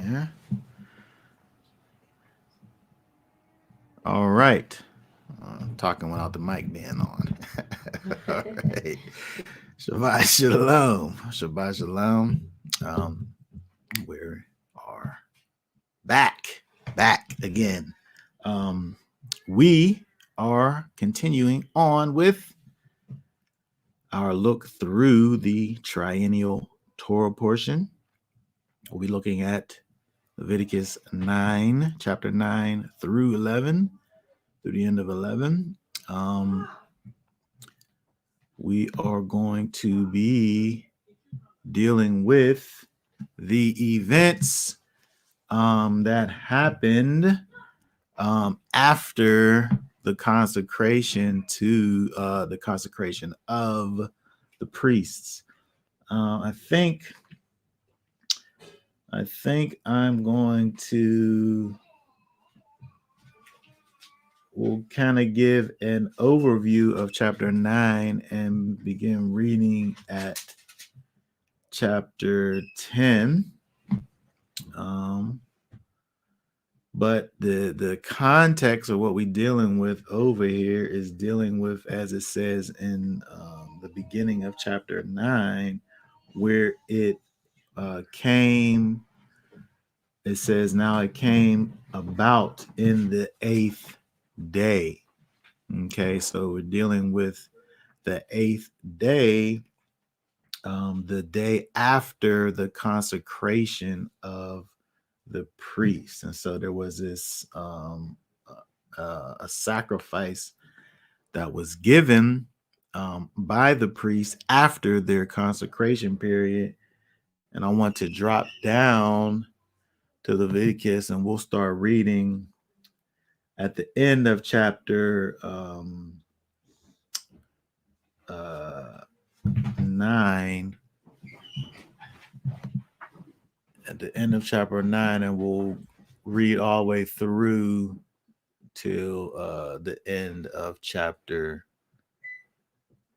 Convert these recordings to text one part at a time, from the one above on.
here. All right. Talking without the mic being on. All right. Shabbat Shalom. Shabbat Shalom. Um, we are back again. We are continuing on with our look through the triennial Torah portion. We'll be looking at Leviticus 9, chapter 9 through 11, through the end of 11. We are going to be dealing with the events that happened after the consecration to the consecration of the priests. I think I'm going to we'll kind of give an overview of chapter 9 and begin reading at chapter 10. But the context of what we're dealing with over here is dealing with, as it says in the beginning of chapter 9, where it came. It says, now it came about in the 8th day. Okay, so we're dealing with the 8th day, the day after the consecration of the priest. And so there was this a sacrifice that was given by the priest after their consecration period. And I want to drop down to Leviticus, and we'll start reading at the end of chapter 9. At the end of chapter 9, and we'll read all the way through till the end of chapter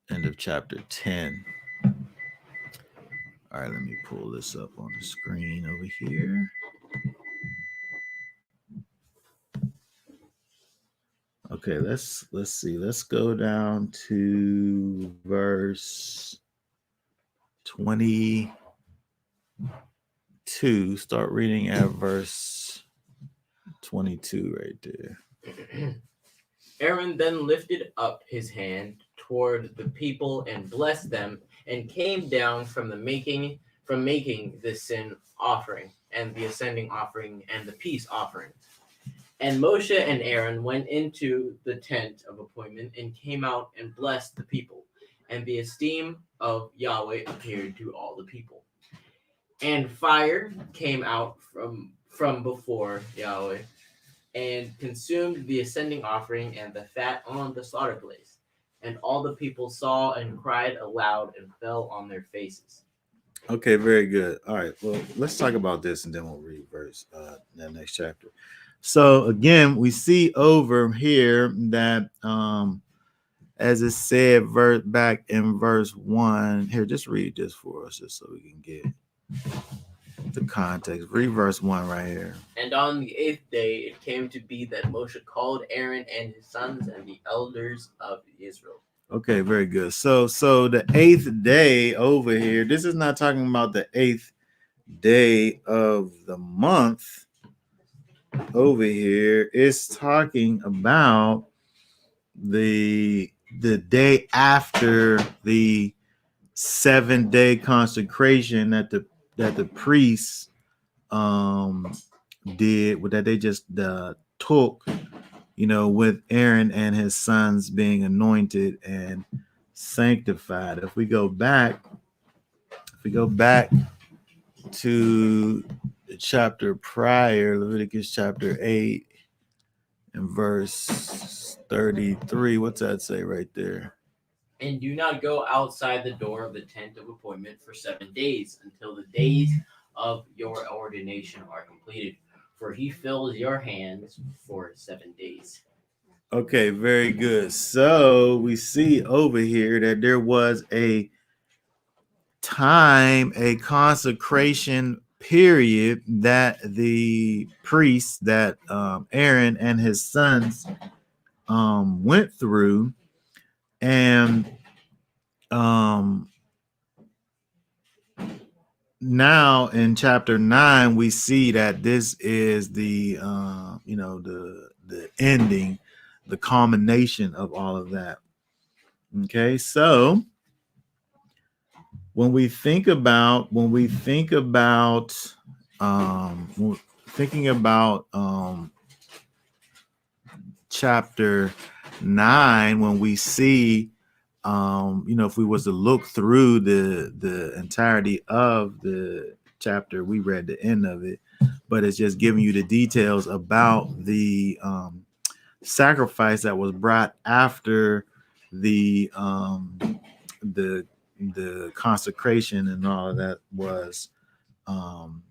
10. All right, let me pull this up on the screen over here. Okay, let's see. Let's go down to verse 22. Start reading at verse 22 right there. Aaron then lifted up his hand toward the people and blessed them, and came down from making the sin offering and the ascending offering and the peace offering. And Moshe and Aaron went into the tent of appointment and came out and blessed the people. And the esteem of Yahweh appeared to all the people. And fire came out from before Yahweh and consumed the ascending offering and the fat on the slaughter place. And all the people saw and cried aloud and fell on their faces. Okay, very good. All right, well, let's talk about this and then we'll read verse that next chapter. So again, we see over here that as it said back in verse 1. Here, just read this for us just so we can get the context. Read verse 1 right here. And on the 8th day it came to be that Moshe called Aaron and his sons and the elders of Israel. Okay, very good. So the 8th day over here, this is not talking about the 8th day of the month over here. It's talking about the day after the 7-day consecration that the priests did, that they just took, with Aaron and his sons being anointed and sanctified. If we go back to the chapter prior, Leviticus chapter 8 and verse 33, what's that say right there? And do not go outside the door of the tent of appointment for 7 days until the days of your ordination are completed, for he fills your hands for 7 days. Okay, very good. So we see over here that there was a consecration period that the priests, that Aaron and his sons went through. And um, now in chapter 9, we see that this is the the ending, the culmination of all of that. Okay, so when we think about thinking about chapter 9, when we see if we was to look through the entirety of the chapter, we read the end of it, but it's just giving you the details about the sacrifice that was brought after the the the consecration and all of that was um,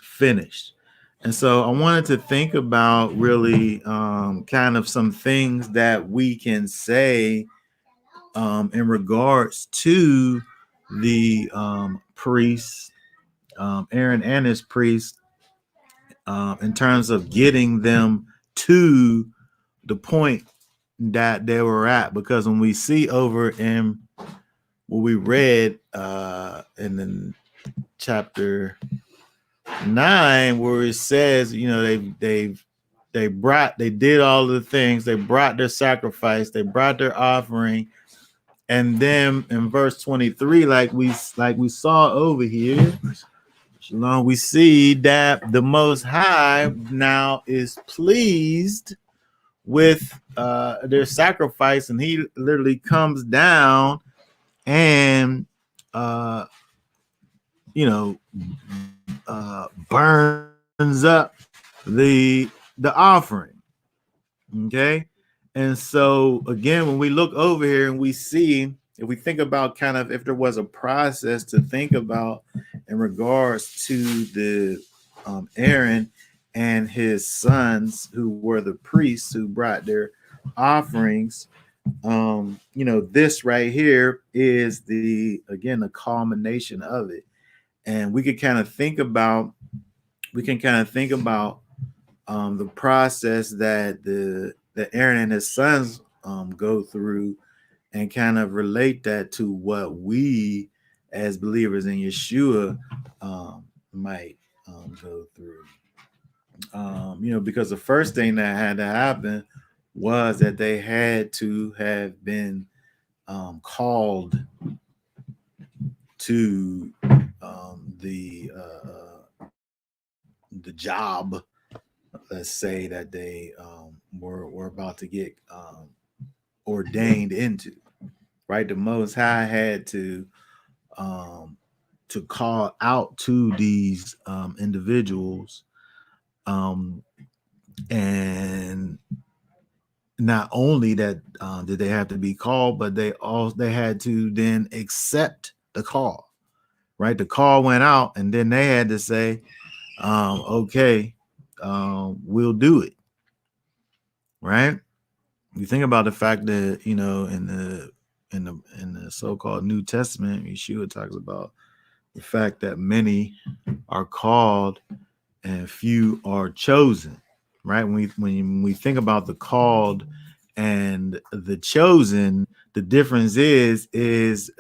finished. And so I wanted to think about really kind of some things that we can say in regards to the priests, Aaron and his priests, in terms of getting them to the point that they were at. Because when we see over in what we read in the chapter 9, where it says, they did all the things, they brought their sacrifice, they brought their offering, and then in verse 23, like we saw over here, Shalom, we see that the Most High now is pleased with their sacrifice, and he literally comes down and burns up the offering. Okay, and so again, when we look over here and we see, if we think about kind of if there was a process to think about in regards to the Aaron and his sons, who were the priests who brought their offerings, this right here is the culmination of it. And we can kind of think about the process that the Aaron and his sons go through, and kind of relate that to what we as believers in Yeshua might go through. Because the first thing that had to happen was that they had to have been called to the job, let's say, that they were about to get ordained into. Right, the Most High had to call out to these individuals, and not only that did they have to be called, but they had to then accept the call. Right, the call went out, and then they had to say, "Okay, we'll do it." Right? You think about the fact that in the so-called New Testament, Yeshua talks about the fact that many are called and few are chosen. Right? When we think about the called and the chosen, the difference is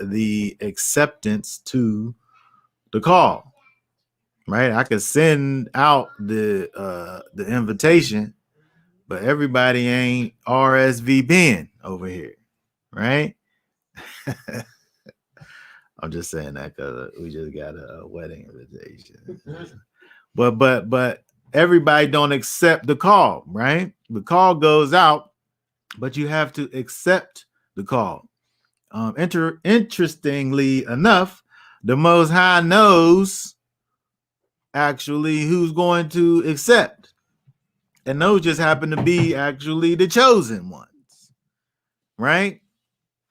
the acceptance to the call. Right? I could send out the invitation, but everybody ain't RSVPing over here, right? I'm just saying that because we just got a wedding invitation. but everybody don't accept the call, right? The call goes out, but you have to accept the call. Interestingly enough, the Most High knows actually who's going to accept, and those just happen to be actually the chosen ones, right?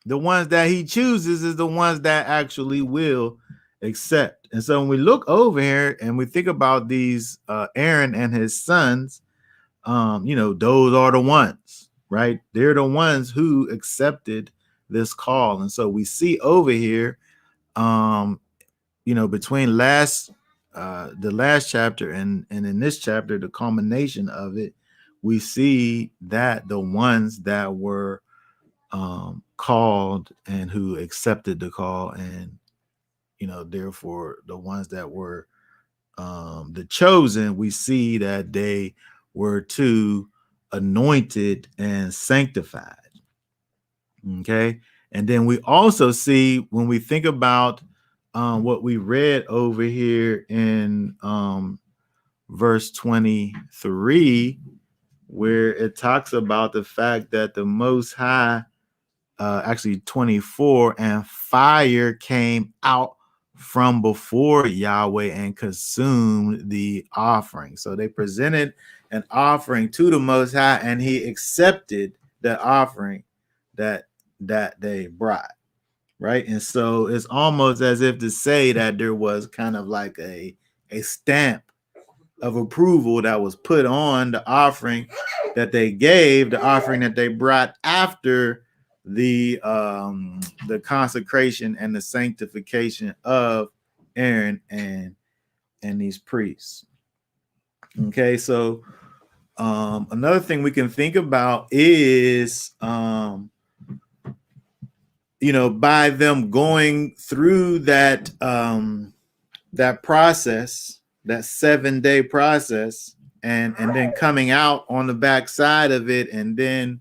The ones that he chooses is the ones that actually will accept. And so when we look over here and we think about these Aaron and his sons, those are the ones, right? They're the ones who accepted this call. And so we see over here, between last the last chapter and in this chapter, the culmination of it, we see that the ones that were called and who accepted the call, and therefore the ones that were the chosen, we see that they were too anointed and sanctified. Okay. And then we also see, when we think about what we read over here in verse 23, where it talks about the fact that the Most High, actually 24, and fire came out from before Yahweh and consumed the offering. So they presented an offering to the Most High, and he accepted the offering that they brought, right? And so it's almost as if to say that there was kind of like a stamp of approval that was put on the offering that they gave, the offering that they brought after the consecration and the sanctification of Aaron and these priests. Okay, so another thing we can think about is by them going through that that process, that 7-day process, and then coming out on the back side of it, and then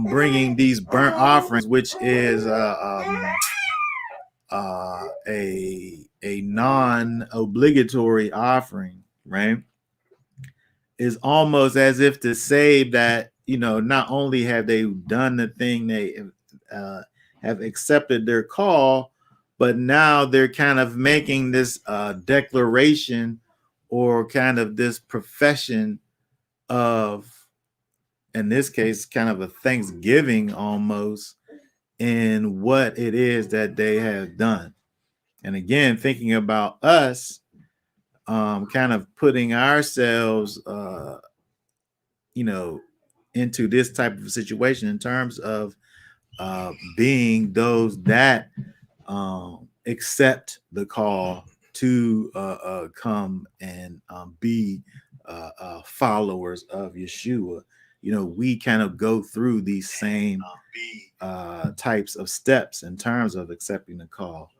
bringing these burnt offerings, which is a non-obligatory offering, right? Is almost as if to say that not only have they done the thing, they have accepted their call, but now they're kind of making this declaration, or kind of this profession of, in this case, kind of a thanksgiving almost, in what it is that they have done. And again, thinking about us, kind of putting ourselves, into this type of situation in terms of being those that accept the call to come and be followers of Yeshua. We kind of go through these same types of steps in terms of accepting the call,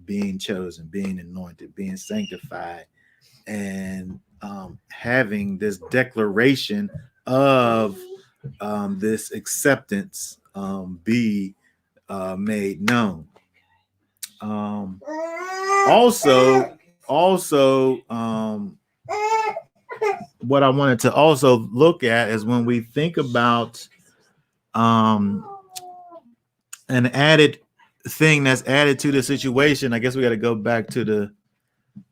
being chosen, being anointed, being sanctified, and having this declaration of this acceptance be made known. Also, what I wanted to also look at is when we think about an added thing that's added to the situation. I guess we got to go back to the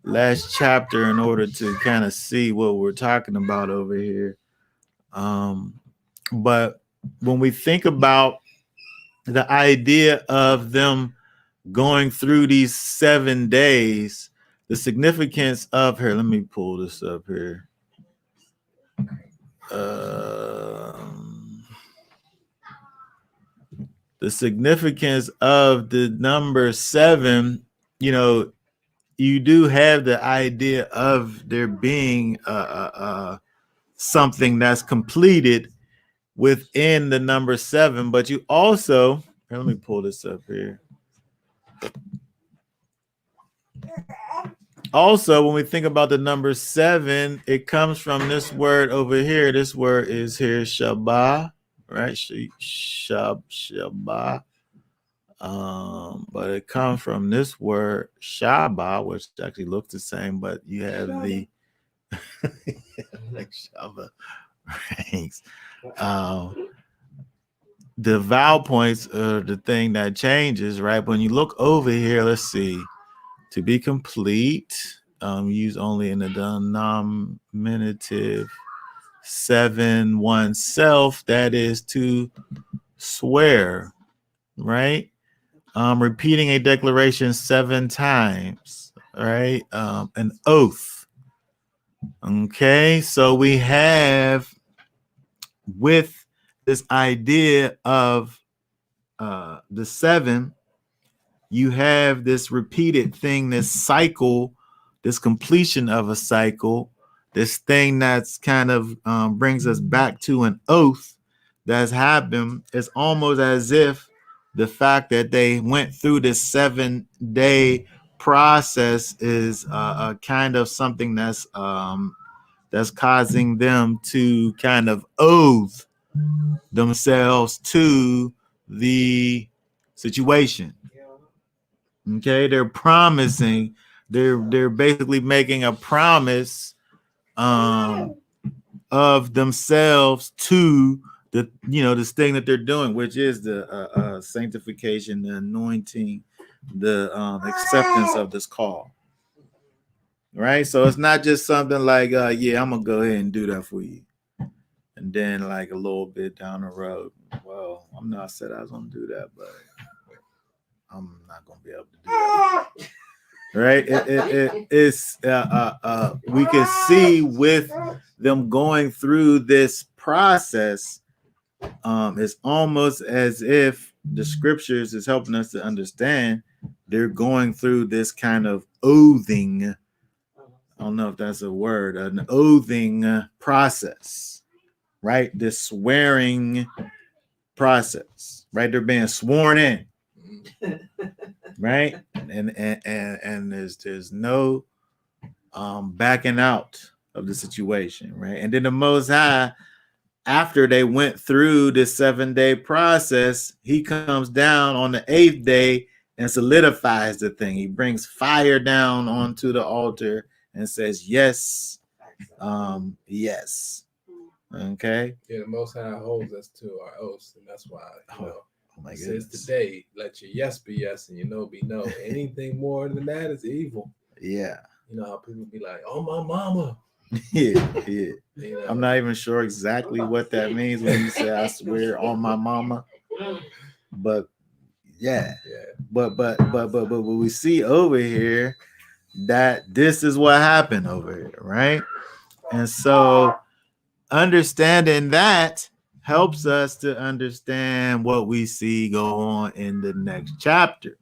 last chapter in order to kind of see what we're talking about over here. But when we think about the idea of them going through these 7 days, the significance of here, let me pull this up here. The significance of the number 7, you do have the idea of there being something that's completed within the number 7, but you also, here, let me pull this up here. Also, when we think about the number 7, it comes from this word over here. This word is here, Shabbat, right? Shabbat. But it comes from this word, Shabbat, which actually looks the same, but you have the like Shabbat ranks. The vowel points are the thing that changes, right? When you look over here, let's see. To be complete, use only in the denominative 7 oneself. That is to swear, right? Repeating a declaration 7 times, right? An oath. Okay, so we have with this idea of the 7, you have this repeated thing, this cycle this completion of a cycle, this thing that's kind of brings us back to an oath that's happened. It's almost as if the fact that they went through this 7-day process is kind of something that's causing them to kind of oath themselves to the situation. Okay, they're promising. They're basically making a promise of themselves to this thing that they're doing, which is the sanctification, the anointing, the acceptance of this call. Right, so it's not just something like, yeah, I'm gonna go ahead and do that for you, and then like a little bit down the road, well, I'm not said I was gonna do that, but I'm not gonna be able to do that. Right? It's we can see with them going through this process, it's almost as if the scriptures is helping us to understand they're going through this kind of oathing. I don't know if that's a word, an oathing process, right? This swearing process, right? They're being sworn in, right? And there's no backing out of the situation, right? And then the Most High, after they went through this 7-day process, he comes down on the 8th day and solidifies the thing. He brings fire down onto the altar and says, yes, yes. Okay. Yeah, the Most High holds us to our oaths, and that's why my says today, let your yes be yes and your no be no. Anything more than that is evil. Yeah. You know how people be like, "Oh, my mama." Yeah. I'm not even sure exactly what that means when you say I swear on my mama, but yeah. But we see over here that this is what happened over here, right? And so understanding that helps us to understand what we see go on in the next chapter.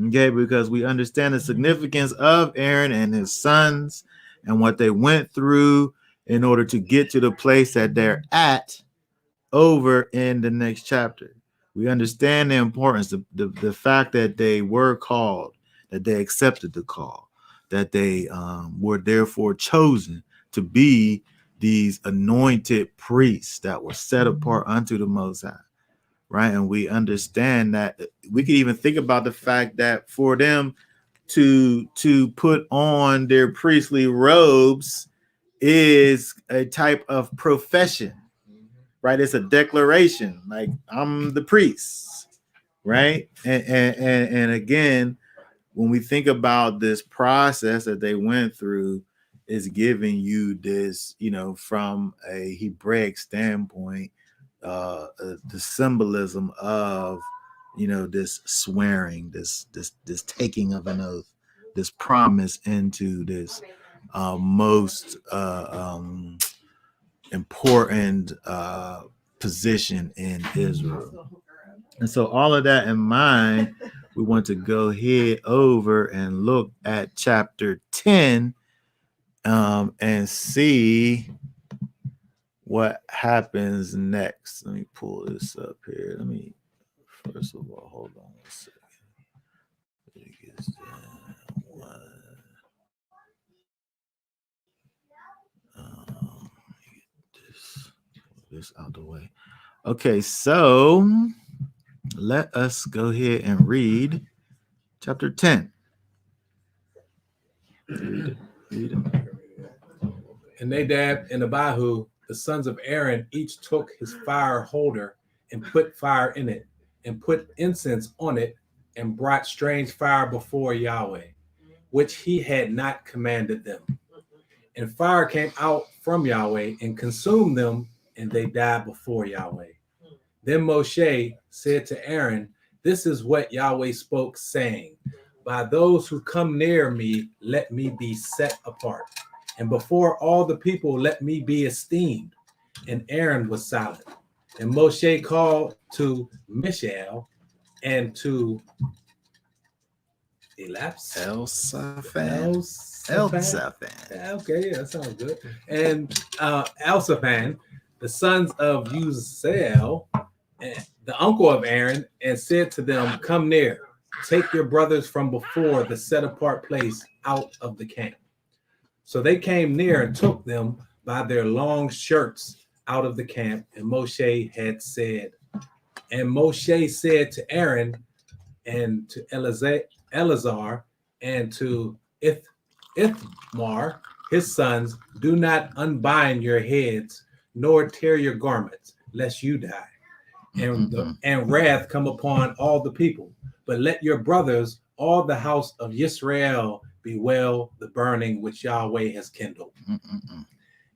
Okay, because we understand the significance of Aaron and his sons and what they went through in order to get to the place that they're at over in the next chapter. We understand the importance, the fact that they were called, that they accepted the call, that they were therefore chosen to be these anointed priests that were set apart unto the Most High. Right. And we understand that we could even think about the fact that for them to put on their priestly robes is a type of profession, right? It's a declaration, like I'm the priest, right? And again, when we think about this process that they went through, is giving you this, from a Hebraic standpoint, the symbolism of this swearing, this taking of an oath, this promise into this most important position in Israel. And so all of that in mind, we want to go head over and look at chapter 10 and see what happens next. Let me pull this up here. First of all, hold on a second. This out the way. Okay, so let us go ahead and read chapter 10. Read it. And Nadab and Abihu, the sons of Aaron, each took his fire holder and put fire in it, and put incense on it, and brought strange fire before Yahweh, which he had not commanded them. And fire came out from Yahweh and consumed them, and they died before Yahweh. Then Moshe said to Aaron, this is what Yahweh spoke, saying, by those who come near me, let me be set apart. And before all the people, let me be esteemed. And Aaron was silent. And Moshe called to Mishael and to Elsaphan. Okay, that sounds good. And Elsaphan, the sons of Uziel, the uncle of Aaron, and said to them, "Come near, take your brothers from before the set apart place out of the camp." So they came near and took them by their long shirts out of the camp. And Moshe said to Aaron and to Eleazar and to Ithmar, his sons, "Do not unbind your heads, nor tear your garments, lest you die, and wrath come upon all the people. But let your brothers, all the house of Yisrael, bewail the burning which Yahweh has kindled.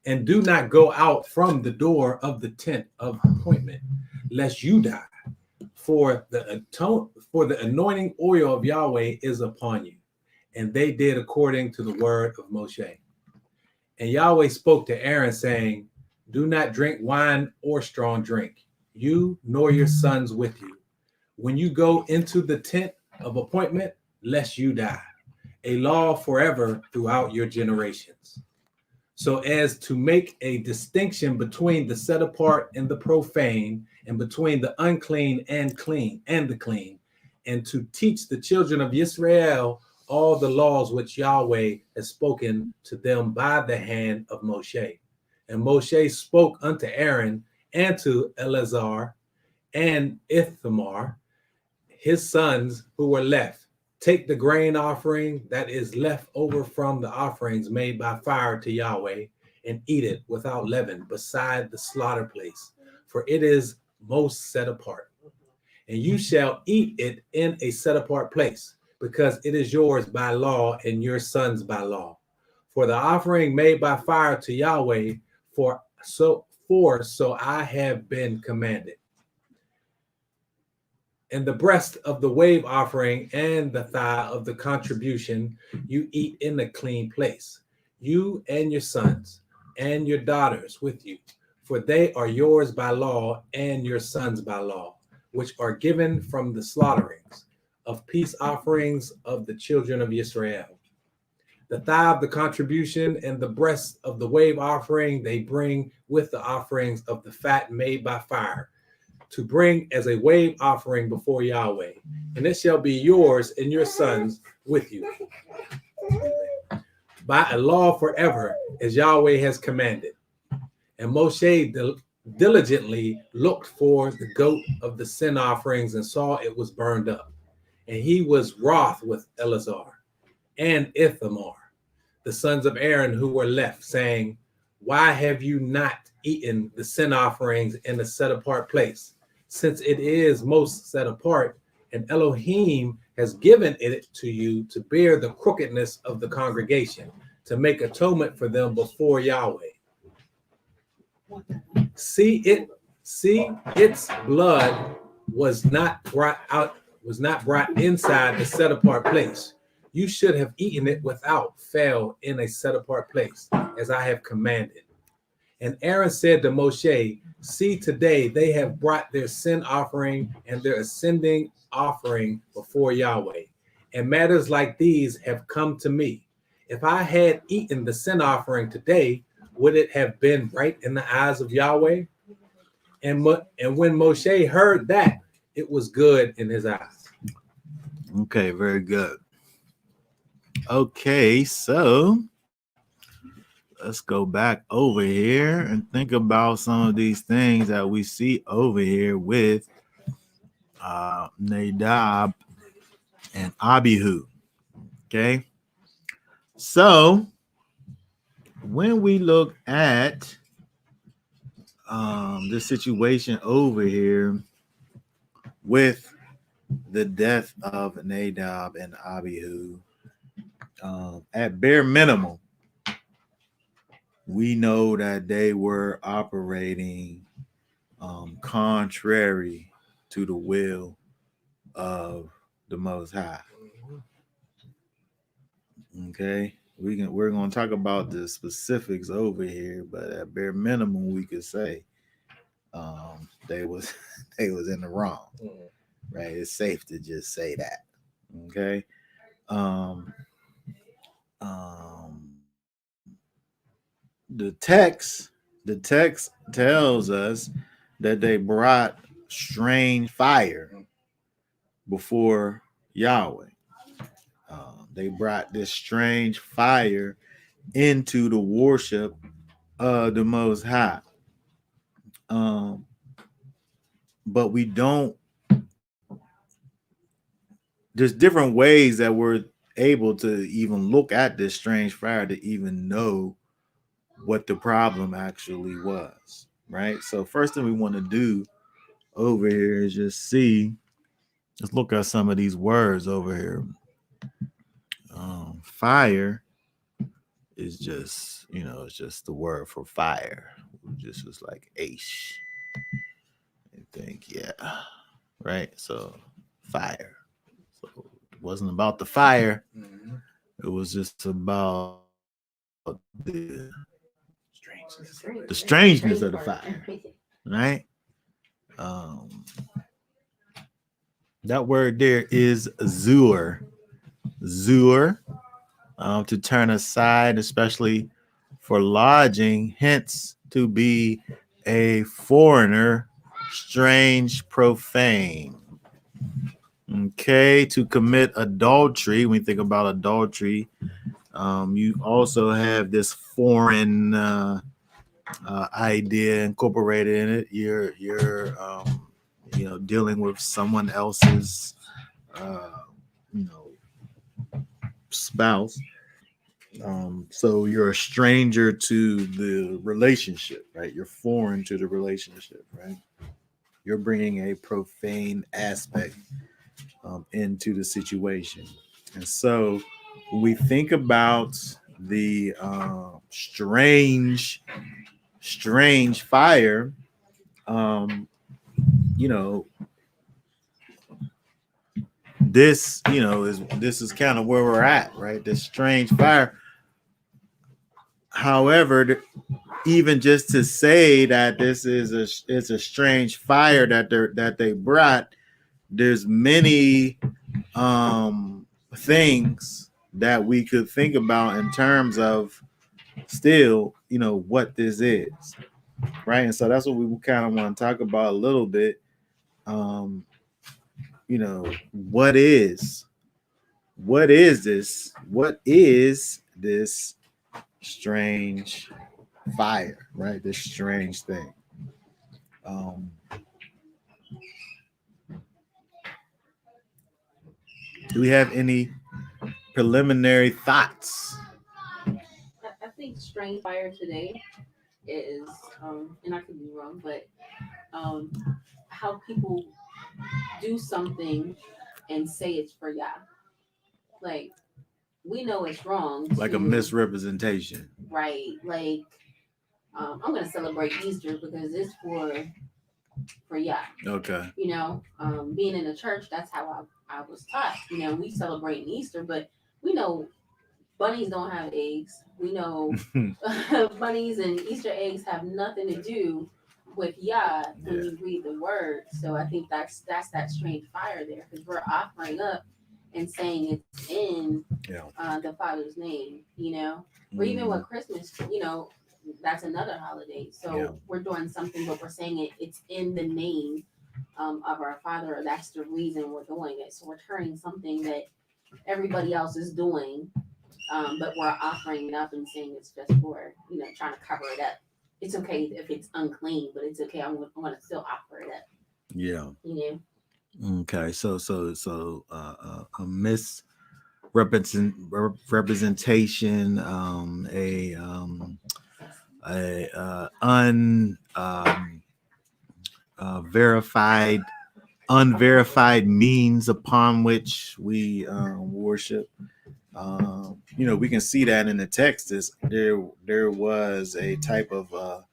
And do not go out from the door of the tent of appointment, lest you die. For the anointing oil of Yahweh is upon you." And they did according to the word of Moshe. And Yahweh spoke to Aaron, saying, "Do not drink wine or strong drink, you nor your sons with you, when you go into the tent of appointment, lest you die. A law forever throughout your generations. So as to make a distinction between the set apart and the profane, and between the unclean and clean and the clean, and to teach the children of Israel all the laws which Yahweh has spoken to them by the hand of Moshe. And Moshe spoke unto Aaron and to Eleazar and Ithamar, his sons who were left, "Take the grain offering that is left over from the offerings made by fire to Yahweh, and eat it without leaven beside the slaughter place, for it is most set apart. And you shall eat it in a set apart place, because it is yours by law and your sons by law. For the offering made by fire to Yahweh, for so I have been commanded. And the breast of the wave offering and the thigh of the contribution you eat in a clean place, you and your sons and your daughters with you, for they are yours by law and your sons by law, which are given from the slaughterings of peace offerings of the children of Israel. The thigh of the contribution and the breast of the wave offering they bring with the offerings of the fat made by fire, to bring as a wave offering before Yahweh, and it shall be yours and your sons with you, by a law forever, as Yahweh has commanded." And Moshe diligently looked for the goat of the sin offerings and saw it was burned up. And he was wroth with Eleazar and Ithamar, the sons of Aaron who were left, saying, "Why have you not eaten the sin offerings in a set apart place, since it is most set apart, and Elohim has given it to you to bear the crookedness of the congregation, to make atonement for them before Yahweh? See, its blood was not brought inside the set apart place. You should have eaten it without fail in a set apart place, as I have commanded." And Aaron said to Moshe, "See, today they have brought their sin offering and their ascending offering before Yahweh, and matters like these have come to me. If I had eaten the sin offering today, would it have been right in the eyes of Yahweh?" And when Moshe heard that, it was good in his eyes. Okay, very good. Okay, so let's go back over here and think about some of these things that we see over here with Nadab and Abihu. Okay, so when we look at the situation over here with the death of Nadab and Abihu, at bare minimum, we know that they were operating contrary to the will of the Most High. Okay, we're going to talk about the specifics over here, but at bare minimum, we could say they was in the wrong. Right? It's safe to just say that. Okay, Um, um, the text tells us that they brought strange fire before Yahweh. They brought this strange fire into the worship of the Most High. Um, but we don't. There's different ways that we're able to even look at this strange fire to even know what the problem actually was, right? So first thing we want to do over here is just see. Let's look at some of these words over here. Fire is just, it's just the word for fire. Just was like Aish. I think, yeah, right. So fire. So it wasn't about the fire. Mhm. It was just about the strangeness of the fire, right? Um, that word there is zur, zur, to turn aside, especially for lodging, hence to be a foreigner, strange, profane. Okay, to commit adultery. When you think about adultery, you also have this foreign idea incorporated in it. You're dealing with someone else's uh, you know spouse. So you're a stranger to the relationship, right? You're foreign to the relationship, right? You're bringing a profane aspect into the situation. And so when we think about the strange fire, um, you know, this is kind of where we're at, right? This strange fire. However, even just to say that this is it's a strange fire that they brought, there's many things that we could think about in terms of still, what this is, right? And so that's what we kind of want to talk about a little bit. Um, what is this? What is this strange fire, right? This strange thing. Um, do we have any preliminary thoughts? I think strange fire today is, and I could be wrong, but um, how people do something and say it's for Yah. Like, we know it's wrong. Like a misrepresentation. Right. Like, I'm going to celebrate Easter because it's for Yah. Okay. Being in the church, that's how I was taught. We celebrate Easter, but we know bunnies don't have eggs. We know bunnies and Easter eggs have nothing to do with Yah when you read the word. So I think that's that strange fire there, because we're offering up and saying it's in the Father's name, or even with Christmas, that's another holiday. So we're doing something, but we're saying it's in the name of our Father. That's the reason we're doing it. So we're turning something that everybody else is doing, but we're offering it up and saying it's just for, trying to cover it up. It's okay if it's unclean, but it's okay. I'm going to still offer it up. Yeah. Okay. So a misrepresentation, verified unverified means upon which we worship. We can see that in the text. There was a type of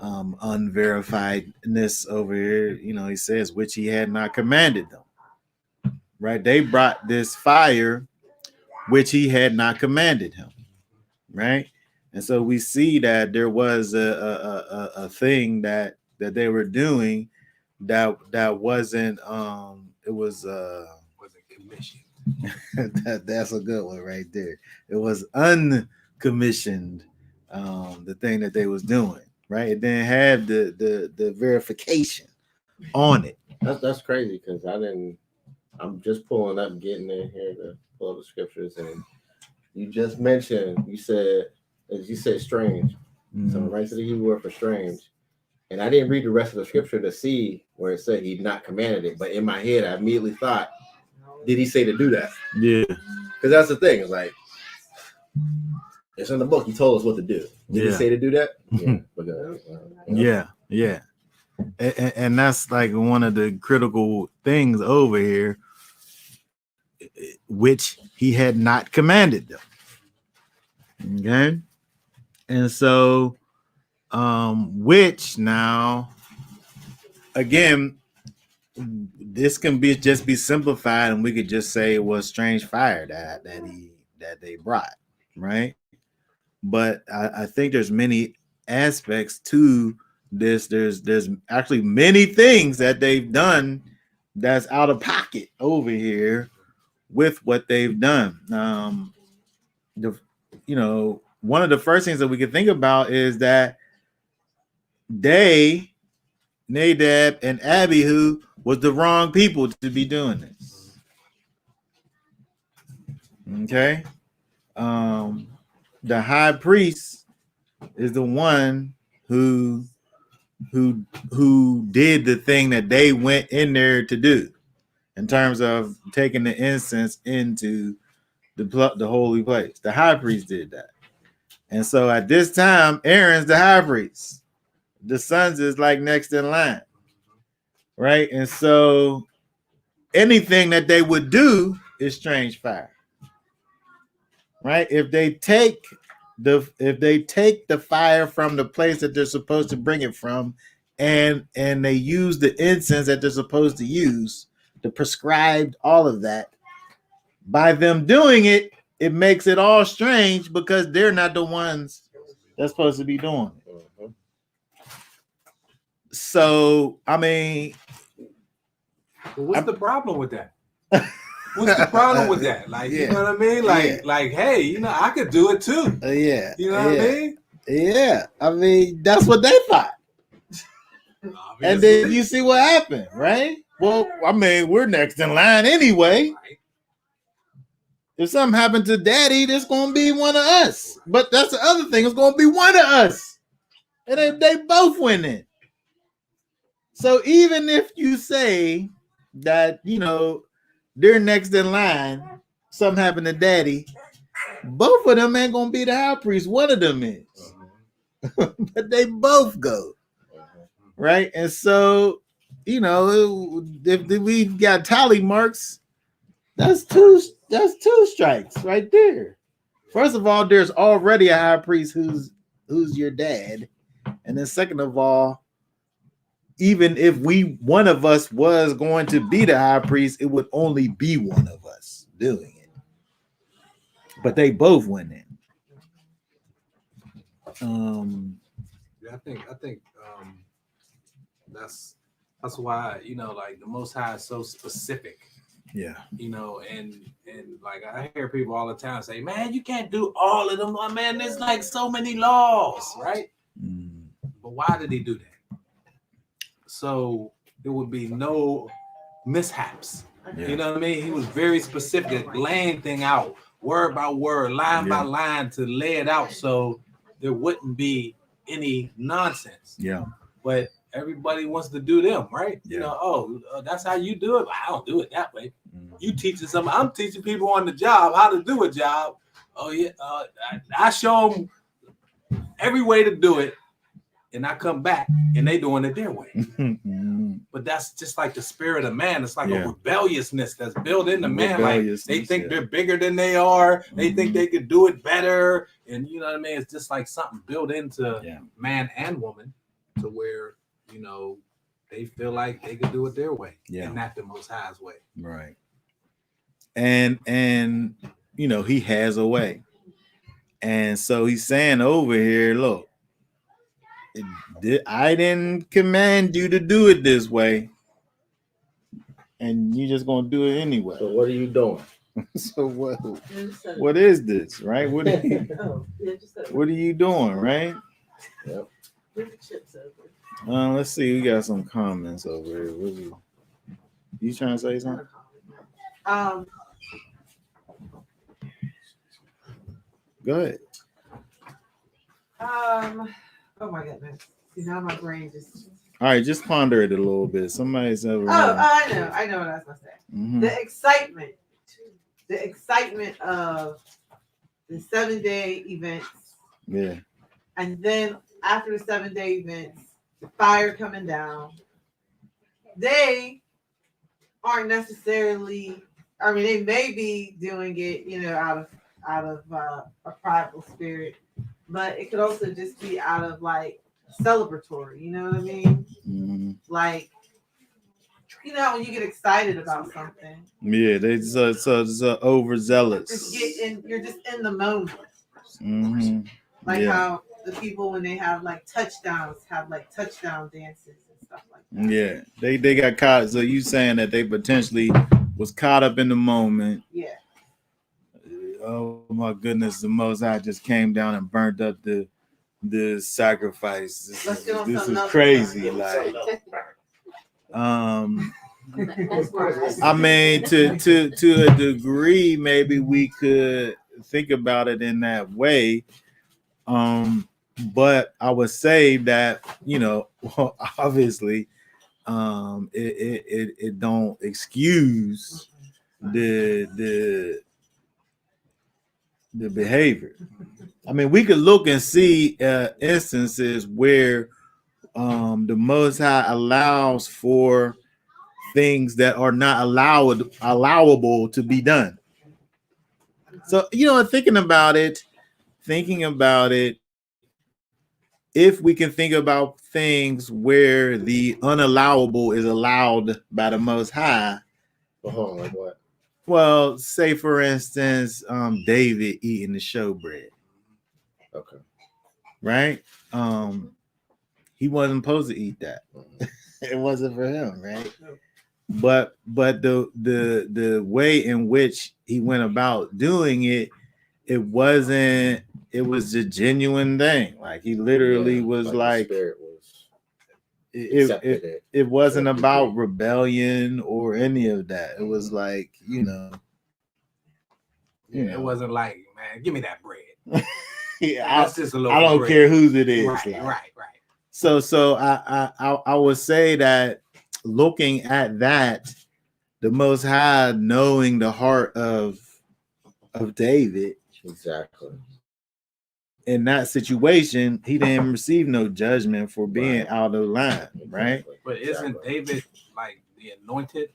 unverifiedness over here. He says which he had not commanded them. Right? They brought this fire which he had not commanded him. Right? And so we see that there was a thing that they were doing that wasn't it was Wasn't commissioned. That's a good one right there. It was uncommissioned, the thing that they was doing, right? It didn't have the verification on it. That's crazy because I didn't. I'm just pulling up, getting in here to pull up the scriptures, and you just mentioned. You said strange. So Mhm. right to the Hebrew word for strange, and I didn't read the rest of the scripture to see where it said he'd not commanded it. But in my head, I immediately thought, did he say to do that? Yeah, Because that's the thing. It's like it's in the book. He told us what to do. Did he Yeah. say to do that? Yeah. yeah. And that's like one of the critical things over here, which he had not commanded them. Okay. And so, which now, again, this can just be simplified, and we could just say it was strange fire that they brought, right? But I think there's many aspects to this. There's actually many things that they've done that's out of pocket over here with what they've done. One of the first things that we can think about is that Nadab and Abihu was the wrong people to be doing this. Okay. The high priest is the one who did the thing that they went in there to do in terms of taking the incense into the holy place. The high priest did that. And so at this time, Aaron's the high priest. The sons is like next in line. Right? And so anything that they would do is strange fire. Right? If they take the fire from the place that they're supposed to bring it from, and they use the incense that they're supposed to use, the prescribed, all of that, by them doing it, it makes it all strange because they're not the ones that's supposed to be doing it. So, I mean, what's the problem with that? What's the problem with that? Like, you know what I mean? Like, hey, I could do it too. Yeah. You know what I mean? Yeah. I mean, that's what they thought. Obviously. And then you see what happened, right? Well, I mean, we're next in line anyway. Right. If something happened to Daddy, it's going to be one of us. But that's the other thing. It's going to be one of us. And they both went in. So even if you say that, they're next in line, something happened to Daddy, both of them ain't going to be the high priest. One of them is. But they both go. Right? And so, if we got tally marks, that's two strikes right there. First of all, there's already a high priest who's your dad. And then second of all, even if one of us was going to be the high priest, it would only be one of us doing it. But they both went in. I think that's why like the Most High is so specific. Yeah. And like I hear people all the time say, "Man, you can't do all of them. Man, there's like so many laws, right?" But why did he do that? So there would be no mishaps. Yeah. You know what I mean? He was very specific, laying thing out, word by word, line by line, to lay it out so there wouldn't be any nonsense. Yeah. But everybody wants to do them, right? Yeah. That's how you do it. I don't do it that way. You teaching something. I'm teaching people on the job how to do a job. Oh yeah, I show them every way to do it, and I come back and they doing it their way. But that's just like the spirit of man. It's like a rebelliousness that's built into man. Like they think they're bigger than they are. They think they could do it better, and you know what I mean. It's just like something built into man and woman, to where they feel like they could do it their way, and not the Most High's way. Right. And he has a way. And so he's saying over here, look, I didn't command you to do it this way, and you're just going to do it anyway. So what are you doing? So what is this, right? What are you doing, right? Yep. Let's see. We got some comments over here. You trying to say something? Go ahead. Oh my goodness. See, now my brain just. All right, just ponder it a little bit. Somebody's over I here. know what I was gonna say. Mhm. The excitement of the 7-day events, Yeah. and then after the 7-day events, the fire coming down. They aren't necessarily. I mean, they may be doing it, out of a prideful spirit, but it could also just be out of like celebratory. You know what I mean? Mhm. Like, when you get excited about something. Yeah, they so overzealous. You're just in the moment. Mhm. Like Yeah. how the people when they have like touchdowns have like touchdown dances and stuff like that. Yeah, they got caught. So you saying that they potentially was caught up in the moment. Yeah. Oh my goodness, the Most High just came down and burnt up the sacrifice. This is crazy. Like, I mean, to a degree, maybe we could think about it in that way. But I would say that, obviously, it don't excuse the behavior. I mean, we could look and see instances where the Most High allows for things that are not allowable to be done. So, thinking about it, if we can think about things where the unallowable is allowed by the Most High. Hold on, like what? Well, say for instance, David eating the showbread. Okay. Right? He wasn't supposed to eat that. It wasn't for him, right? But the way in which he went about doing it, it was a genuine thing. Like he literally was like the spirit was it wasn't about rebellion or any of that. It was like, it wasn't like, man, give me that bread. Yeah, I don't care whose it is. Right. So I would say that looking at that, the Most High knowing the heart of David, exactly. In that situation, he didn't receive no judgment for being out of line, right? But isn't David like the anointed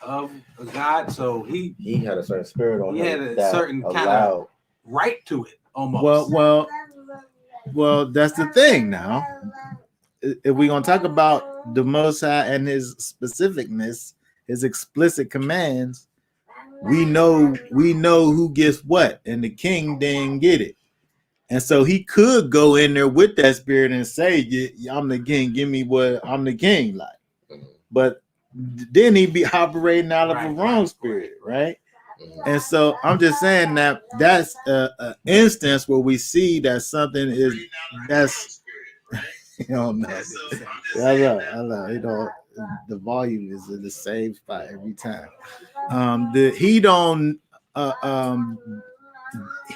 of God? So he had a certain spirit on him. He had a certain kind of right to it, almost. Well, that's the thing. Now, if we're gonna talk about the Most High and his specificness, his explicit commands, we know who gets what, and the king didn't get it. And so he could go in there with that spirit and say, I'm the king, give me what I'm the king, like. But then he'd be operating out of a wrong spirit, right? And so I'm just saying that that's an instance where we see that something that's I know. The volume is in the same spot every time.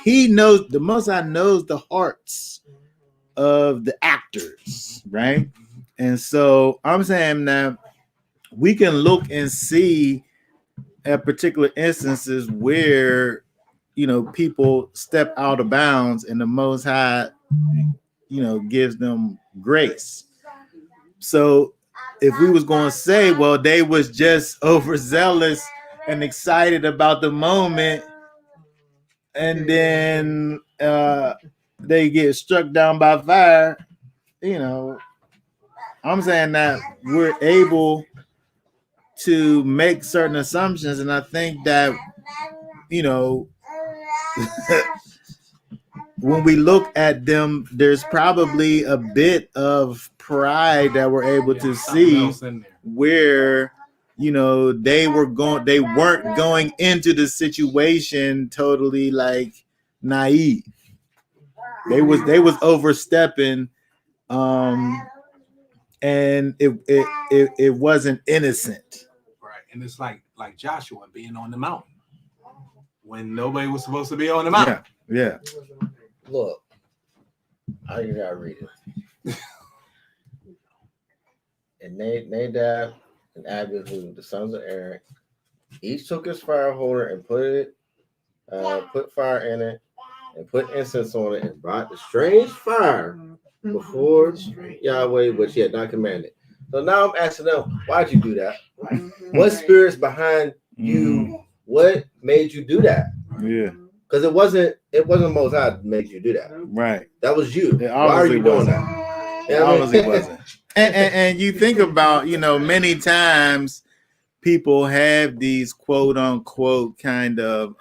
He knows, the Most High knows the hearts of the actors, right? And so I'm saying that we can look and see at particular instances where, people step out of bounds and the Most High, gives them grace. So if we was going to say, well, they was just overzealous and excited about the moment, and then they get struck down by fire, I'm saying that we're able to make certain assumptions, and I think that when we look at them, there's probably a bit of pride that we're able to see where they weren't going into the situation totally like naive. They was overstepping, and it wasn't innocent. Right. And it's like Joshua being on the mountain when nobody was supposed to be on the mountain. Yeah. Look, I gotta read it. And Nadab and Abihu, the sons of Aaron, each took his fire holder and put fire in it, and put incense on it, and brought the strange fire before Yahweh, which he had not commanded. So now I'm asking them, why'd you do that? What spirits behind you? What made you do that? Yeah. Because it wasn't Most High that made you do that. Right. That was you. It Why are you doing wasn't. that? It obviously wasn't. And you think about, many times people have these quote unquote kind of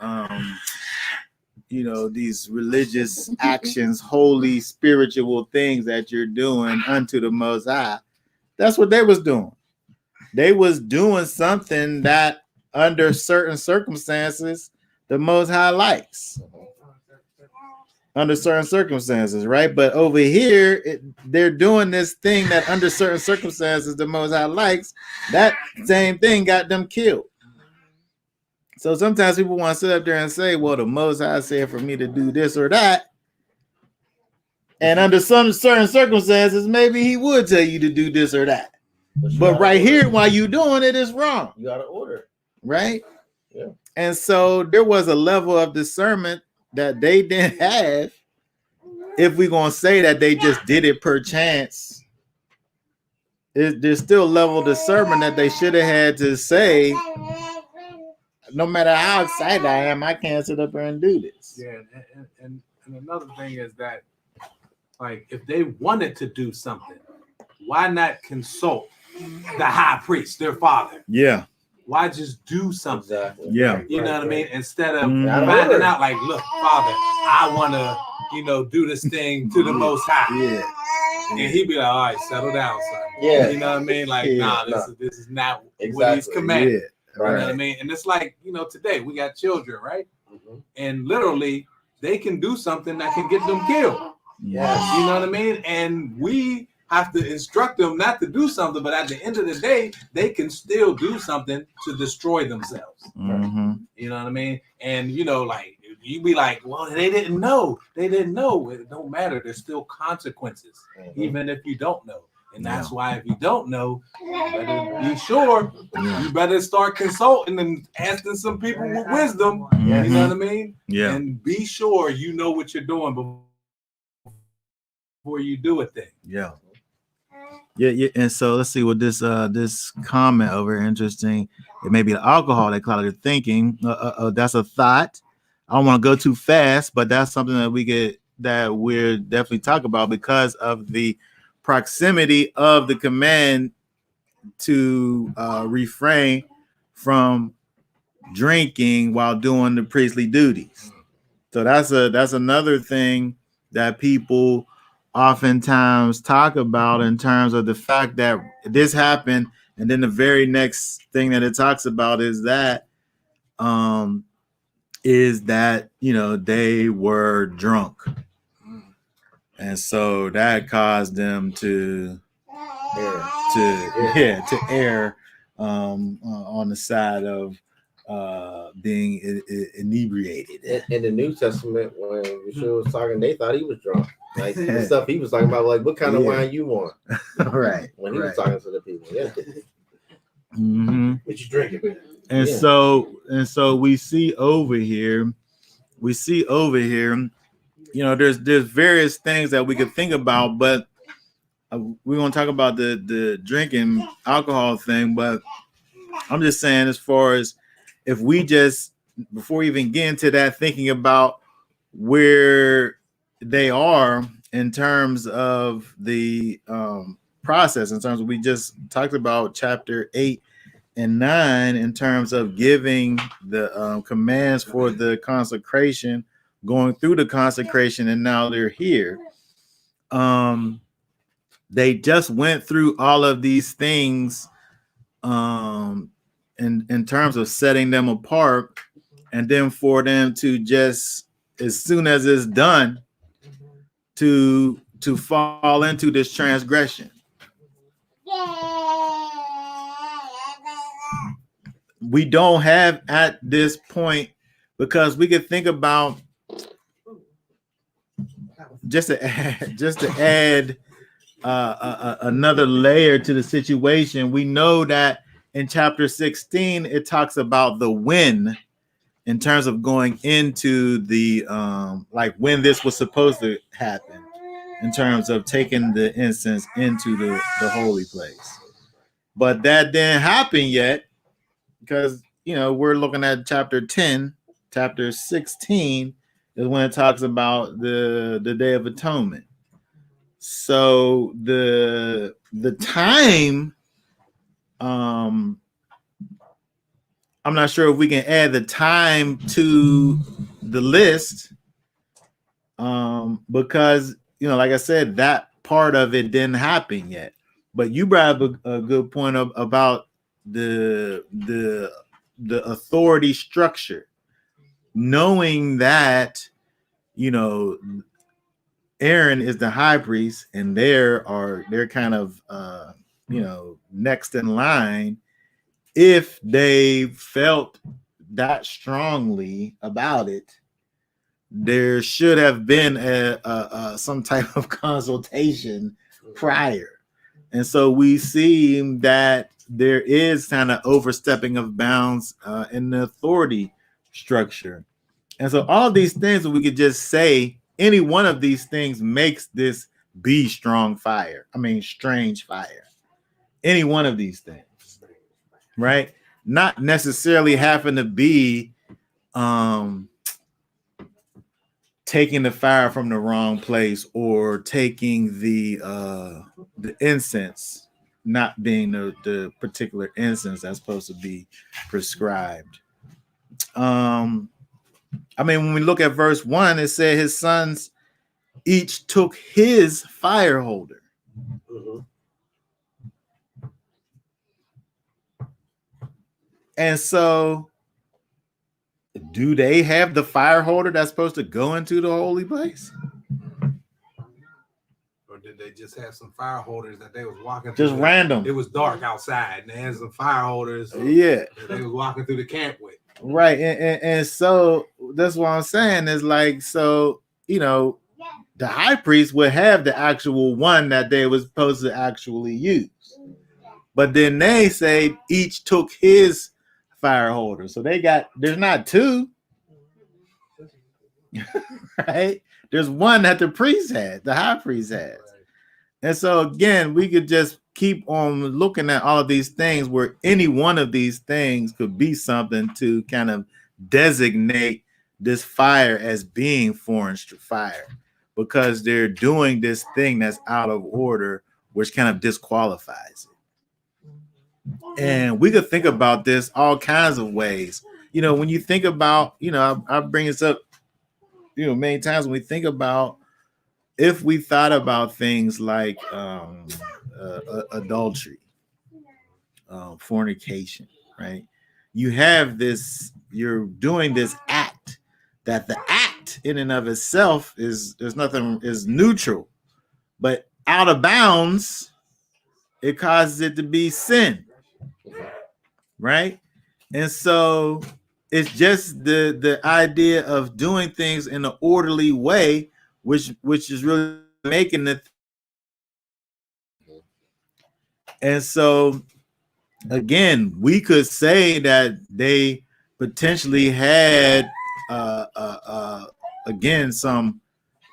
these religious actions, holy spiritual things that you're doing unto the Most High. That's what they was doing. They was doing something that under certain circumstances the Most High likes. Under certain circumstances, right? But over here, they're doing this thing that under certain circumstances the Most High likes. That same thing got them killed. So sometimes people want to sit up there and say, well, the Most High said for me to do this or that. And under some certain circumstances, maybe he would tell you to do this or that. But right here, while you're doing it, is wrong. You got to order. Right? Yeah. And so there was a level of discernment that they didn't have. If we're going to say that they just did it per chance, there's still a level of discernment that they should have had to say, no matter how excited I am, I can't sit up here and do this. Yeah, and another thing is that, like, if they wanted to do something, why not consult the high priest, their father? Yeah. Why just do something? Exactly. Yeah. You know what I mean? Instead of Mhm. finding out, like, look, Father, I want to, do this thing to the Most High. Yeah. And he'd be like, all right, settle down, son. Yeah. You know what I mean? Like, Yeah. this is not what Exactly. he's commanded. Yeah. You know what I Right. mean? And it's like, today we got children, right? Mm-hmm. And literally, they can do something that can get them killed. Yeah. You know what I mean? And we have to instruct them not to do something, but at the end of the day, they can still do something to destroy themselves. Mm-hmm. You know what I mean? And like you be like, well, they didn't know. They didn't know. It don't matter. There's still consequences, even if you don't know. And that's why if you don't know, you better be sure. You better start consulting and asking some people with wisdom. Mhm. You know what I mean? Yeah. And be sure you know what you're doing before you do a thing. Yeah. Yeah. And so let's see what this comment over here, interesting. It may be the alcohol that clouded thinking. That's a thought. I don't want to go too fast, but that's something that we're definitely talk about because of the proximity of the command to refrain from drinking while doing the priestly duties. So that's another thing that people oftentimes talk about in terms of the fact that this happened, and then the very next thing that it talks about is that they were drunk, and so that caused them to err on the side of being inebriated. In the New Testament, when Yeshua was talking, they thought he was drunk. Like the stuff he was talking about, like what kind of wine you want? Right. When he was talking to the people, yeah. Mm-hmm. What you drinking? And so we see over here, there's various things that we could think about, but we're going to talk about the drinking alcohol thing. But I'm just saying, as far as if we just, before we even get into that, thinking about where they are in terms of the process, in terms of, we just talked about chapter 8 and 9 in terms of giving the commands for the consecration, going through the consecration, and now they're here. They just went through all of these things in terms of setting them apart, and then for them to just as soon as it's done to fall into this transgression. We don't have at this point, because we could think about just to add another layer to the situation. We know that in chapter 16 it talks about the when, in terms of going into the like when this was supposed to happen, in terms of taking the incense into the holy place. But that didn't happen yet, because we're looking at chapter 10. Chapter 16 is when it talks about the Day of Atonement. So the time, I'm not sure if we can add the time to the list, because like I said, that part of it didn't happen yet. But you brought up a good point about the authority structure, knowing that Aaron is the high priest, and they're kind of next in line. If they felt that strongly about it, there should have been some type of consultation prior. And so we see that there is kind of overstepping of bounds in the authority structure. And so all these things, we could just say any one of these things makes this be strange fire. Any one of these things, right? Not necessarily having to be taking the fire from the wrong place, or taking the incense not being the particular incense that's supposed to be prescribed. When we look at verse 1, it said his sons each took his fire holder. Mm-hmm. And so, do they have the fire holder that's supposed to go into the holy place? Or did they just have some fire holders that they was walking just through? Random. It was dark outside, and they had some fire holders. Yeah, that they was walking through the camp with. Right, and so that's what I'm saying is like, so the high priest would have the actual one that they was supposed to actually use, but then they say each took his fire holder, so there's not two, right? There's one that the high priest has. And so again, we could just keep on looking at all of these things, where any one of these things could be something to kind of designate this fire as being foreign fire, because they're doing this thing that's out of order, which kind of disqualifies it. And we could think about this all kinds of ways. When you think about, I bring this up, many times when we think about, if we thought about things like adultery, fornication, right? You're doing this act, that the act in and of itself is neutral, but out of bounds, it causes it to be sin, right? And so it's just the idea of doing things in an orderly way, which is really making it. And so again, we could say that they potentially had again some,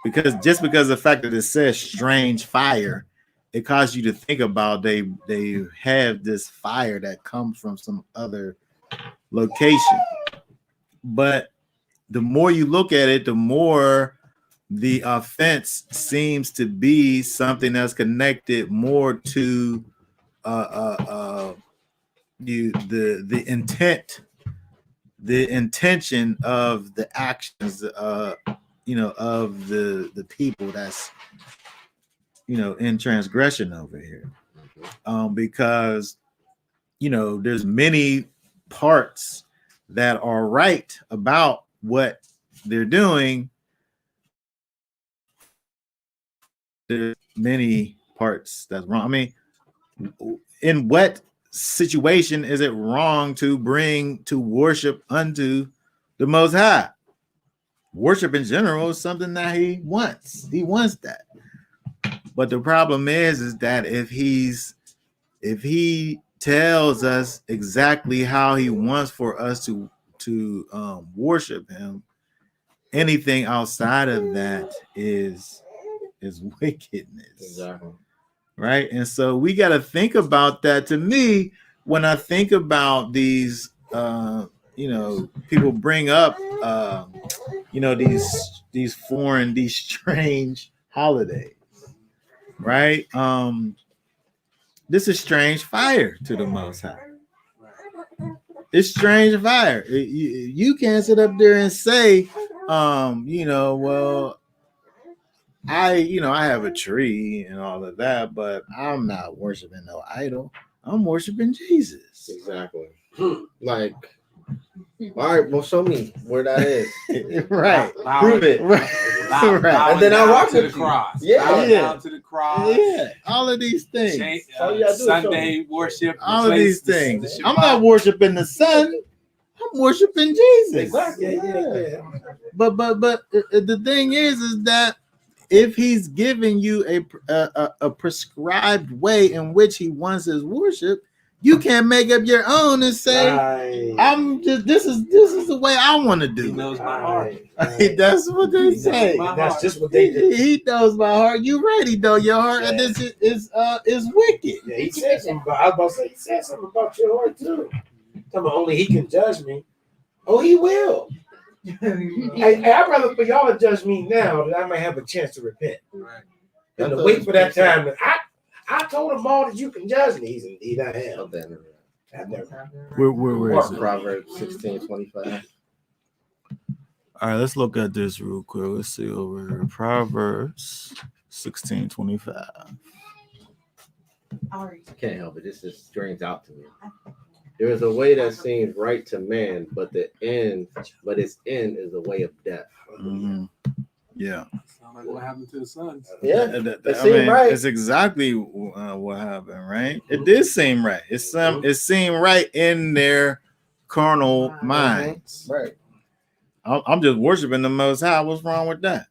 because of the fact that it says strange fire, it caused you to think about they have this fire that comes from some other location. But the more you look at it, the more the offense seems to be something that's connected more to the intent, the intention of the actions of the people that's in transgression over here, because there's many parts that are right about what they're doing, there's many parts that's wrong. I mean, in what situation is it wrong to bring to worship unto the Most High? Worship in general is something that he wants. He wants that. But the problem is that if he tells us exactly how he wants for us to worship him, anything outside of that is wickedness. Exactly. Right? And so we got to think about that. To me, when I think about these, people bring up, these foreign, these strange holidays, right? This is strange fire to the Most High. It's strange fire. You can't sit up there and say, well, I have a tree and all of that, but I'm not worshiping no idol. I'm worshiping Jesus. Exactly. Like, all right, well, show me where that is. Right. Prove it. Right. Bowing And then I'll down rock to with the you. cross. Yeah. Bowing Yeah. down to the cross. Yeah. All of these things. All you gotta do is show Sunday worship. All of these things. The I'm Shabbat. not worshiping the sun. I'm worshiping Jesus. Exactly. Yeah. But the thing is that if he's giving you a prescribed way in which he wants his worship, you can't make up your own and say, Right. I'm just this is the way I want to He do knows it. my heart. That's what they say. my That's heart. just what they did. He knows my heart. You ready though? Your heart Yeah. this is wicked. Yeah, he said something about. I was about to say he said something about your heart too. Tell me only he can judge me. Oh, he will. Hey, I'd rather for y'all to judge me now that I might have a chance to repent. Right. And to wait for that time. That I told them all that you can judge me. He not him. I've never. Where is it? Proverbs 16:25. All right, let's look at this real quick. Let's see over here. Proverbs 16:25. I can't help it. This just strains out to me. There is a way that seems right to man, but its end is the way of death. Mm-hmm. Yeah. Sound like what happened to the sons. Yeah, It seemed right. It's exactly what happened, right? It did seem right. It seemed right in their carnal minds. Right. I'm just worshiping the Most High. What's wrong with that?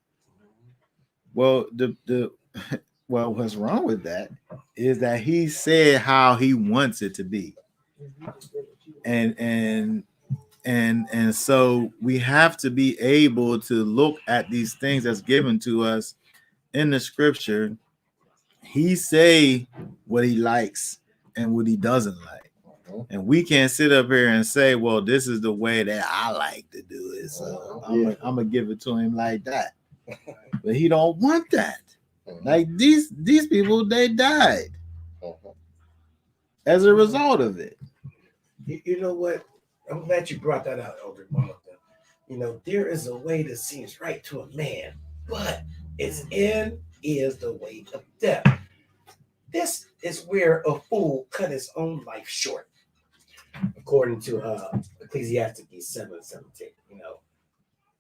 Well, what's wrong with that is that he said how he wants it to be, and so we have to be able to look at these things that's given to us in the scripture. He say what he likes and what he doesn't like, and we can't sit up here and say, well, this is the way that I like to do it, so I'm gonna give it to him like that. But he don't want that. Like these people, they died as a result of it. You know what? I'm glad you brought that out, Elder Martha. You know, there is a way that seems right to a man, but its end is the way of death. This is where a fool cut his own life short, according to Ecclesiastes 7:17.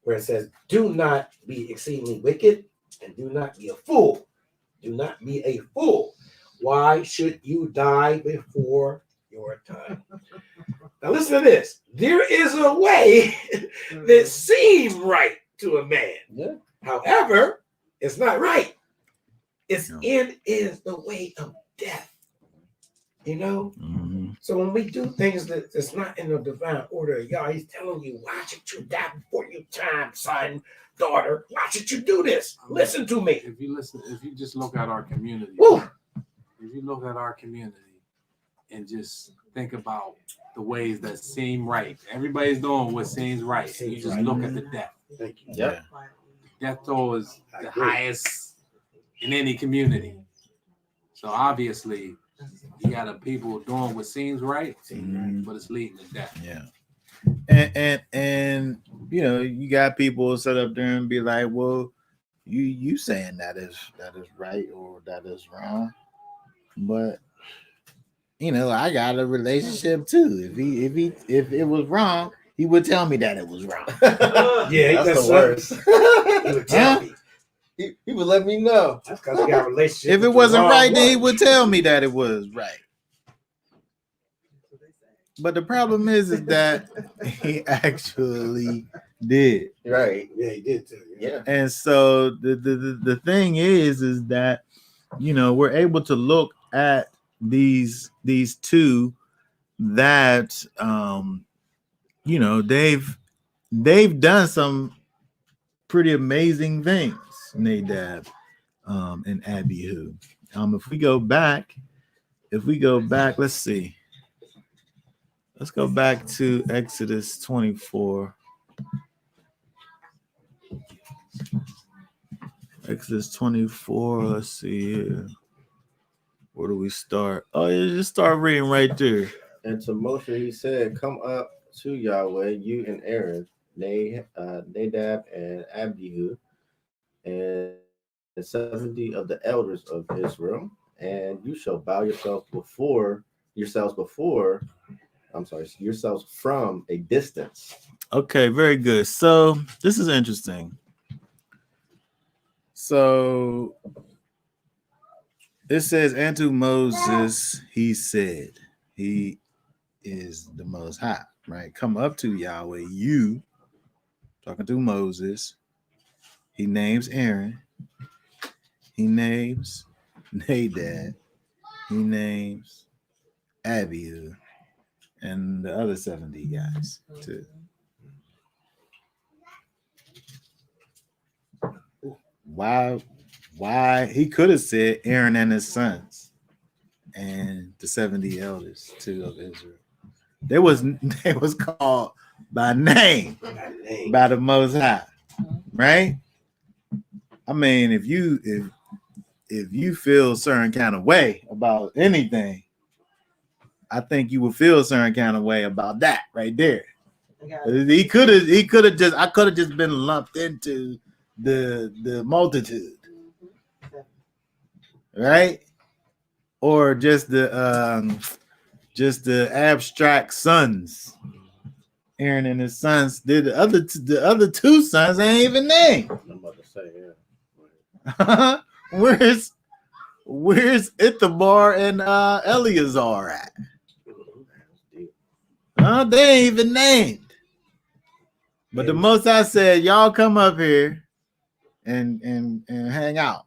Where it says, "Do not be exceedingly wicked, and do not be a fool. Do not be a fool. Why should you die before your time?" Now listen to this. There is a way that seems right to a man. Yeah. However, it's not right. Its No. end is the way of death. Mm-hmm. So when we do things that's not in the divine order, y'all, he's telling you, why should you die before your time, son, daughter? Why should you do this? Listen to me. If you just look at our community, Woo. And just think about the ways that seem right. Everybody's doing what seems right. You Seems just right. look at the death. Thank you. Yep. Death toll is I the agree. highest in any community. So obviously, you got a people doing what seems right, Mhm. but it's leading to death. Yeah. And you got people sit up there and be like, well, you saying that is right or that is wrong, but I got a relationship too. If it was wrong, he would tell me that it was wrong. Yeah, that's the up. worst. He would tell Huh? me. He would let me know. That's because we got a relationship. If with it the wasn't wrong right, then he one. would tell me that it was right. But the problem is that he actually did. Right. Yeah, he did too. Yeah. And so the thing is that we're able to look at these two that they've done some pretty amazing things, Nadab and Abihu. If we go back, let's see. Let's go back to Exodus 24. Exodus 24. Let's see here. Where do we start? Oh, yeah, just start reading right there. And to Moshe he said, "Come up to Yahweh, you and Aaron, Nadab and Abihu, and 70 of the elders of Israel, and you shall bow yourselves from a distance." Okay, very good. So this is interesting. So it says, and to Moses, he said, he is the Most High, right? Come up to Yahweh, you, talking to Moses. He names Aaron. He names Nadab. He names Abihu and the other 70 guys too. Why he could have said Aaron and his sons and the 70 elders too of Israel. They was called by name by the Most High, right? I mean, if you feel a certain kind of way about anything, I think you would feel a certain kind of way about that right there. I could have just been lumped into the multitude, right? Or just the abstract sons. Aaron and his sons. The other two sons ain't even named. I'm about to say, yeah. Where's Ithamar and Eleazar at? They ain't even named. But the Most High said, y'all come up here and hang out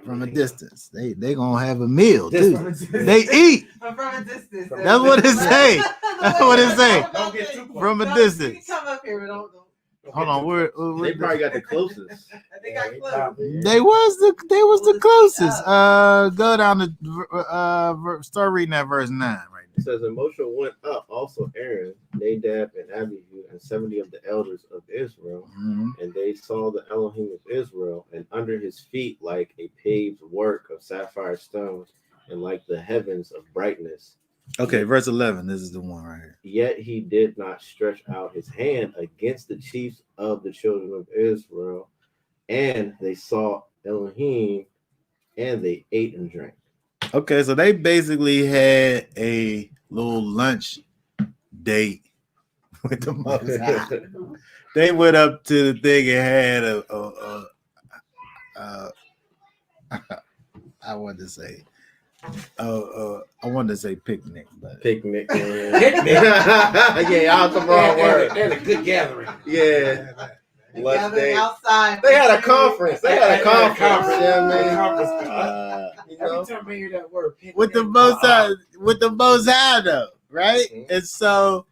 from a distance. They gonna have a meal too. They eat. From a distance. That's what it say. That's what it say. Don't get too close. From a You distance. can come up here, but don't. Hold on, where They probably got the closest. They got close. they was the closest. Go down to start reading that verse 9 right It says, and Moshe went up, also Aaron, Nadab, and Abihu, and 70 of the elders of Israel, there. and they saw the Elohim of Israel, and under his feet like a paved work of sapphire stones, and like the heavens of brightness. Okay, verse 11. This is the one right here. Yet he did not stretch out his hand against the chiefs of the children of Israel, and they saw Elohim, and they ate and drank. Okay, so they basically had a little lunch date with the Most High. They went up to the thing and had I wanted to say picnic, but Picnic. Picnic. Yeah, out the wrong word. They had a good gathering. Yeah. Lunch Gathering date. outside. They had a conference. They had a conference. Yeah, man. Conference. You know? Every time I hear that word, picnic, with the Most High though, right? Mhm.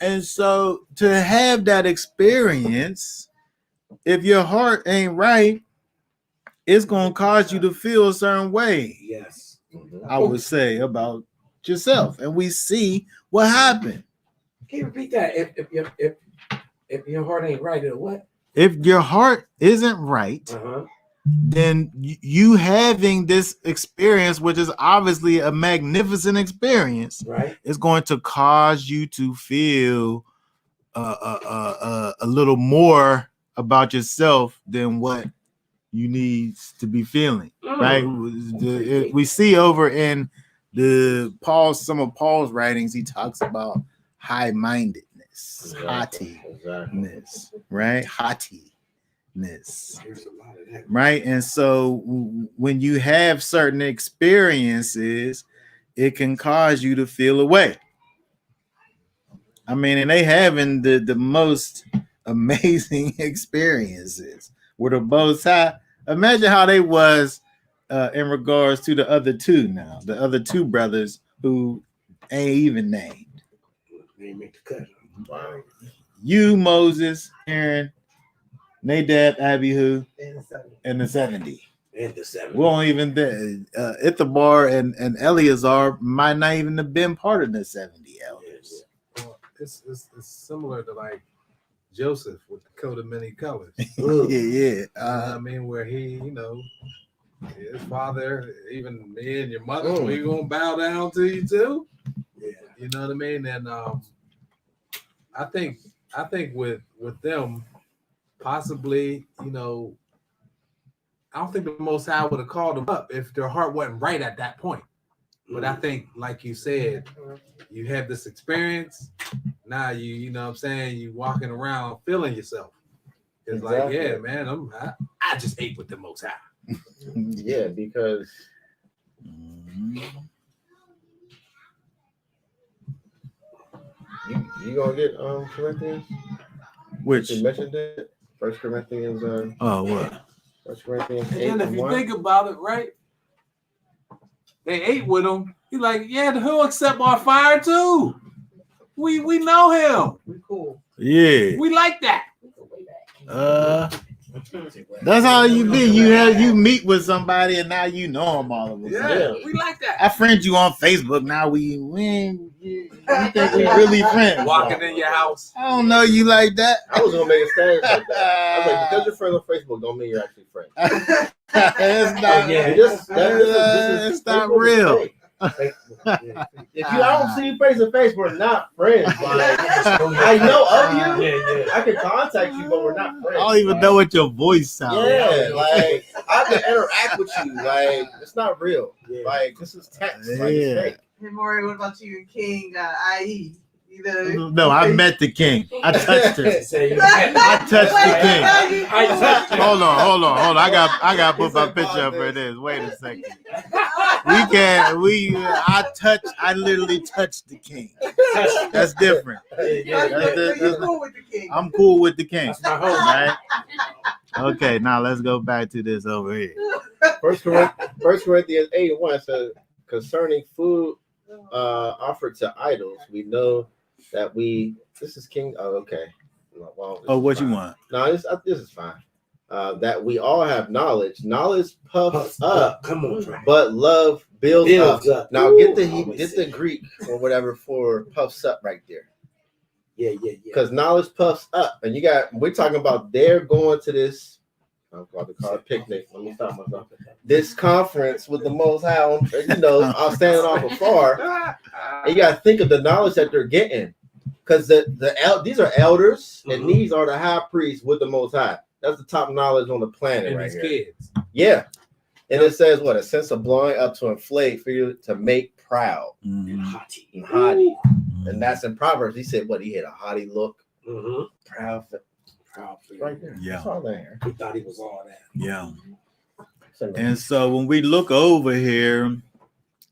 And so to have that experience, if your heart ain't right, it's gonna cause you to feel a certain way. Yes. I would say about yourself, and we see what happened. Can you repeat that? If your heart ain't right, it'll what? If your heart isn't right, then you having this experience, which is obviously a magnificent experience, Right. is going to cause you to feel a little more about yourself than what you need to be feeling. Right? We see over in some of Paul's writings, he talks about high-mindedness, Exactly. haughtiness, right? Haughtiness, There's a lot of that. right? And so when you have certain experiences, it can cause you to feel away. I mean, and they having the most amazing experiences with the Most High. Imagine how they was in regards to the other two now, the other two brothers who ain't even named. They make the cut. Wow. You, Moses, Aaron, Nadab, Abihu, And the 70. and the 70. And the 70. We won't even Ithamar and Eleazar might not even have been part of the 70 elders. Well, it's similar to like Joseph with the coat of many colors. Yeah. I mean, where he, his father, even me and your mother, we gonna bow down to you too. Yeah. You know what I mean? And I think with them, possibly, I don't think the Most High would have called them up if their heart wasn't right at that point. But I think, like you said, you have this experience. Now you know what I'm saying, you walking around feeling yourself. It's like, yeah, man, I just ate with the Most High. Yeah, because you gonna get Corinthians? Which You mentioned it. 1 Corinthians. what? 1 Corinthians And 8 then if and you 1. think about it, right? They ate with him. He's like, yeah, he'll accept our fire too. We know him. We cool. Yeah. We like that. We go way back. That's how you be. You meet with somebody and now you know them all of a Yeah, sudden. we like that. I friend you on Facebook. Now we think we really friends. Walking in your house. I don't know you like that. I was gonna make a status like that. I was like, because you're friends on Facebook, don't mean you're actually friends. It's not. Yeah, It's not real. If I don't see you face to face, we're not friends. Like, I know of you. Yeah. I can contact you, but we're not friends. I don't even know what your voice sounds Yeah, like I can interact with you. Like it's not real. Yeah. Like this is text. Like, it's Yeah. fake. Hey, Maury, what about you and King, IE? No, I met the king. I touched him. Say you I touched the king. I touched him. Hold on. I got to put my picture up for this. Wait a second. I literally touched the king. That's different. You're cool with the King. I'm cool with the king. That's my home. Right? Okay, now let's go back to this over here. 1 Corinthians 8 and 1 says, concerning food offered to idols, we know that this is King. Oh, okay. Well, Oh, what fine. you want? No, this is fine. That we all have knowledge. Knowledge puffs up, Come on, Trey. but love builds up. Now Ooh, get always the say. Greek or whatever for puffs up right there. Yeah. Because knowledge puffs up, and we're talking about they're going to this. I'm about to call it picnic. Let me stop myself. This conference with the Most High, I was standing off afar. And you got to think of the knowledge that they're getting, because these are elders, and these are the high priests with the Most High. That's the top knowledge on the planet, And right his here. kids. Yeah, and it says what, a sense of blowing up to inflate, for you to make proud And haughty. and haughty, and that's in Proverbs. He said what, he had a haughty look, proud, right there. Yeah. It's all there. He thought he was all that. Yeah. So, And so when we look over here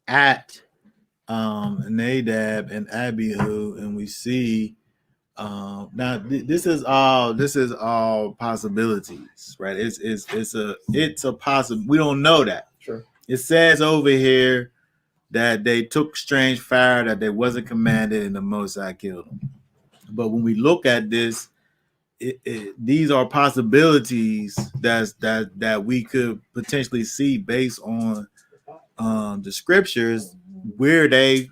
at Nadab and Abihu, and we see now this is all possibilities, right? It's a possible. We don't know that. sure. It says over here that they took strange fire that they wasn't commanded, and the Most High killed them. But when we look at this, these are possibilities that we could potentially see based on the scriptures, where they,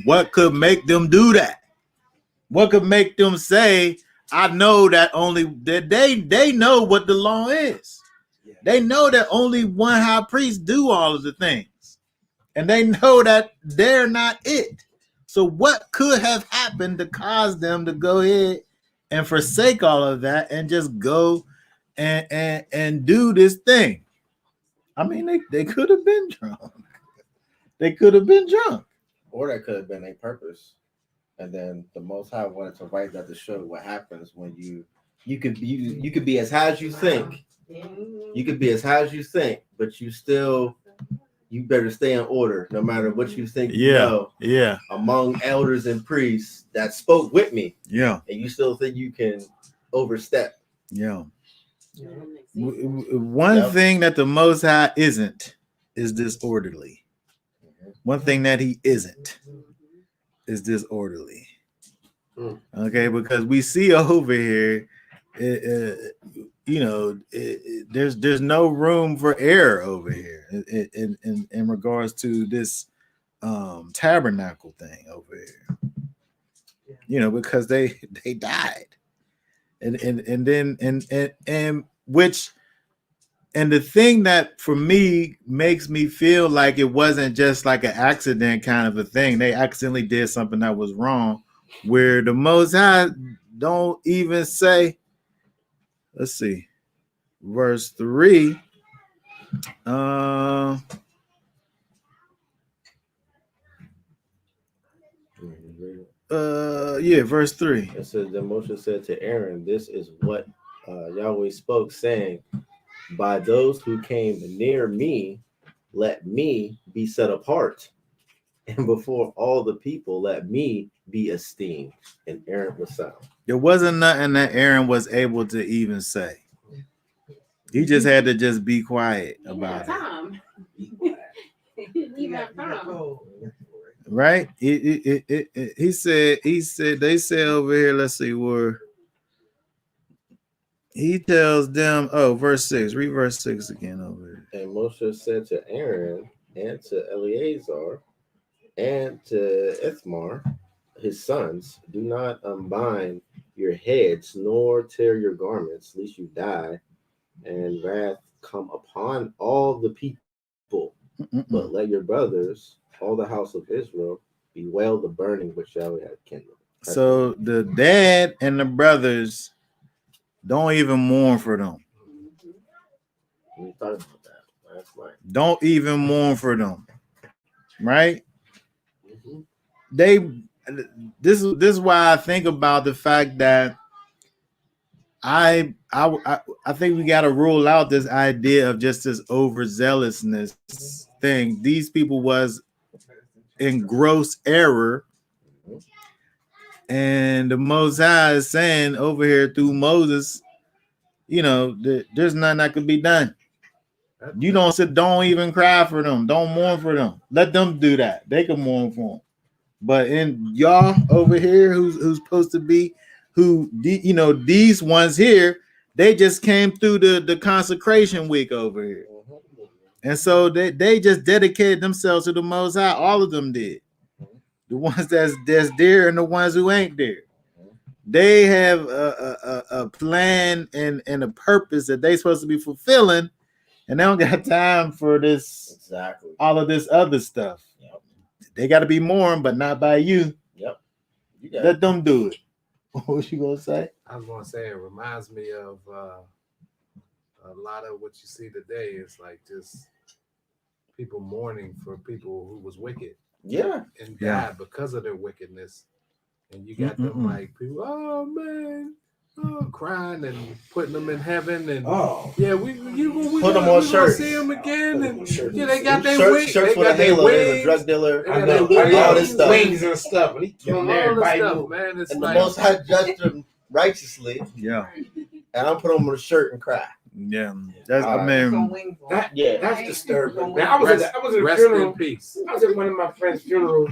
what could make them do that? What could make them say, I know that they know what the law is. Yeah. They know that only one high priest do all of the things. And they know that they're not it. So what could have happened to cause them to go ahead and forsake all of that and just go and do this thing? I mean, they could have been drunk. They could have been drunk. Or that could have been a purpose. And then the Most High wanted to write that to show what happens when you could be as high as you think. You could be as high as you think, but you better stay in order no matter what you think you know. Yeah. Among elders and priests that spoke with me. Yeah. And you still think you can overstep. Yeah. One thing that the Most High isn't is disorderly. One thing that he isn't is disorderly. Okay, because we see over here, there's no room for error over here in regards to this tabernacle thing over here. Because they died, and the thing that for me makes me feel like it wasn't just like an accident kind of a thing. They accidentally did something that was wrong, where the Most High don't even say, let's see, verse 3. Verse 3. It says, then Moshe said to Aaron, this is what Yahweh spoke, saying, by those who came near me, let me be set apart. And before all the people, let me be esteemed. And Aaron was silent. There wasn't nothing that Aaron was able to even say. He just had to just be quiet about it. Right? He said, they say over here, let's see where he tells them, verse 6. Read verse 6 again over here. And Moshe said to Aaron and to Eleazar and to Ithamar, his sons, do not unbind your heads, nor tear your garments, lest you die, and wrath come upon all the people. But let your brothers, all the house of Israel, bewail the burning which Yahweh had kindled. So the dad and the brothers don't even mourn for them. We thought about that last night. Don't even mourn for them, right? This is why I think about the fact that I think we got to rule out this idea of just this overzealousness thing. These people was in gross error, and the Most High is saying over here through Moses, there's nothing that could be done. You don't even cry for them. Don't mourn for them. Let them do that. They can mourn for them. But in y'all over here, who's supposed to be, these ones here, they just came through the consecration week over here. And so they just dedicated themselves to the Most High. All of them did. The ones that's there and the ones who ain't there. They have a plan and a purpose that they supposed to be fulfilling, and they don't got time for this. Exactly. All of this other stuff. Yep. They got to be mourned, but not by you. Yep. Let them do it. What was you gonna say? I was gonna say it reminds me of a lot of what you see today. It's like just people mourning for people who was wicked. Yeah. And died because of their wickedness. And you got them like people, oh man, crying and putting them in heaven, and we put them on shirts. See them again, and they got their wings. Shirts with a halo. There's a drug dealer. I know all this stuff. Wings and stuff. And he killed everybody. Man, it's and like, the Most High judged them righteously. Yeah. And I'm putting them on a shirt and cry. Yeah, that's that's disturbing. Man, I was at a funeral. Peace. I was at one of my friends' funerals,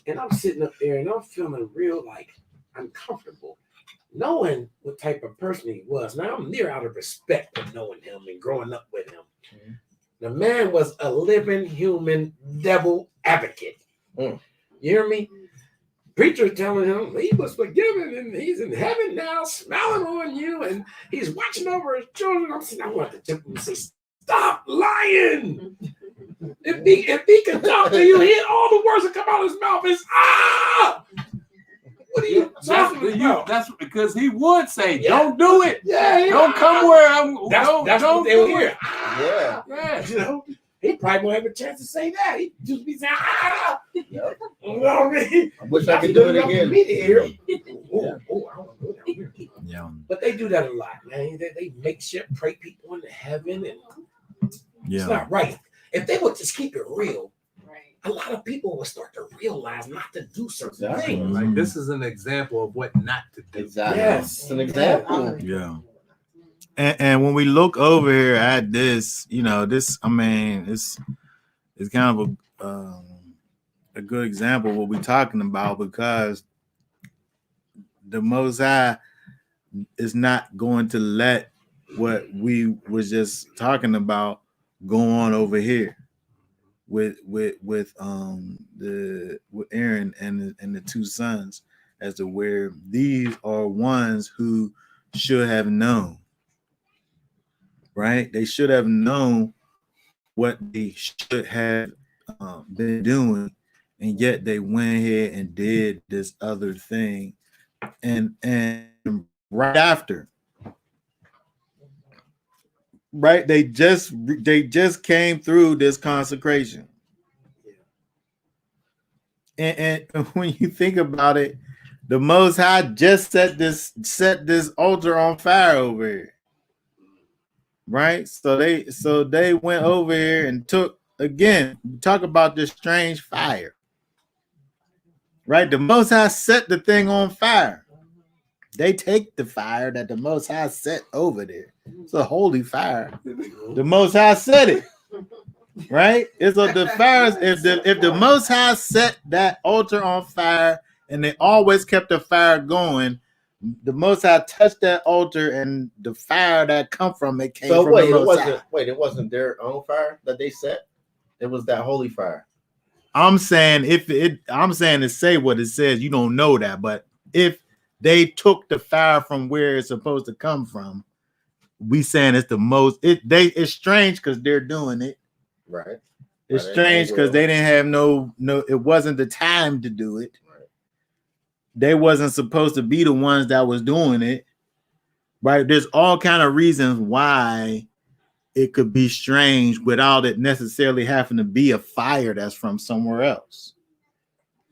and I'm sitting up there, and I'm feeling real uncomfortable, knowing what type of person he was. Now I'm near out of respect for knowing him and growing up with him. Mm-hmm. The man was a living human devil advocate. You hear me? Preacher telling him he was forgiven and he's in heaven now, smiling on you, and he's watching over his children. I'm saying, I want to jump him and say, stop lying. If he can talk to you, all the words that come out of his mouth is What are you talking about? That's because he would say, don't do it. Yeah. Don't come where I'm. That's what they were here. Yeah. You know, he probably won't have a chance to say that. He just be saying, Yep. you know what I mean? I wish I That's could do good it enough for again. me to hear. I don't know that weird. Yeah. But they do that a lot, man. They make shit pray people into heaven, and it's Yeah. not right. If they would just keep it real, Right. a lot of people would start to realize not to do certain Exactly. things. Like this is an example of what not to do. Exactly. Yes. It's an example. Yeah. And when we look over here at this, this, I mean, it's kind of a good example of what we're talking about, because the Most High is not going to let what we was just talking about go on over here with Aaron and the two sons, as to where these are ones who should have known. Right? They should have known what they should have been doing, and yet they went ahead and did this other thing, and right after, right, they just came through this consecration, and when you think about it, the Most High just set this altar on fire over here. Right, so they went over here and took, again, talk about this strange fire. Right, the Most High set the thing on fire. They take the fire that the Most High set over there. It's a holy fire. The Most High set it. Right, it's the fire. If the Most High set that altar on fire, and they always kept the fire going, the Most High touched that altar, and the fire that come from it came from the Most High. It wasn't their own fire that they set. It was that holy fire. I'm saying I'm saying to say what it says. You don't know that, but if they took the fire from where it's supposed to come from, we saying it's the most. It's strange because they're doing it. Right. It's strange because they didn't have no. It wasn't the time to do it. Right. They wasn't supposed to be the ones that was doing it. Right. There's all kind of reasons why it could be strange without it necessarily having to be a fire that's from somewhere else.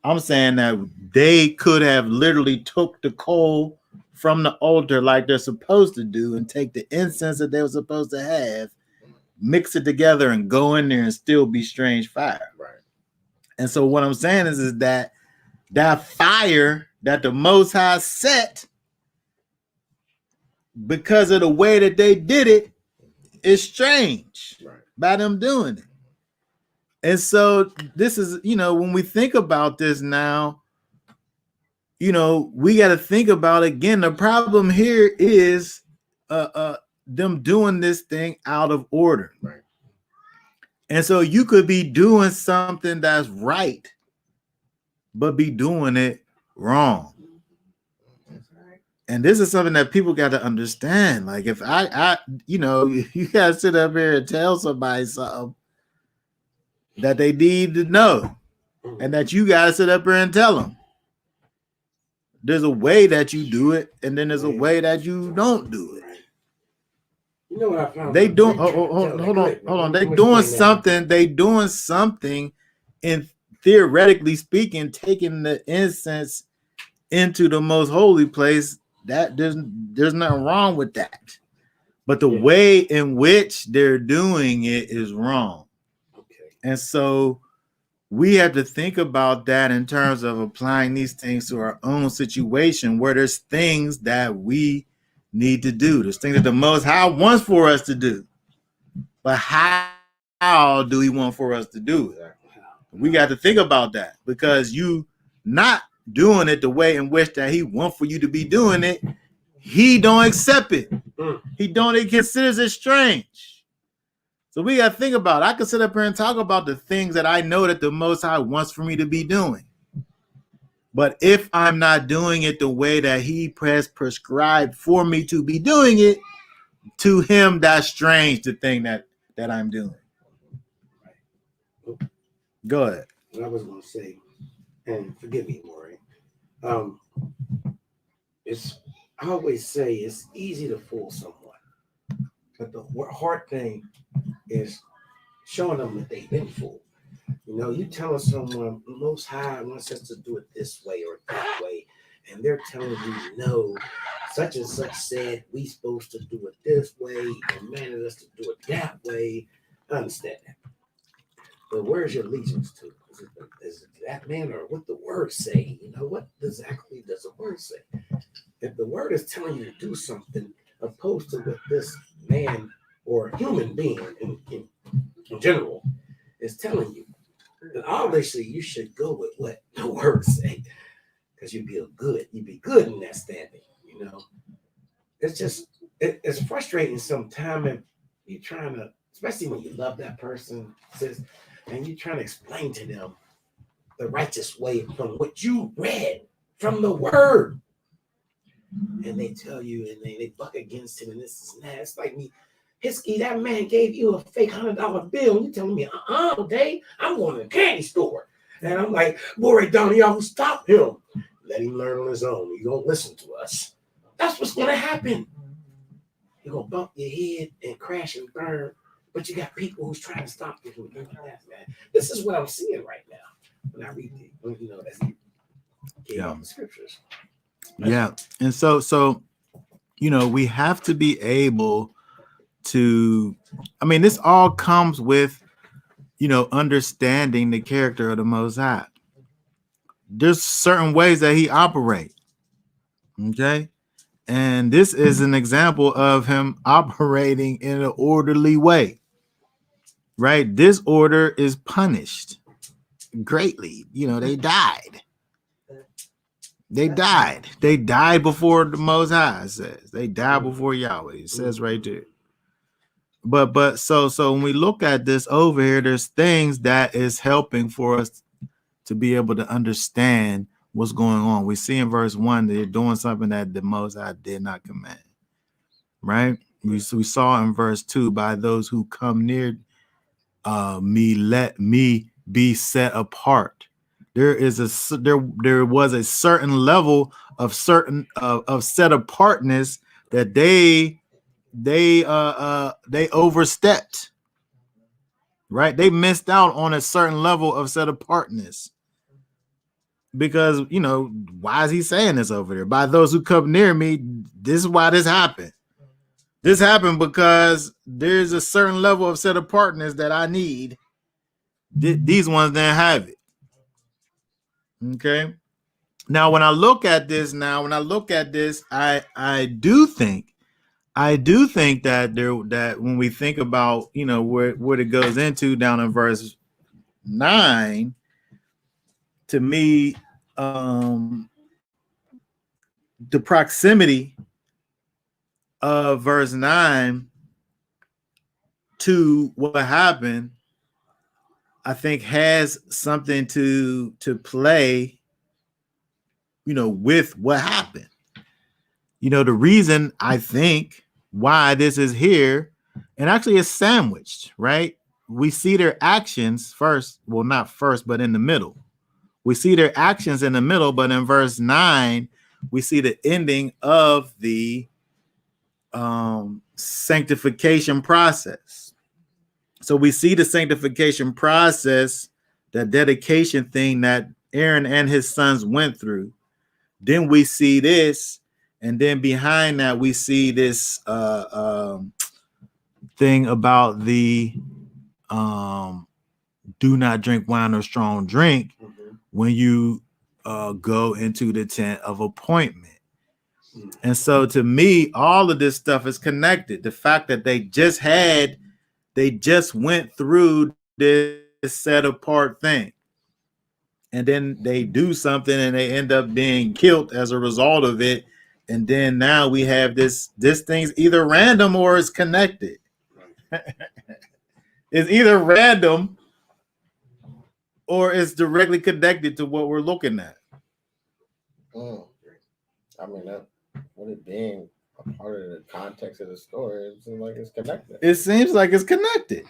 I'm saying that they could have literally took the coal from the altar like they're supposed to do, and take the incense that they were supposed to have, mix it together, and go in there and still be strange fire. Right. And so what I'm saying is that fire that the Most High set, because of the way that they did it, is strange. Right. By them doing it. And so this is, when we think about this now, we got to think about, again, the problem here is them doing this thing out of order. Right. And so you could be doing something that's right, but be doing it wrong. And this is something that people got to understand. Like, if you got to sit up here and tell somebody something that they need to know, and that you got to sit up here and tell them. There's a way that you do it, and then there's a way that you don't do it. You know what I found? They doing hold on. They doing something, in theoretically speaking, taking the incense into the most holy place. That there's nothing wrong with that. But the way in which they're doing it is wrong. Okay. And so we have to think about that in terms of applying these things to our own situation, where there's things that we need to do. There's things that the Most High wants for us to do. But how do He want for us to do it? We got to think about that, because you not doing it the way in which that He wants for you to be doing it, He don't accept it. He considers it strange. So we got to think about it. I can sit up here and talk about the things that I know that the Most High wants for me to be doing. But if I'm not doing it the way that He has prescribed for me to be doing it, to Him, that's strange, the thing that I'm doing. Go ahead. What I was going to say, and forgive me, Maury. I always say it's easy to fool someone, but the hard thing is showing them that they've been fooled. You know, you telling someone Most High wants us to do it this way or that way, and they're telling you no, such and such said we supposed to do it this way, commanded us to do it that way. I understand that. But where's your allegiance to? Is it that man or what the word say? You know, what exactly does the word say? If the word is telling you to do something opposed to what this man or human being in general is telling you, then obviously you should go with what the word say, because you'd be good in that standing. You know, it's just it's frustrating sometimes if you're trying to, especially when you love that person, sis, and you're trying to explain to them the righteous way from what you read from the word, and they tell you and they buck against it, and this is that. It's like me. Hisky, that man gave you a fake $100 bill, and you're telling me, Dave, I'm going to the candy store. And I'm like, boy, Donnie, y'all stop him. Let him learn on his own. He don't listen to us. That's what's going to happen. You're going to bump your head and crash and burn, but you got people who's trying to stop you from doing that, man. This is what I'm seeing right now when I read the, you know, as he gave out the scriptures. Yeah. And so, you know, we have to be able to, I mean, this all comes with, you know, understanding the character of the Most High. There's certain ways that he operates. Okay. And this is an example of him operating in an orderly way. Right? Disorder is punished greatly. You know, they died. They died. They died before the Most High, it says. They died before Yahweh. It says right there. But so when we look at this over here, there's things that is helping for us to be able to understand what's going on. We see in verse 1 that they're doing something that the Most High did not command. Right? We saw in verse 2, by those who come near me, let me be set apart. There was a certain level of set apartness that they overstepped. Right? They missed out on a certain level of set apartness. Because, you know, why is he saying this over there? By those who come near me, this is why this happened. This happened because there's a certain level of set apartness that I need. These ones didn't have it. Okay. Now, when I look at this, I do think that when we think about, you know, where it goes into down in verse 9, to me, the proximity of verse 9 to what happened, I think has something to play, you know, with what happened. You know, the reason I think why this is here, and actually it's sandwiched, right? We see their actions first, well, not first, but in the middle. We see their actions in the middle, but in verse 9, we see the ending of the sanctification process. So we see the sanctification process, the dedication thing that Aaron and his sons went through. Then we see this, and then behind that we see this thing about the do not drink wine or strong drink when you go into the tent of appointment. And so to me, all of this stuff is connected. The fact that they just went through this set apart thing, and then they do something and they end up being killed as a result of it. And then now we have this thing's either random or it's connected. It's either random or it's directly connected to what we're looking at. I mean, that with it being a part of the context of the story, it seems like it's connected. It seems like it's connected.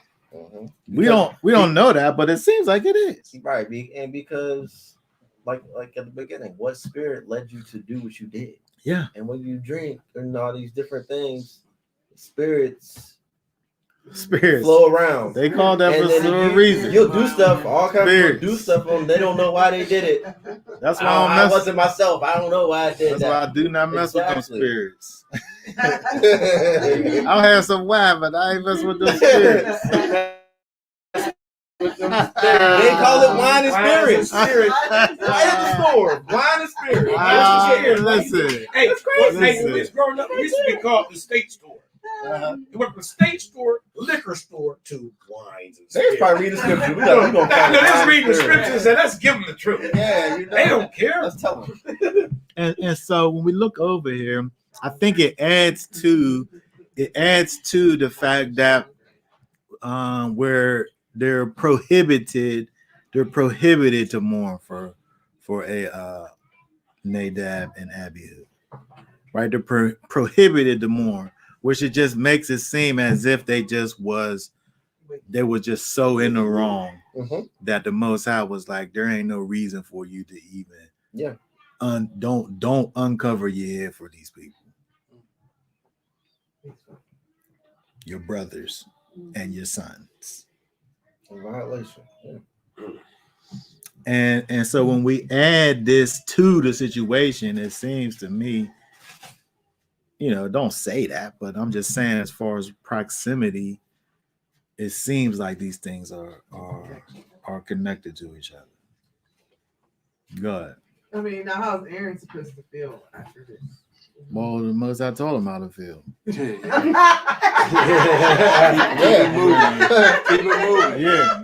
We don't know that, but it seems like it is. Right, and because like at the beginning, what spirit led you to do what you did? Yeah. And when you drink and all these different things, spirits Spirits. flow around. They call that And for then some you, reason. you'll do stuff. All kinds of Spirits. people do stuff on. They don't know why they did it. That's why I wasn't myself. I don't know why I did That's that. why I do not mess with them Exactly. spirits. They I'll have some wine, but I ain't mess with them spirits. call it wine and spirits. Spirits. Right at the store. Wine and spirits. Listen. Hey, That's well, crazy. hey, when we was growing up, it used to be called the state store. It went from state store, liquor store to wines and They spirits. probably read the scripture. We No, gonna call it they just wine reading the and spirits. scriptures and let's give them the truth. Yeah, you know. They don't care. Let's tell them. And so when we look over here, I think it adds to the fact that where they're prohibited to mourn for a Nadab and Abihu, right? They're prohibited to mourn, which it just makes it seem as if they were just so in the wrong that the Most High was like, there ain't no reason for you to even don't uncover your head for these people, your brothers and your sons. A violation. Yeah. And so when we add this to the situation, it seems to me, don't say that, but I'm just saying as far as proximity, it seems like these things are connected to each other. Go ahead. I mean, now how's Aaron supposed to feel after this? Well, the most I told him how to feel. Keep it moving. Yeah.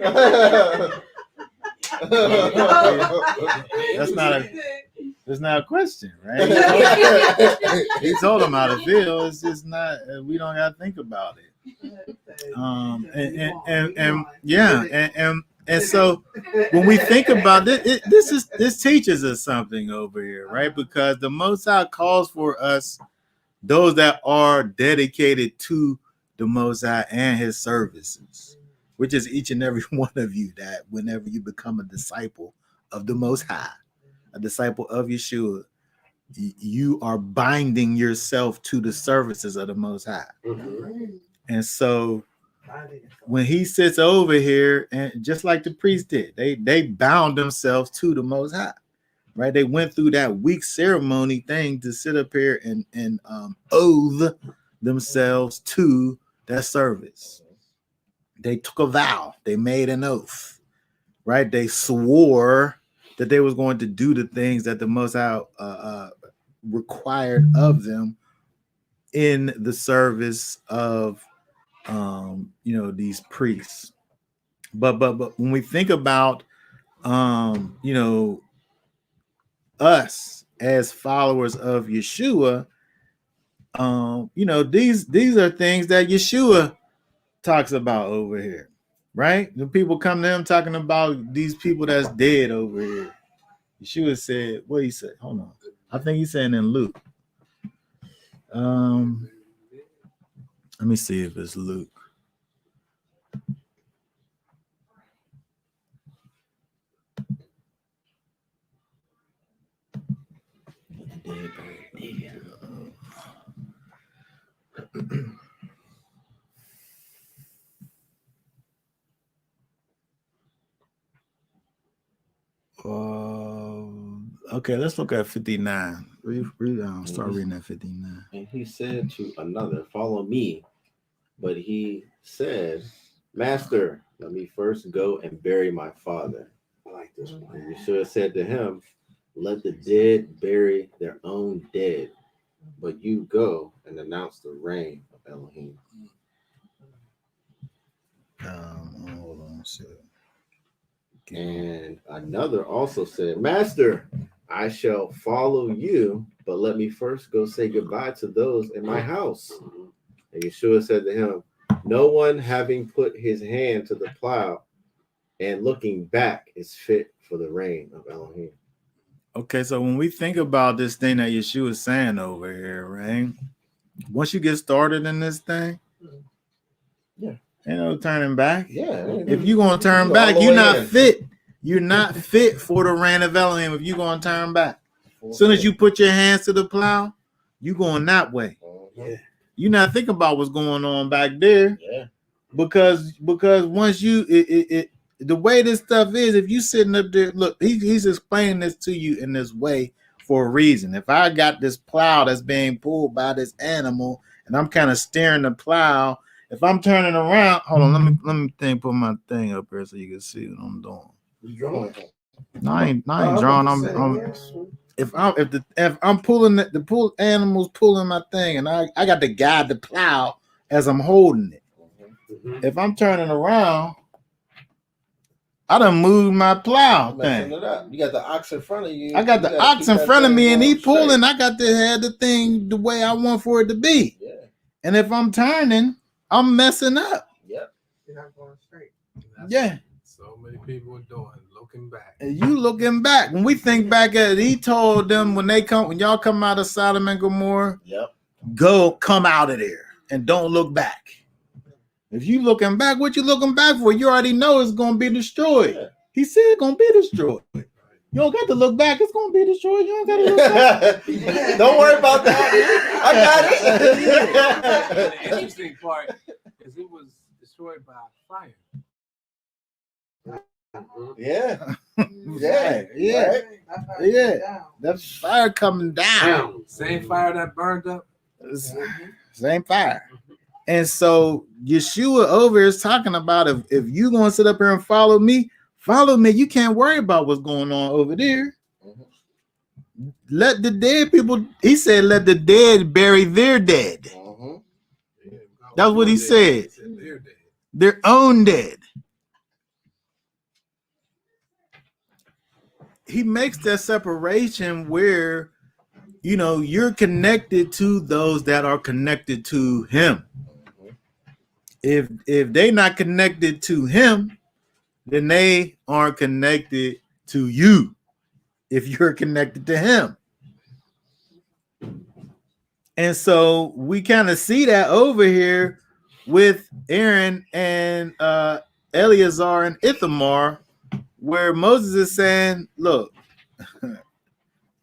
That's not a question, right? He told him how to feel. It's just not. We don't got to think about it. And so when we think about it, this teaches us something over here, right? Because the Most High calls for us, those that are dedicated to the Most High and His services, which is each and every one of you, that whenever you become a disciple of the Most High, a disciple of Yeshua, you are binding yourself to the services of the Most High. And so when he sits over here, and just like the priest did, they bound themselves to the Most High, right? They went through that week ceremony thing to sit up here and oath themselves to that service. They took a vow. They made an oath, right? They swore that they was going to do the things that the Most High required of them in the service of these priests. But when we think about us as followers of Yeshua, these are things that Yeshua talks about over here, right? The people come to him talking about these people that's dead over here. Yeshua said, what he said? Hold on. I think he's saying in Luke. Let me see if it's Luke. Okay, let's look at 59. Start reading at 59. And he said to another, follow me. But he said, Master, let me first go and bury my father. I like this one. And Yeshua said to him, let the dead bury their own dead, but you go and announce the reign of Elohim. Hold on. And another also said, Master, I shall follow you, but let me first go say goodbye to those in my house. And Yeshua said to him, no one having put his hand to the plow and looking back is fit for the reign of Elohim. Okay, so when we think about this thing that Yeshua is saying over here, right? Once you get started in this thing, ain't no turning back. Yeah. If you're gonna turn back, you're not fit. You're not fit for the reign of Elohim if you're gonna turn back. As soon as you put your hands to the plow, you going that way. Yeah. You're not thinking about what's going on back there. Yeah. because once the way this stuff is, if you sitting up there, look, he's explaining this to you in this way for a reason. If I got this plow that's being pulled by this animal and I'm kind of steering the plow, if I'm turning around, hold on, let me put my thing up here so you can see what I'm doing. You drawing? No, I ain't drawing. If I'm pulling the pull animals pulling my thing, and I got to guide the plow as I'm holding it. Mhm. If I'm turning around, I done moved my plow Messing thing. it up. You got the ox in front of you. I got You the gotta ox keep in that front of thing me, and he going straight. pulling. I got to have the thing the way I want for it to be. Yeah. And if I'm turning, I'm messing up. Yep. You're not going straight. That's Yeah. what so many people are doing, looking back. And you looking back, when we think back at it, he told them when y'all come out of Sodom and Gomorrah, Yep. come out of there and don't look back. If you looking back, what you looking back for? You already know it's gonna be destroyed. Yeah. He said it's gonna be destroyed. You don't got to look back, it's gonna be destroyed. You don't got to look back. Don't worry about that. I got The it. interesting part is it was destroyed by fire. Yeah. Yeah, yeah. Right? Yeah. That's fire coming down. Same fire that burned up. Same fire. And so Yeshua over is talking about if you gonna sit up here and follow me. You can't worry about what's going on over there. Let the dead people, he said, let the dead bury their dead. Mhm. That's what he said. He said they're dead. Their own dead. He makes that separation where, you know, you're connected to those that are connected to him. If they not connected to him, then they aren't connected to you. If you're connected to him. And so we kind of see that over here with Aaron and Eleazar and Ithamar, where Moses is saying, look,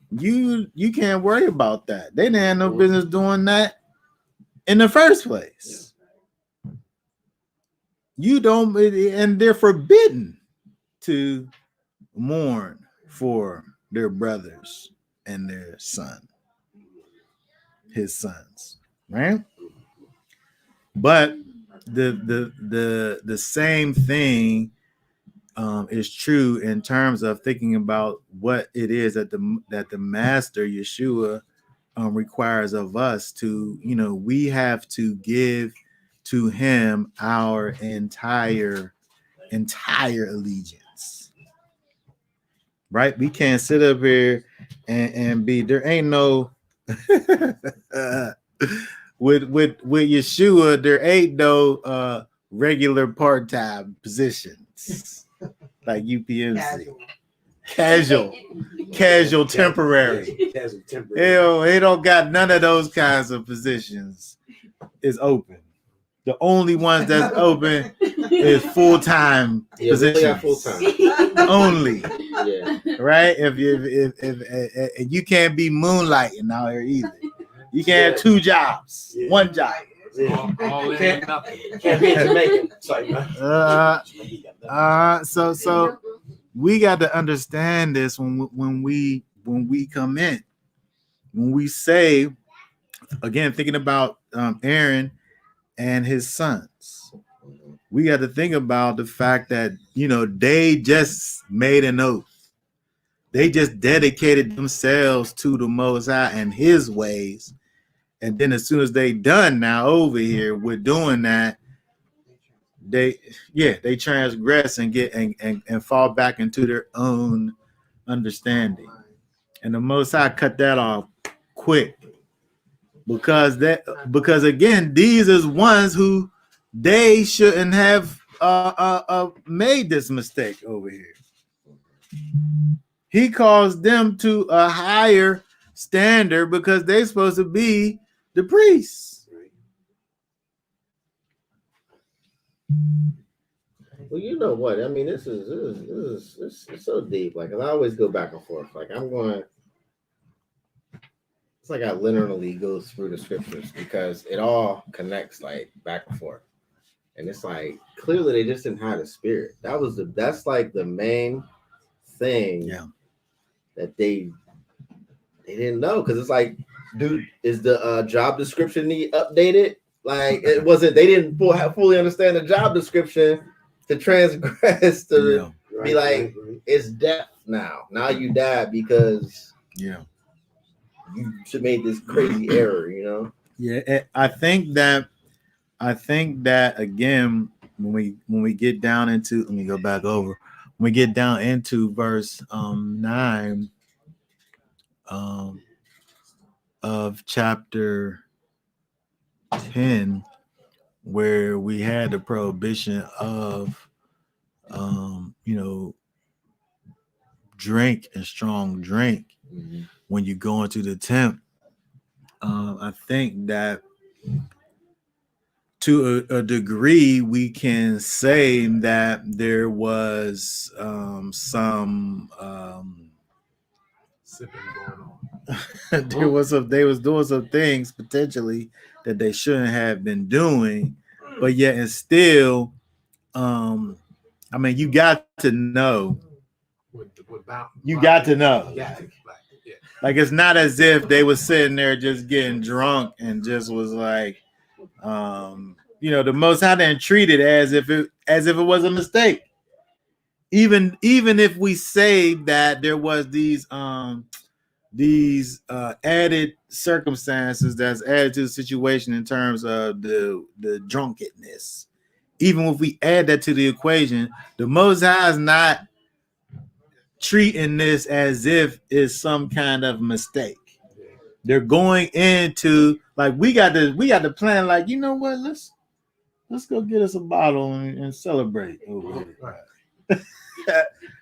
you can't worry about that. They didn't have no business doing that in the first place. You don't, and they're forbidden to mourn for their brothers and their son, his sons, right? But the same thing is true in terms of thinking about what it is that the master Yeshua requires of us to, you know, we have to give to him our entire allegiance, right? We can't sit up here and be, there ain't no with Yeshua, there ain't no regular part-time positions like UPMC. Casual, temporary. Casual, temporary. Hell, they don't got none of those kinds of positions is open. The only ones that's open is full-time positions. Full-time. Only. Yeah. Right? If you can't be moonlighting out here either. You can't have two jobs, one job. All in and nothing. Can't be in Jamaican. Sorry, man. So we got to understand this when we come in. When we say, again, thinking about Aaron and his sons, we got to think about the fact that, you know, they just made an oath. They just dedicated themselves to the Most High and his ways. And then as soon as they done now over here with doing that, they transgress and get and fall back into their own understanding. And the Most High cut that off quick. Because again, these is ones who they shouldn't have made this mistake over here. He calls them to a higher standard because they're supposed to be the priests. Well, you know what? I mean, this is it's so deep. Like, I always go back and forth. Like, it's like I literally go through the scriptures because it all connects, like, back and forth. And it's like clearly they just didn't have the spirit. That's like the main thing that they didn't know, because it's like, dude, is the job description need updated? Like it wasn't. They didn't fully understand the job description to transgress to be like, it's death now. Now you die because you should make this crazy error. You know. Yeah, I think that again, when we get down into, let me go back over. When we get down into verse 9 of chapter 10, where we had the prohibition of drink and strong drink when you go into the tent. I think that to a degree we can say that there was some sipping going on. they was doing some things potentially that they shouldn't have been doing, but yet and still, I mean, you got to know. You got to know. Yeah. Like it's not as if they was sitting there just getting drunk and just was like, the Most High didn't treat it as if it was a mistake. Even if we say that there was these added circumstances that's added to the situation in terms of the drunkenness, even if we add that to the equation, the Most High is not treating this as if it's some kind of mistake. They're going into, like, we got to plan, like, you know what, let's go get us a bottle and celebrate over here.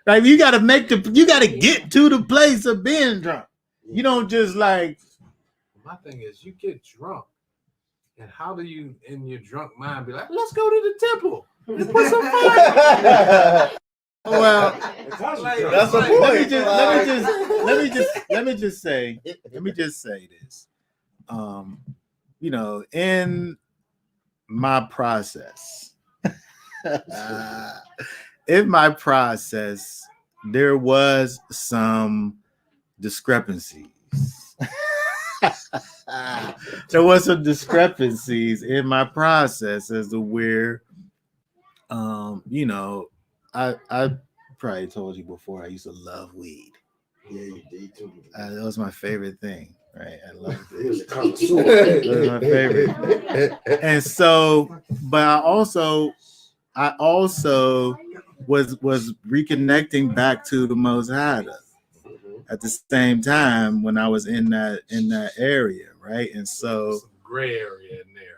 Like, you got to get to the place of being drunk. You don't just like. My thing is, you get drunk, and how do you, in your drunk mind, be like, let's go to the temple and put some fire? Well, that's the point. Let me just say this. In my process, there was some discrepancies. There was some discrepancies in my process as to where, I probably told you before, I used to love weed. Yeah, you did too. That was my favorite thing, right? I loved It was a it. connoisseur. That was my favorite. And so, but I also was reconnecting back to the Most High at the same time when I was in that area, right? And so some gray area in there.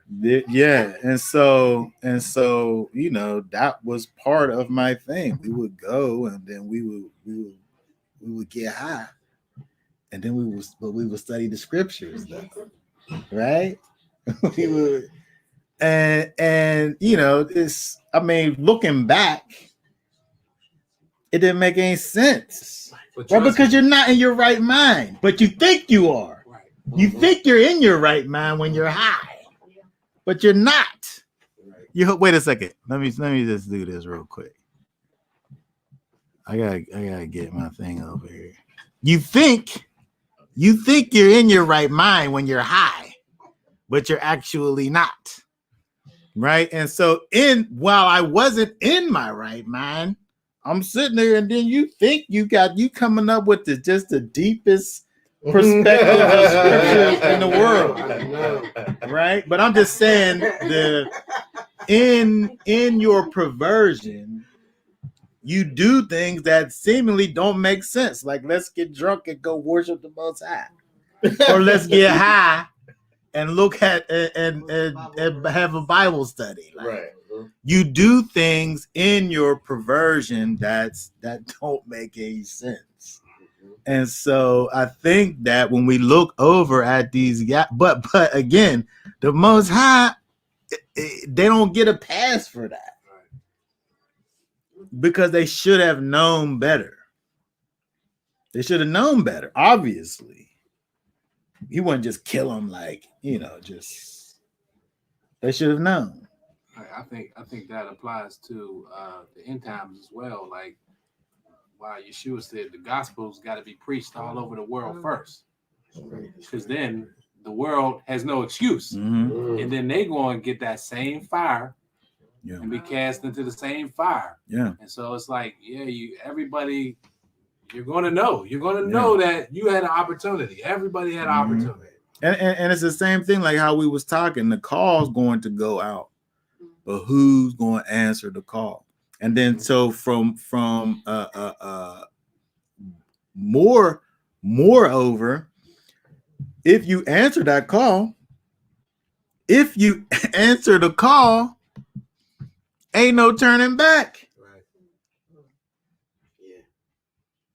Yeah, and so that was part of my thing. We would go and then we would get high, and then we would study the scriptures, though, right? We would, and it's, I mean, looking back, it didn't make any sense, right? Because you're not in your right mind, but you think you are. Right. You think you're in your right mind when you're high, but you're not. You wait a second. Let me just do this real quick. I gotta get my thing over here. You think you're in your right mind when you're high, but you're actually not. Right? And so while I wasn't in my right mind, I'm sitting there, and then you think you coming up with just the deepest perspective of scriptures in the world, right? But I'm just saying, in your perversion, you do things that seemingly don't make sense. Like, let's get drunk and go worship the Most High, or let's get high and look at and have a Bible study. Like, Right. You do things in your perversion that don't make any sense. And so I think that when we look over at these guys, but again, the Most High, they don't get a pass for that, because they should have known better. They should have known better. Obviously, he wouldn't just kill them, like, just. They should have known. I think that applies to the end times as well. Like, wow, Yeshua said the gospel's got to be preached all over the world first, because then the world has no excuse, and then they go and get that same fire and be cast into the same fire. Yeah. And so it's like, yeah, everybody, you're going to know that you had an opportunity. Everybody had an opportunity. And it's the same thing like how we was talking. The call's going to go out, but who's going to answer the call? And then so from moreover, if you answer that call, if you answer the call, ain't no turning back. Right.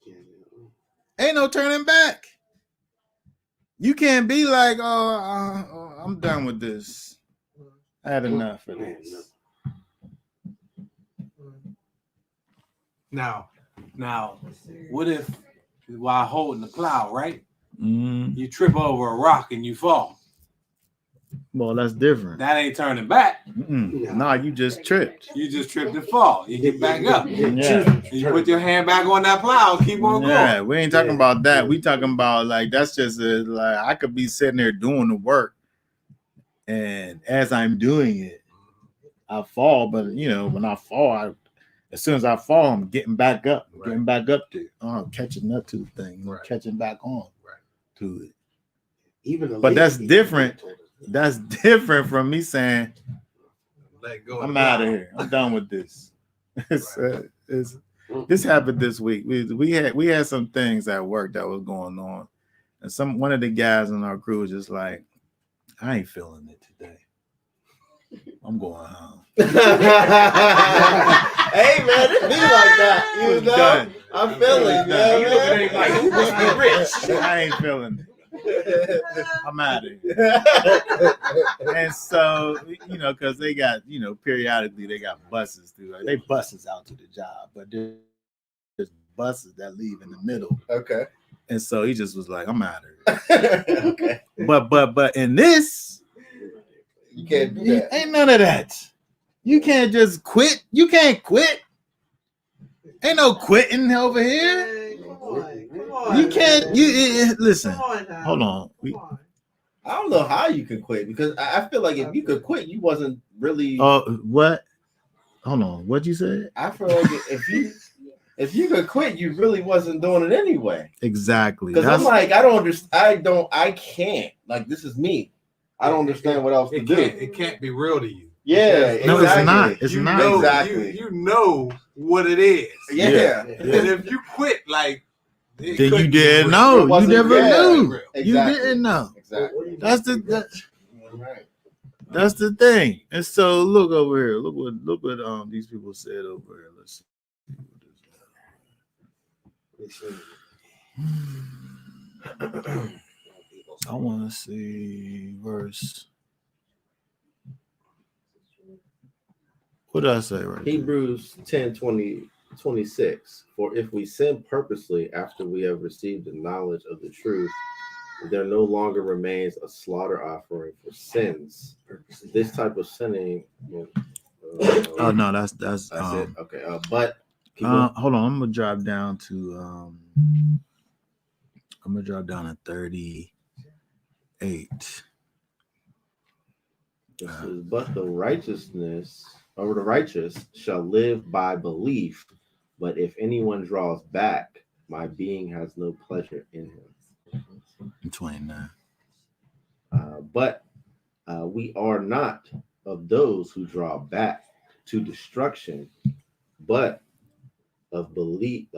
Yeah. Ain't no turning back. You can't be like, oh, I'm done with this. I had enough of this. Now, what if while holding the plow, right? You trip over a rock and you fall? Well, that's different. That ain't turning back. Nah, you just tripped. You just tripped and fall. You get back up. Yeah. You put your hand back on that plow and keep on going. Yeah, we ain't talking about that. We talking about like that's just like I could be sitting there doing the work, and as I'm doing it, I fall. But when I fall, as soon as I fall, I'm getting back up, getting back up there, catching up to the thing, catching back on to it. But that's different. That's different from me saying, Let go. I'm out of here. I'm done with this. This happened this week. We had some things at work that was going on, and one of the guys in our crew was just like, I ain't feeling it today. I'm going home. Hey man, it be like that. Done. I'm feeling it. You look at it like, who must be rich? I ain't feeling it. I'm out of here. And so, because they got, periodically they got buses through. Like, they buses out to the job, but there's buses that leave in the middle. Okay. And so he just was like, I'm out of here. Okay. But in this, You can't do that. ain't none of that. You can't just quit. You can't quit. Ain't no quitting over here. Hey, come on. You can't. Listen. Come on now. Hold on. I don't know how you could quit because I feel like if you could quit, you wasn't really. What? Hold on. What'd you say? I feel like if you could quit, you really wasn't doing it anyway. Exactly. Because I'm like, I don't understand. I can't. Like, this is me. I don't understand what else to do. It can't be real to you. Yeah. No, exactly. it's not. It's You not. know, Exactly. You know what it is. Yeah. And if you quit, like, Then you didn't know. You never knew. Exactly. You didn't know. Exactly. That's the thing. And so look over here. Look what these people said over here. Let's see. I want to see verse. What did I say right there? Hebrews 10:26. For if we sin purposely after we have received the knowledge of the truth, there no longer remains a slaughter offering for sins. This type of sinning. Oh no, that's it. Okay. But hold on. I'm gonna drop down to 38. This is, but the righteous shall live by belief. But if anyone draws back, my being has no pleasure in him. 29. But we are not of those who draw back to destruction, but of belief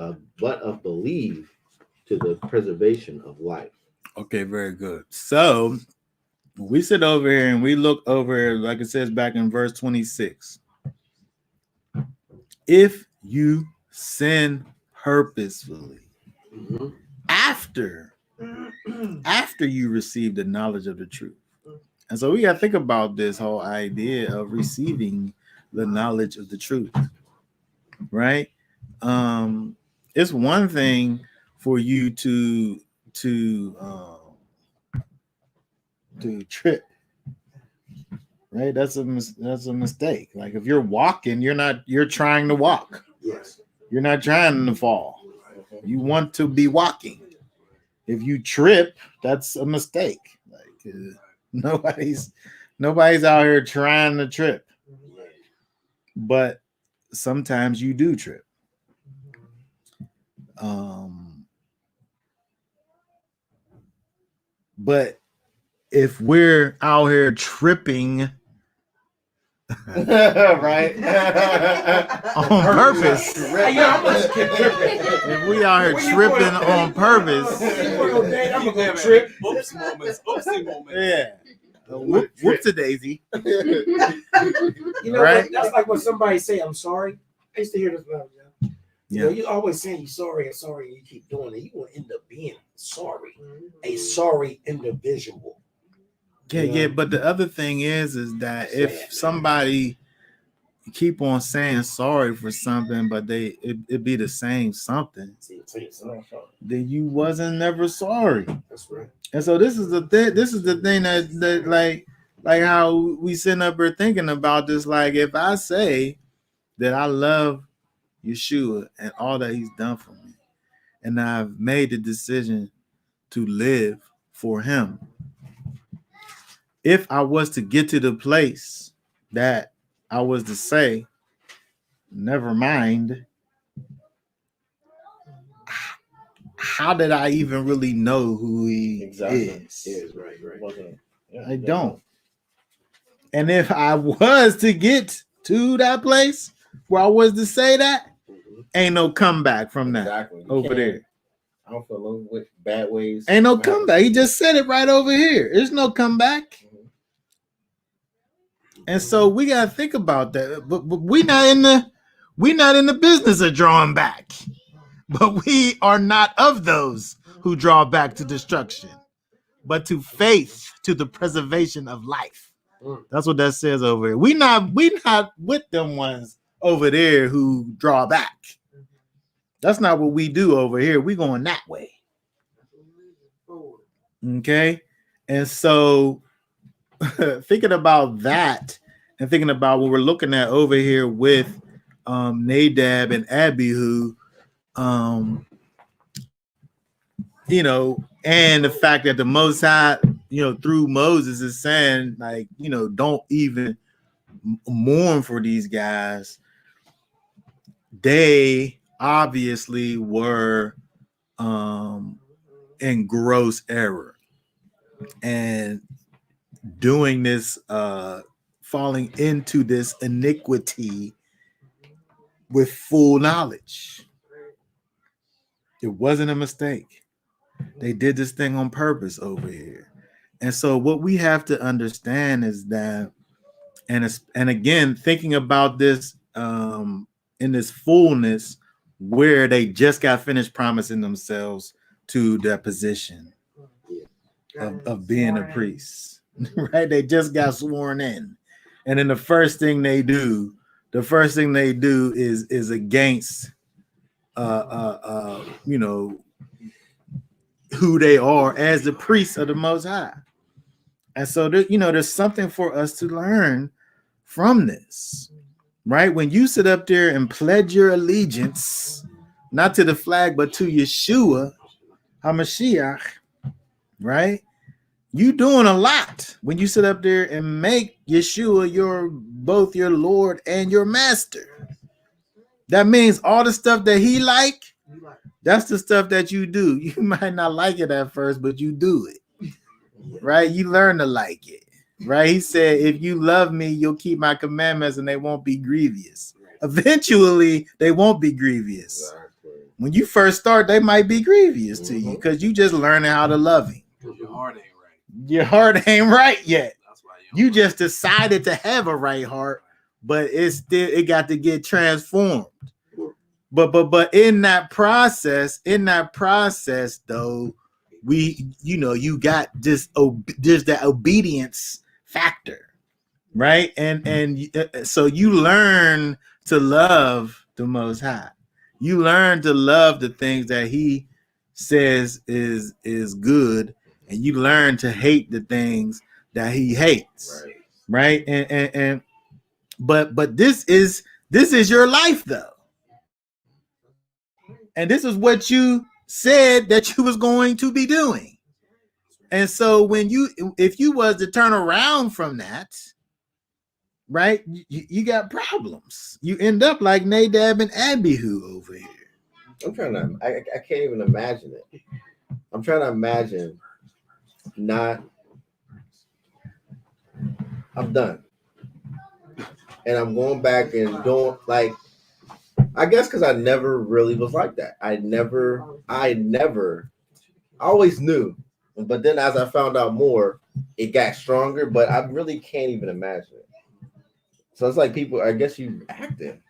to the preservation of life. Okay, very good. So we sit over here and we look over, like it says back in verse 26. If you sin purposefully after you receive the knowledge of the truth. And so we got to think about this whole idea of receiving the knowledge of the truth, right? It's one thing for you to trip right? That's a mistake. Like if you're walking, you're trying to walk. Yes. You're not trying to fall. You want to be walking. If you trip, that's a mistake. Like nobody's out here trying to trip, but sometimes you do trip. But if we're out here tripping Right? on purpose, If if we out here tripping on purpose, I'm gonna go trip. Oops moments, oopsie moments. yeah. Whoops a daisy. You know, Right? what? That's like when somebody say, "I'm sorry." I used to hear this. You Yeah. know, you always saying you're sorry and sorry, and you keep doing it. You will end up being sorry, a sorry individual. Yeah, Yeah. yeah. But the other thing is that if Sad. somebody keep on saying sorry for something, but it be the same something, then you wasn't never sorry. That's right. And so this is the thing. This is the thing that like how we sitting up here thinking about this. Like if I say that I love Yeshua and all that He's done for me, and I've made the decision to live for Him. If I was to get to the place that I was to say, never mind, how did I even really know who He is? Yes, right. I don't. And if I was to get to that place where I was to say that, ain't no comeback from that Exactly. You over can't- there. I don't feel no bad ways. Ain't no comeback. He just said it right over here. There's no comeback. And so we gotta think about that. But we not in the business of drawing back. But we are not of those who draw back to destruction, but to faith, to the preservation of life. That's what that says over here. We not with them ones over there who draw back. That's not what we do over here. We going that way. Okay. And so thinking about that and thinking about what we're looking at over here with Nadab and Abihu, and the fact that the Most High, through Moses is saying, like, don't even mourn for these guys. They obviously were in gross error and doing this, falling into this iniquity with full knowledge. It wasn't a mistake. They did this thing on purpose over here. And so what we have to understand is that, and again, thinking about this in this fullness where they just got finished promising themselves to their position of being a priest, right? They just got sworn in. And then the first thing they do is against who they are as the priests of the Most High. And so there's something for us to learn from this, right? When you sit up there and pledge your allegiance, not to the flag, but to Yeshua HaMashiach, right? You doing a lot when you sit up there and make Yeshua both your Lord and your master. That means all the stuff that He like, that's the stuff that you do. You might not like it at first, but you do it, right? You learn to like it, right? He said, if you love me, you'll keep my commandments and they won't be grievous. Eventually, they won't be grievous. When you first start, they might be grievous to you because you just learning how to love Him. Your heart ain't right. Your heart ain't right yet. That's why You just decided to have a right heart, but it got to get transformed. But in that process though, you got just that obedience factor, right? And so you learn to love the Most High. You learn to love the things that He says is good, and you learn to hate the things that He hates. right? And but this is your life though, and this is what you said that you was going to be doing. And so if you was to turn around from that, right, you got problems. You end up like Nadab and Abihu over here. I'm trying to. I can't even imagine it. I'm trying to imagine. Not. I'm done, and I'm going back and doing like. I guess because I never really was like that. I always knew, but then as I found out more, it got stronger. But I really can't even imagine it. So it's like people. I guess you acting.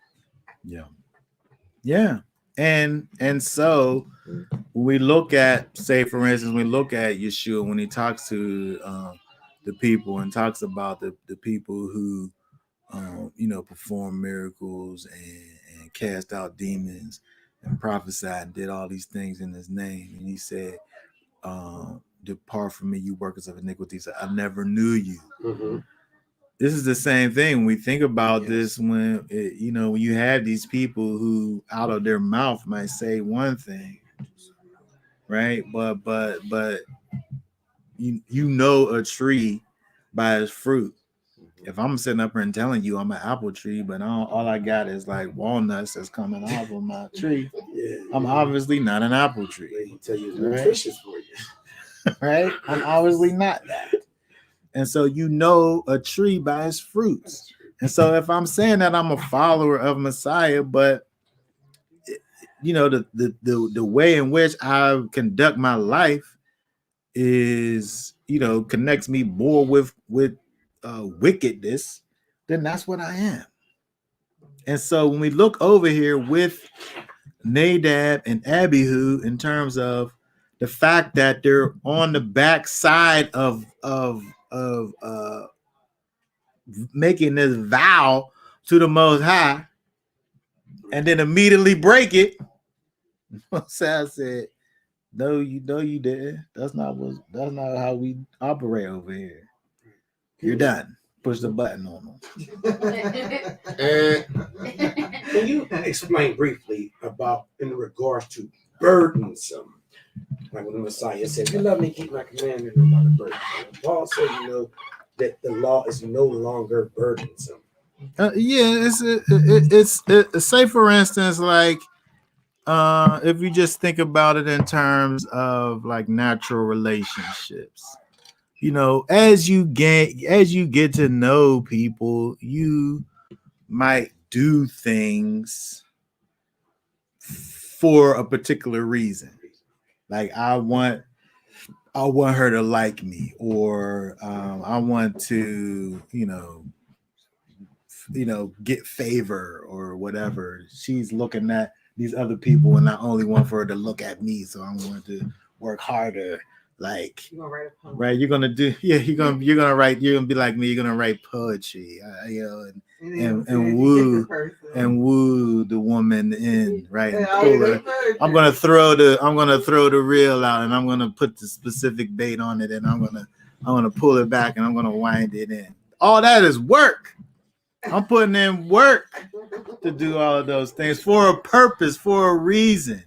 Yeah. And so we look at, say, for instance, we look at Yeshua when he talks to the people and talks about the people who perform miracles and cast out demons and prophesied and did all these things in his name. And he said, depart from me, you workers of iniquity. So I never knew you. Mm-hmm. This is the same thing when we think about this, when when you have these people who out of their mouth might say one thing, right? But you know a tree by its fruit. If I'm sitting up here and telling you I'm an apple tree, but all I got is like walnuts that's coming off of my tree, I'm obviously not an apple tree. He tell you it's nutritious for you, right? I'm obviously not that. And so you know a tree by its fruits. And so if I'm saying that I'm a follower of Messiah, but the way in which I conduct my life is connects me more with wickedness, then that's what I am. And so when we look over here with Nadab and Abihu in terms of the fact that they're on the back side of making this vow to the Most High, and then immediately break it. So I said, "No, you didn't. That's not how we operate over here. You're done. Push the button on them." Can you explain briefly about in regards to burdensome? Like when the Messiah said, "You love me, keep my commandments, no longer burdensome." Paul said, that the law is no longer burdensome. It's say for instance, like if you just think about it in terms of like natural relationships, as you get to know people, you might do things for a particular reason. Like I want her to like me, or I want to, get favor or whatever. She's looking at these other people, and I only want for her to look at me, so I'm going to work harder. Like, right? You're gonna do, you're gonna write. You're gonna be like me. You're gonna write poetry, and woo the woman in, right? And I'm gonna throw the reel out, and I'm gonna put the specific bait on it, and I'm gonna pull it back, and I'm gonna wind it in. All that is work. I'm putting in work to do all of those things for a purpose, for a reason,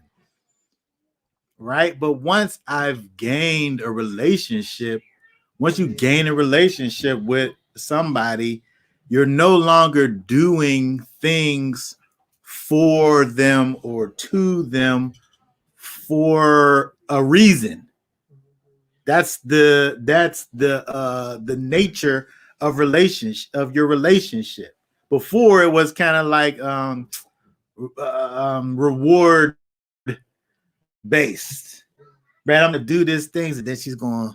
right? But once I've gained a relationship, once you gain a relationship with somebody, you're no longer doing things for them or to them for a reason. That's the nature of your relationship. Before it was kind of like reward based, right? I'm gonna do these things and then she's gonna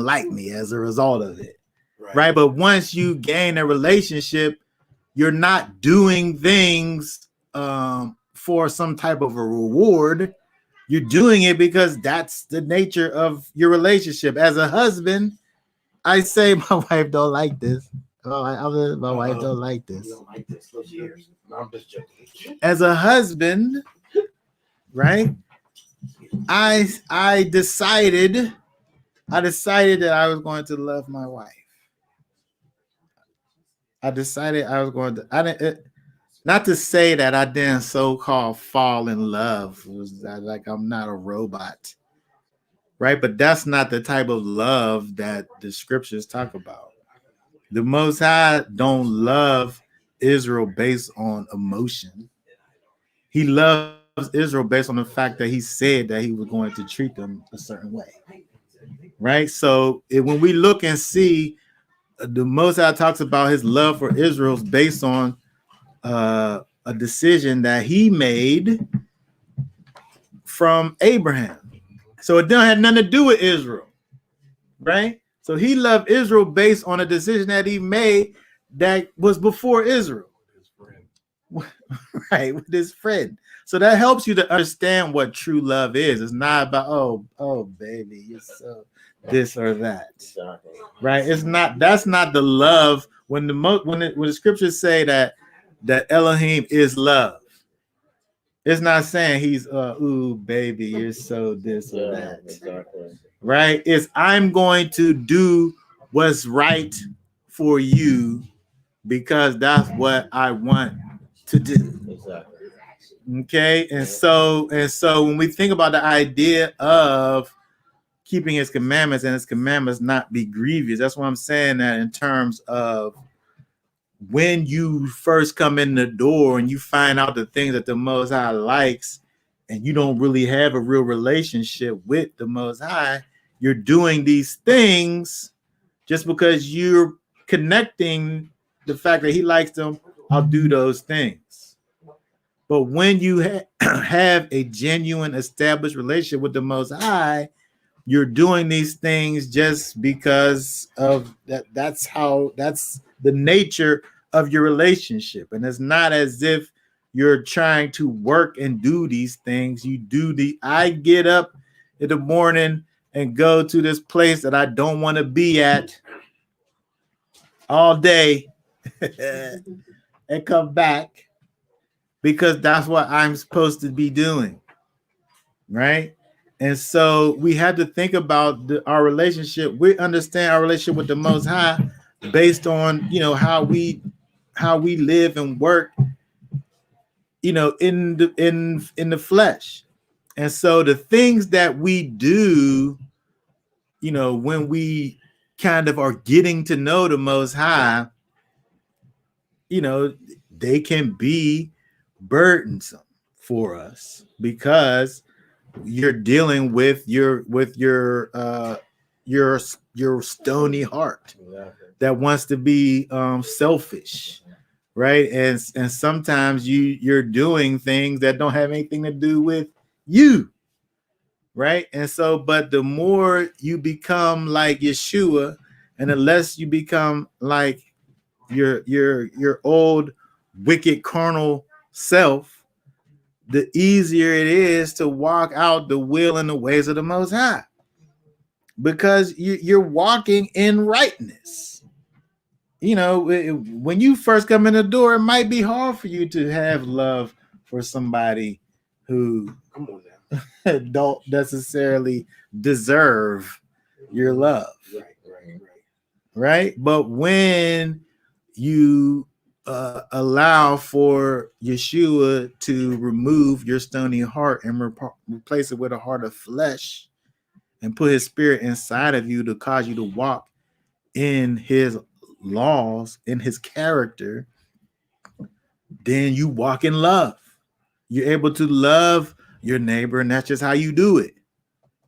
like me as a result of it, right? But once you gain a relationship, you're not doing things for some type of a reward. You're doing it because that's the nature of your relationship. As a husband, I say my wife don't like this. My wife don't like this. You don't like this. Those years. No, I'm just joking. As a husband, right? I decided that I was going to love my wife. I decided I was going to. I didn't. Not to say that I didn't so-called fall in love. It was like I'm not a robot, right? But that's not the type of love that the scriptures talk about. The Most High don't love Israel based on emotion. He loves Israel based on the fact that he said that he was going to treat them a certain way, right? So when we look and see the Most High talks about his love for Israel based on a decision that he made from Abraham. So it don't have nothing to do with Israel, right? So he loved Israel based on a decision that he made that was before Israel, right? With his friend. So that helps you to understand what true love is. It's not about oh baby, you're so this or that, right? It's not. That's not the love. When the scriptures say that Elohim is love, it's not saying he's ooh baby, you're so this or that. Exactly. Right? It's I'm going to do what's right for you because that's what I want to do. Exactly. Okay. And so when we think about the idea of keeping his commandments and his commandments not be grievous, that's what I'm saying, that in terms of when you first come in the door and you find out the things that the Most High likes and you don't really have a real relationship with the Most High, you're doing these things just because you're connecting the fact that he likes them. I'll do those things. But when you have a genuine established relationship with the Most High, you're doing these things just because of that. That's the nature of your relationship. And it's not as if you're trying to work and do these things. I get up in the morning and go to this place that I don't want to be at all day and come back because that's what I'm supposed to be doing. Right? And so we have to think about our relationship. We understand our relationship with the Most High based on, how we live and work, in the flesh. And so the things that we do, when we kind of are getting to know the Most High, they can be burdensome for us because you're dealing with your stony heart that wants to be selfish, right? And sometimes you're doing things that don't have anything to do with you, right? And so, but the more you become like Yeshua, and the less you become like your old wicked carnal self, the easier it is to walk out the will and the ways of the Most High, because you're walking in rightness. When you first come in the door, it might be hard for you to have love for somebody who don't necessarily deserve your love. Right? But when you allow for Yeshua to remove your stony heart and replace it with a heart of flesh and put his spirit inside of you to cause you to walk in his laws, in his character, then you walk in love. You're able to love your neighbor, and that's just how you do it.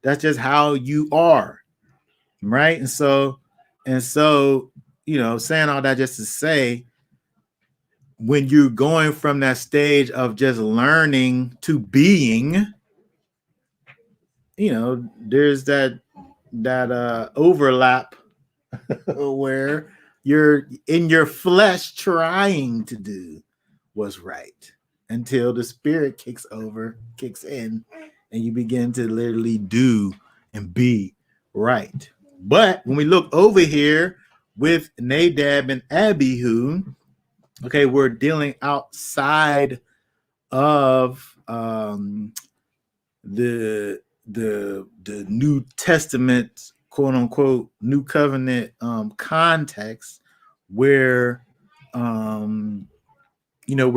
That's just how you are, right? And so, saying all that just to say, when you're going from that stage of just learning to being, there's that overlap where you're in your flesh trying to do what's right until the spirit kicks in, and you begin to literally do and be right. But when we look over here with Nadab and Abihu, okay, we're dealing outside of the New Testament, quote unquote, New Covenant context, where we're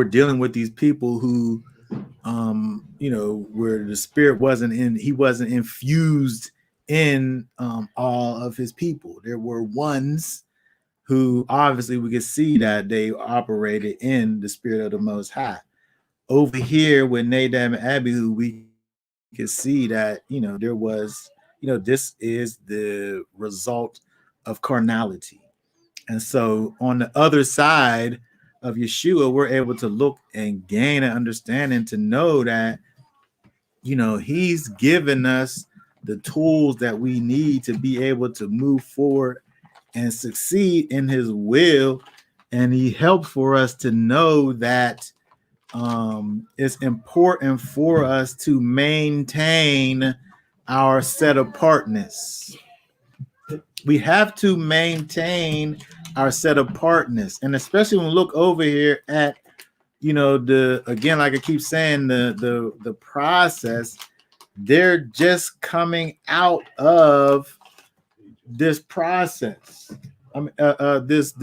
dealing with these people who, where the spirit he wasn't infused in all of his people. There were ones who obviously we could see that they operated in the spirit of the Most High. Over here with Nadab and Abihu, we could see that, there was, this is the result of carnality. And so on the other side of Yeshua, we're able to look and gain an understanding to know that, he's given us the tools that we need to be able to move forward and succeed in his will. And he helped for us to know that it's important for us to maintain our set apartness. We have to maintain our set apartness, and especially when we look over here at, like I keep saying, the process. They're just coming out of this process. I mean, this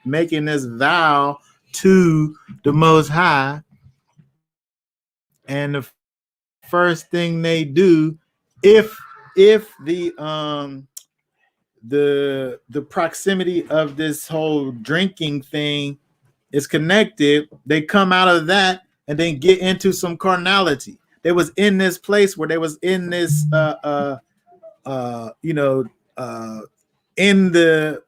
making this vow to the Most High, and the first thing they do, if the proximity of this whole drinking thing is connected, they come out of that and then get into some carnality. They was in this place where they was in this in the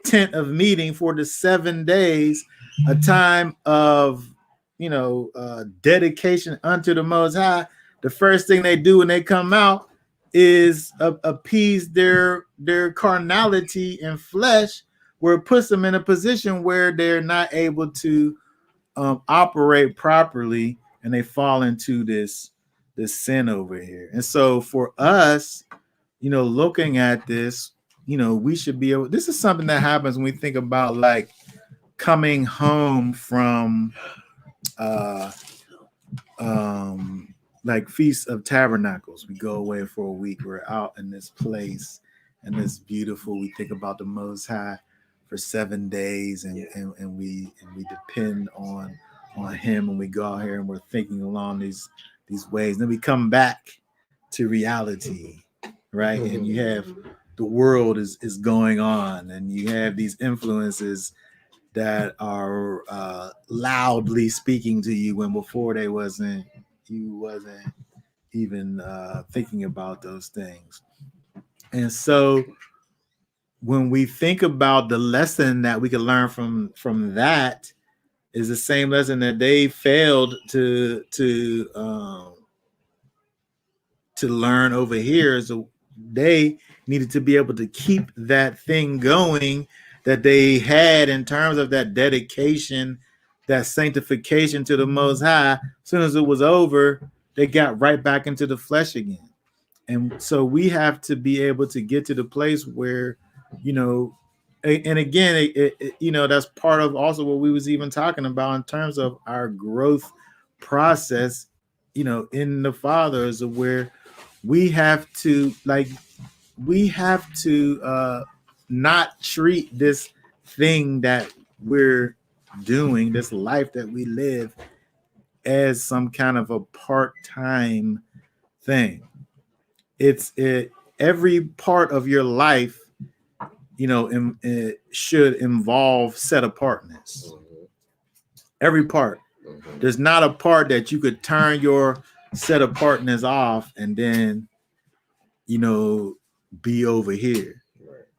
tent of meeting for the 7 days, a time of dedication unto the Most High. The first thing they do when they come out is appease their carnality and flesh, where it puts them in a position where they're not able to operate properly, and they fall into this sin over here. And so for us, looking at this, we should be able, this is something that happens when we think about like coming home from like Feast of Tabernacles. We go away for a week, we're out in this place, and it's beautiful. We think about the Most High for 7 days, and we depend on him, and we go out here and we're thinking along these ways. And then we come back to reality, right? And you have the world is going on, and you have these influences that are loudly speaking to you when before you wasn't even thinking about those things. And so when we think about the lesson that we can learn from that, is the same lesson that they failed to learn over here. So they needed to be able to keep that thing going that they had in terms of that dedication, that sanctification to the Most High. As soon as it was over, they got right back into the flesh again. And so we have to be able to get to the place where, and again, that's part of also what we was even talking about in terms of our growth process, in the fathers, of where we have to not treat this thing that we're doing, this life that we live, as some kind of a part-time thing. Every part of your life, it should involve set apartness. Every part. There's not a part that you could turn your set apartness off and then, be over here.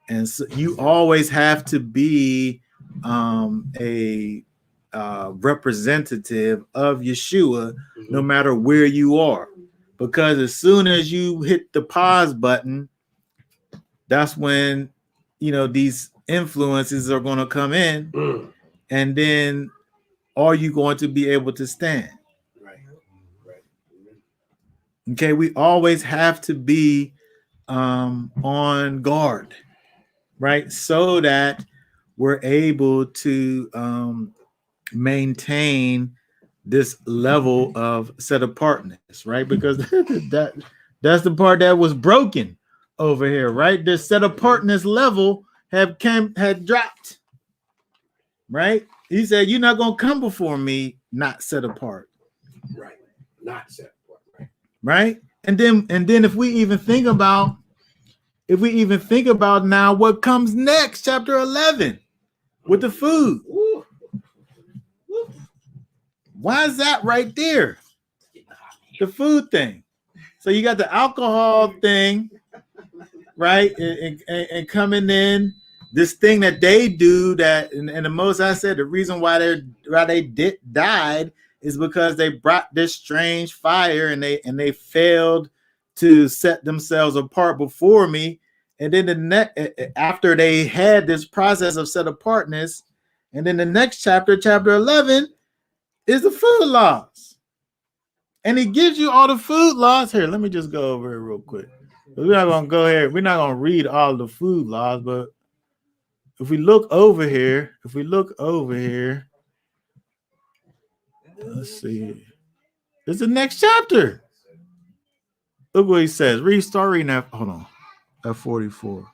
And so you always have to be a representative of Yeshua, no matter where you are. Because as soon as you hit the pause button, that's when, these influences are going to come in. And then are you going to be able to stand? Right. Okay, we always have to be on guard, right? So that we're able to maintain this level of set apartness, right? Because that's the part that was broken over here, right? The set apartness level had dropped. right? He said, "You're not gonna come before me, not set apart." Right. Not set apart. Right. Right? And then if we even think about now what comes next, chapter 11, with the food. Woo. Why is that right there? The food thing. So you got the alcohol thing, right? And coming in, this thing that they do that, and the most I said, the reason why they died is because they brought this strange fire and they failed to set themselves apart before me. And then after they had this process of set apartness, and then the next chapter 11, is the food laws. And he gives you all the food laws. Here, let me just go over it real quick. We're not gonna go here. We're not gonna read all the food laws, but if we look over here, let's see. It's the next chapter. Look what he says. Start reading that. Hold on. At 44.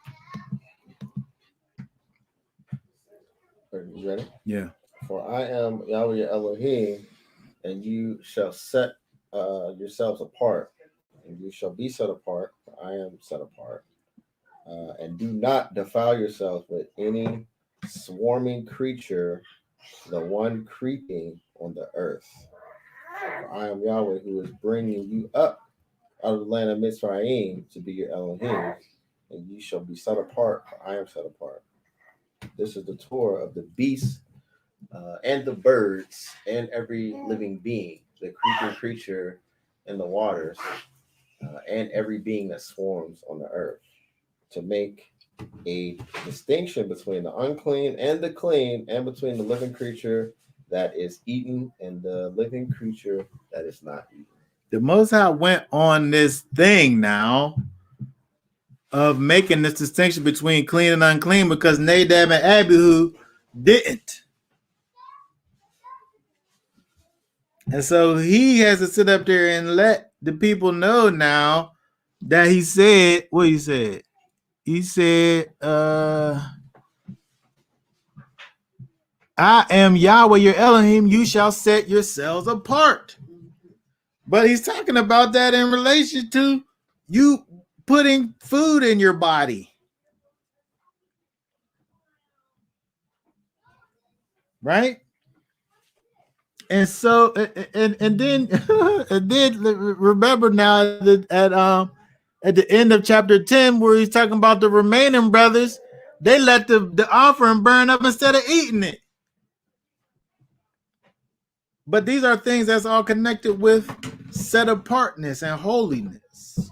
You ready? Yeah. For I am Yahweh your Elohim, and you shall set yourselves apart, and you shall be set apart, for I am set apart. And do not defile yourselves with any swarming creature, the one creeping on the earth. For I am Yahweh, who is bringing you up out of the land of Mitzrayim to be your Elohim, and you shall be set apart, for I am set apart. This is the Torah of the beasts and the birds and every living being, the creeping creature in the waters, and every being that swarms on the earth, to make a distinction between the unclean and the clean, and between the living creature that is eaten and the living creature that is not eaten. The Most High went on this thing now of making this distinction between clean and unclean because Nadab and Abihu didn't. And so he has to sit up there and let the people know now that he said what he said. He said, I am Yahweh your Elohim, you shall set yourselves apart. But he's talking about that in relation to you putting food in your body. Right? And so and then and then remember now that at the end of chapter 10, where he's talking about the remaining brothers, they let the offering burn up instead of eating it. But these are things that's all connected with set apartness and holiness.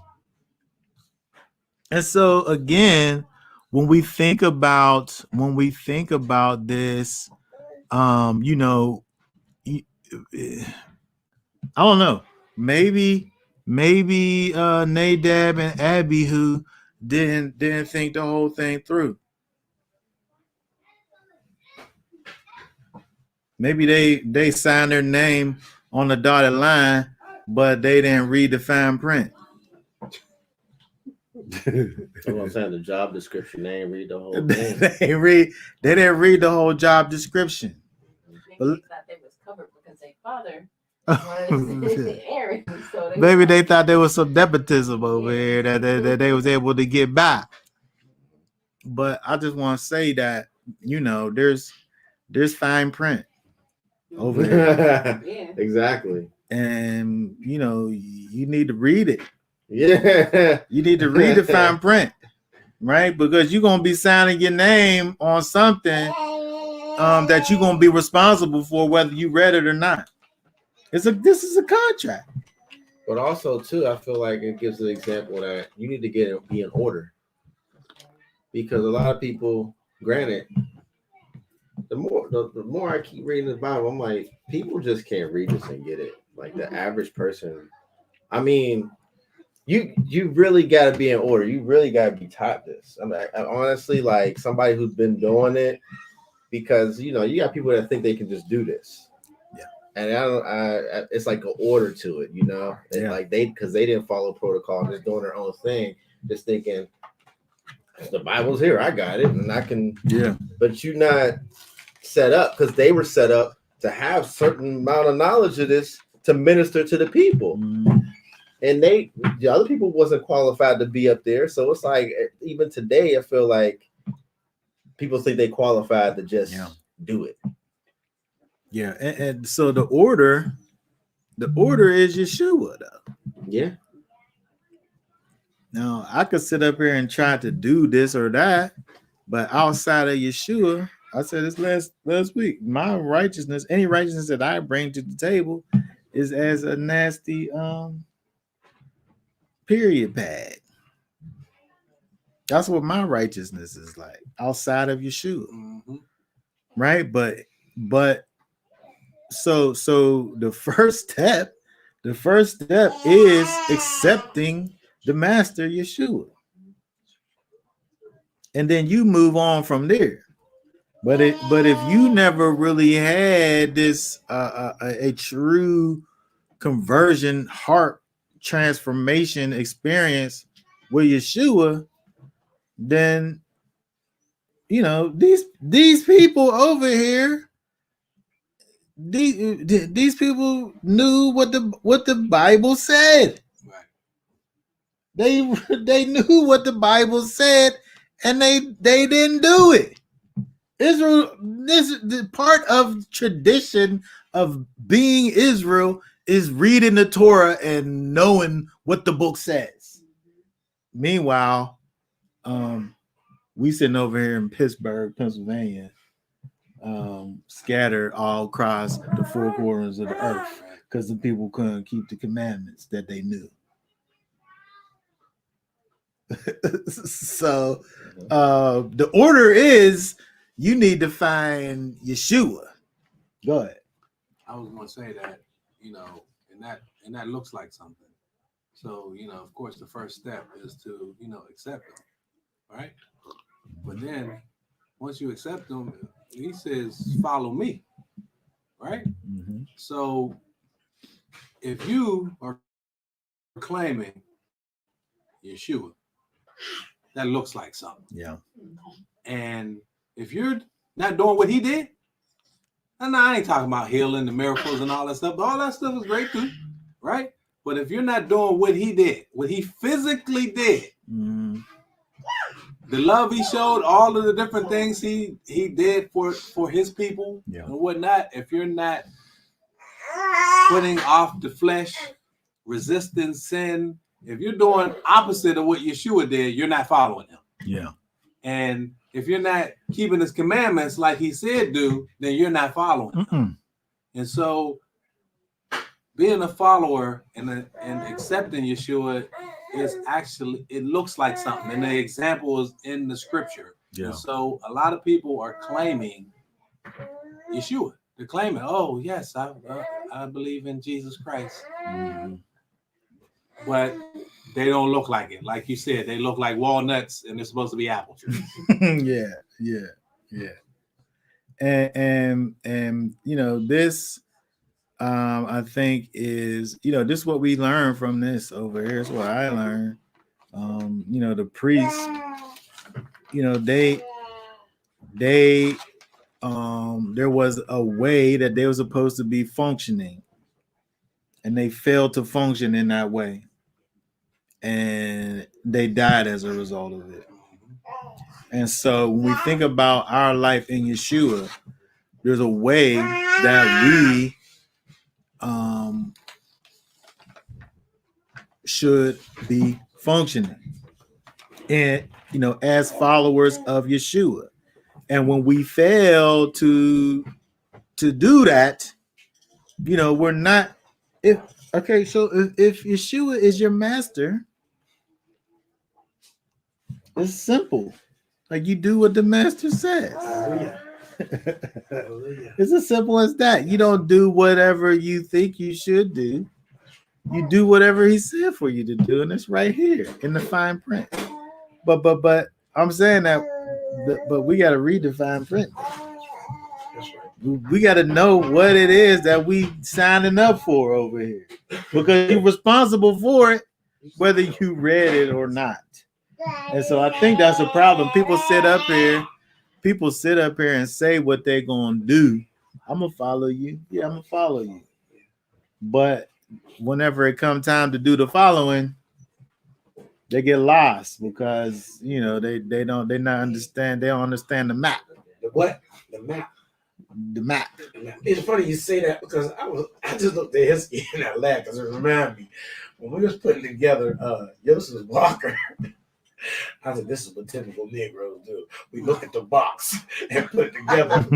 And so again, when we think about this, you know, I don't know. Maybe Nadab and Abihu didn't think the whole thing through. Maybe they signed their name on the dotted line, but they didn't read the fine print. That's what I'm saying. The job description, they didn't read the whole thing. They didn't read the whole job description. Maybe they thought they was covered because their father was Aaron. So Maybe they thought there was some nepotism over here that they was able to get by. But I just want to say that, you know, there's fine print over there. Yeah. Exactly. And, you know, you need to read it. Yeah. You need to read the fine print, right? Because you're going to be signing your name on something that you're going to be responsible for, whether you read it or not. This is a contract. But also, too, I feel like it gives an example that you need to be in order. Because a lot of people, granted, the more I keep reading the Bible, I'm like, people just can't read this and get it. Like the average person. I mean, you really got to be in order. You really got to be taught this. I mean, I honestly, like somebody who's been doing it, because you know you got people that think they can just do this. Yeah. And it's like an order to it, you know. Yeah. Like because they didn't follow protocol, just doing their own thing, just thinking the Bible's here, I got it, and I can. Yeah. But you're not set up because they were set up to have certain amount of knowledge of this to minister to the people. And the other people wasn't qualified to be up there. So it's like, even today, I feel like people think they qualified to just do it. Yeah. And so the order is Yeshua, though. Yeah. Now, I could sit up here and try to do this or that, but outside of Yeshua, I said this last week, my righteousness, any righteousness that I bring to the table is as a nasty period pad. That's what my righteousness is like outside of Yeshua. Mm-hmm. Right? But so the first step is accepting the master Yeshua. And then you move on from there. But if you never really had this a true conversion, heart transformation experience with Yeshua, then these people over here, these people knew what the Bible said. Right. They knew what the Bible said, and they didn't do it. Israel, this the part of tradition of being Israel is reading the Torah and knowing what the book says. Meanwhile, we sitting over here in Pittsburgh, Pennsylvania, scattered all across the four corners of the earth because the people couldn't keep the commandments that they knew. So the order is you need to find Yeshua. Go ahead. I was going to say that, and that looks like something. So, of course, the first step is to, accept him, right? But then once you accept him, he says, follow me, right? Mm-hmm. So if you are claiming Yeshua, that looks like something. Yeah. And if you're not doing what he did, and I ain't talking about healing, the miracles and all that stuff, but all that stuff is great too, right? But if you're not doing what he did, what he physically did, the love he showed, all of the different things he did for his people and whatnot, if you're not putting off the flesh, resisting sin, if you're doing opposite of what Yeshua did, you're not following him. Yeah. And if you're not keeping his commandments like he said do, then you're not following him. And so being a follower and accepting Yeshua is actually, it looks like something. And the example is in the scripture. Yeah. And so a lot of people are claiming Yeshua. They're claiming, oh, yes, I believe in Jesus Christ. But they don't look like it. Like you said, they look like walnuts and they're supposed to be apple trees. Yeah. And this I think is, this is what we learn from this over here. It's what I learned. The priests, they there was a way that they were supposed to be functioning, and they failed to function in that way. And they died as a result of it. And so when we think about our life in Yeshua, there's a way that we should be functioning and as followers of Yeshua. And when we fail to do that, we're not. If Yeshua is your master, it's simple. Like, you do what the master says. It's as simple as that. You don't do whatever you think you should do. You do whatever he said for you to do, and it's right here in the fine print. But I'm saying that, but we got to read the fine print. We got to know what it is that we signing up for over here, because you're responsible for it, whether you read it or not. And so I think that's a problem. People sit up here people sit up here and say what they're gonna do, I'm gonna follow you. Yeah, I'm gonna follow you. But whenever it comes time to do the following, they get lost because they don't understand. They don't understand the map. The what? The map. The map. It's funny you say that because I just looked at his skin and I laughed because it reminded me when we was putting together Yosef Walker. I said, this is what typical Negroes do. We look at the box and put it together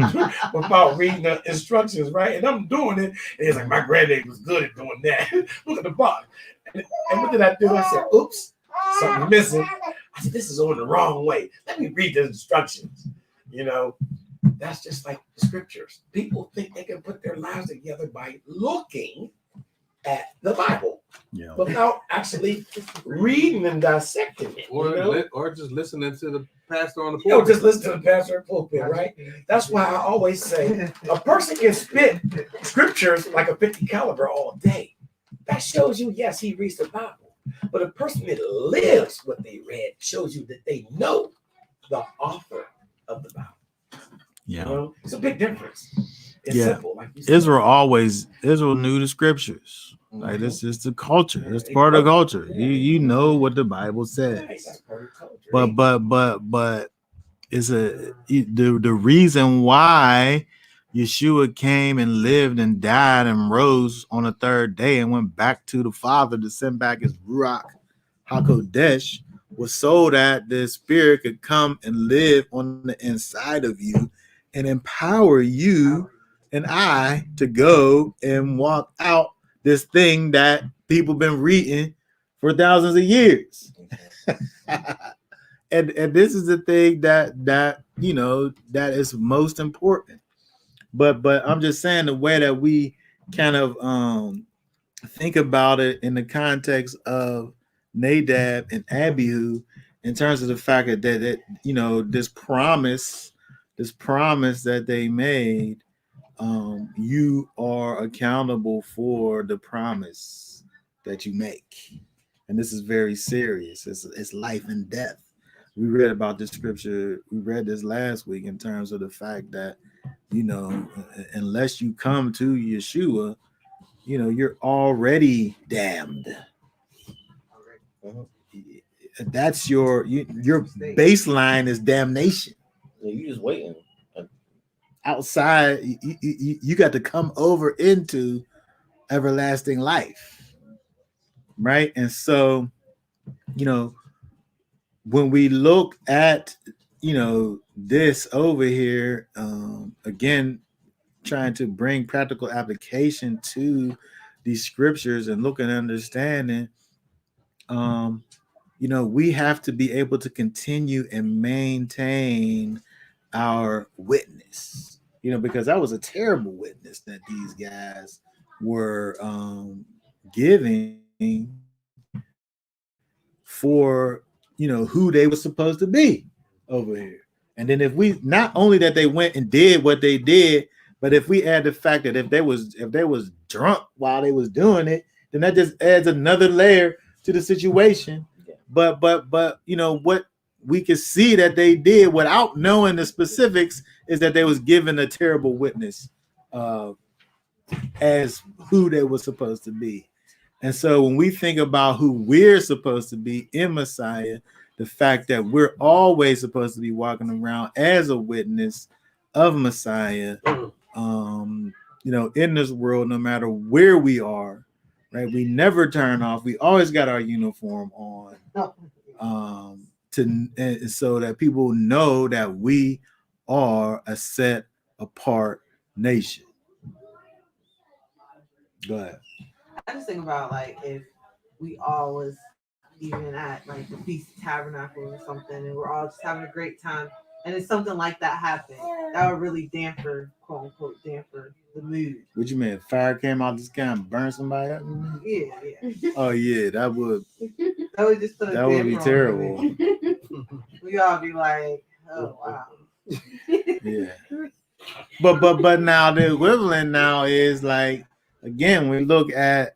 without reading the instructions, right? And I'm doing it. And it's like, my granddad was good at doing that. Look at the box. And what did I do? I said, oops, something missing. I said, this is on the wrong way. Let me read the instructions. That's just like the scriptures. People think they can put their lives together by looking at the Bible without actually reading and dissecting it. Or just listening to the pastor on the pulpit. Just listen to the pastor on the pulpit, right? That's why I always say a person can spit scriptures like a 50 caliber all day. That shows you, yes, he reads the Bible. But a person that lives what they read shows you that they know the author of the Bible. Yeah. It's a big difference. It's simple. Like you said. Israel knew the scriptures. Like this is the culture. It's part of the culture. You know what the Bible says. That's part of culture. But it's the reason why Yeshua came and lived and died and rose on the third day and went back to the Father to send back his Ruach HaKodesh was so that the Spirit could come and live on the inside of you and empower you and I to go and walk out this thing that people been reading for thousands of years. and this is the thing that is most important. But I'm just saying the way that we kind of think about it in the context of Nadab and Abihu, in terms of the fact that this promise that they made, you are accountable for the promise that you make, and this is very serious. It's life and death. We read about this scripture. We read this last week in terms of the fact that unless you come to Yeshua, you're already damned. That's your baseline is damnation. You just waiting. Outside, you got to come over into everlasting life, right? And so, when we look at this over here, again, trying to bring practical application to these scriptures and look and understanding, we have to be able to continue and maintain our witness, because that was a terrible witness that these guys were giving for who they were supposed to be over here. And then if we not only that they went and did what they did, but if we add the fact that if they was drunk while they was doing it, then that just adds another layer to the situation. But what we can see that they did without knowing the specifics is that they was given a terrible witness as who they were supposed to be. And so when we think about who we're supposed to be in Messiah, the fact that we're always supposed to be walking around as a witness of Messiah, in this world, no matter where we are, right? We never turn off. We always got our uniform on, so that people know that we are a set apart nation. Go ahead. I just think about like if we all was even at like the Feast of Tabernacles or something, and we're all just having a great time, and if something like that happened, that would really damper, quote unquote, damper the mood. What you mean? Fire came out the sky and burned somebody up? Yeah. Oh yeah, that would just put that would be terrible. We all be like, oh wow. Yeah. But now the equivalent now is like, again, we look at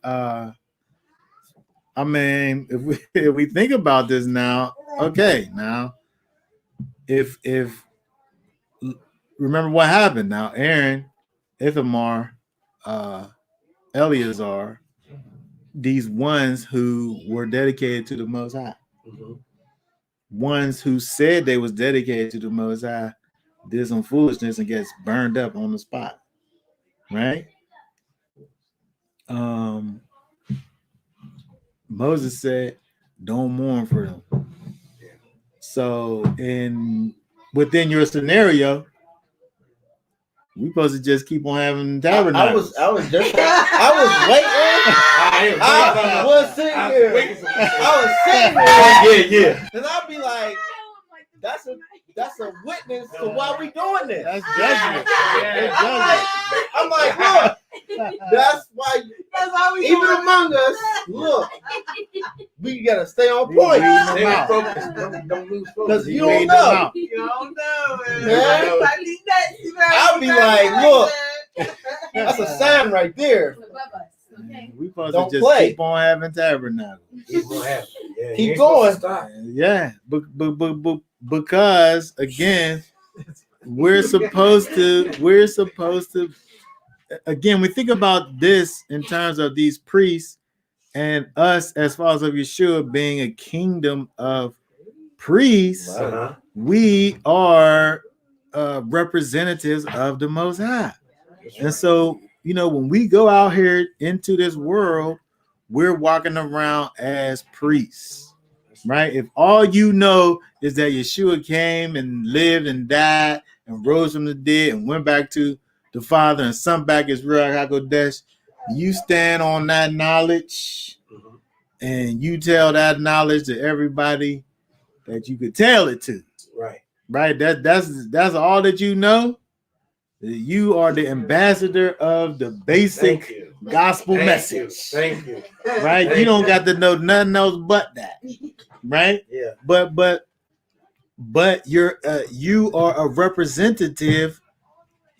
if we think about this now, okay, now if remember what happened. Now Aaron, Ithamar, Eleazar, these ones who were dedicated to the Most High, ones who said they was dedicated to the Most High, did some foolishness and gets burned up on the spot, right? Moses said, "Don't mourn for them." So, within your scenario, we supposed to just keep on having tabernacles. I was waiting. I was sitting here. I was sitting there. Yeah. And I'd be like, that's a witness to why we doing this. That's judgment. That's judgment. I'm like, look, that's why we even doing among us, look, we gotta stay on point. Stay focused. Don't lose focus. Because you don't know. You don't know, man. Man. I'll be like, look, that's a sign right there. Above us, okay? We supposed Don't to just play. keep on having tabernacles. Keep going happen. Yeah, Keep you ain't supposed going. to stop. Yeah, because again, we're supposed to again, we think about this in terms of these priests and us as far as of Yeshua being a kingdom of priests. Uh-huh. We are representatives of the Most High. And so, when we go out here into this world, we're walking around as priests, right? If all you know is that Yeshua came and lived and died and rose from the dead and went back to the Father and sent back his Ruach HaKodesh, you stand on that knowledge and you tell that knowledge to everybody that you could tell it to. Right. Right? That's all that you know. You are the ambassador of the basic Thank you. gospel Thank message. you. Thank you. Right? You don't got to know nothing else but that. Right? Yeah. But you are a representative,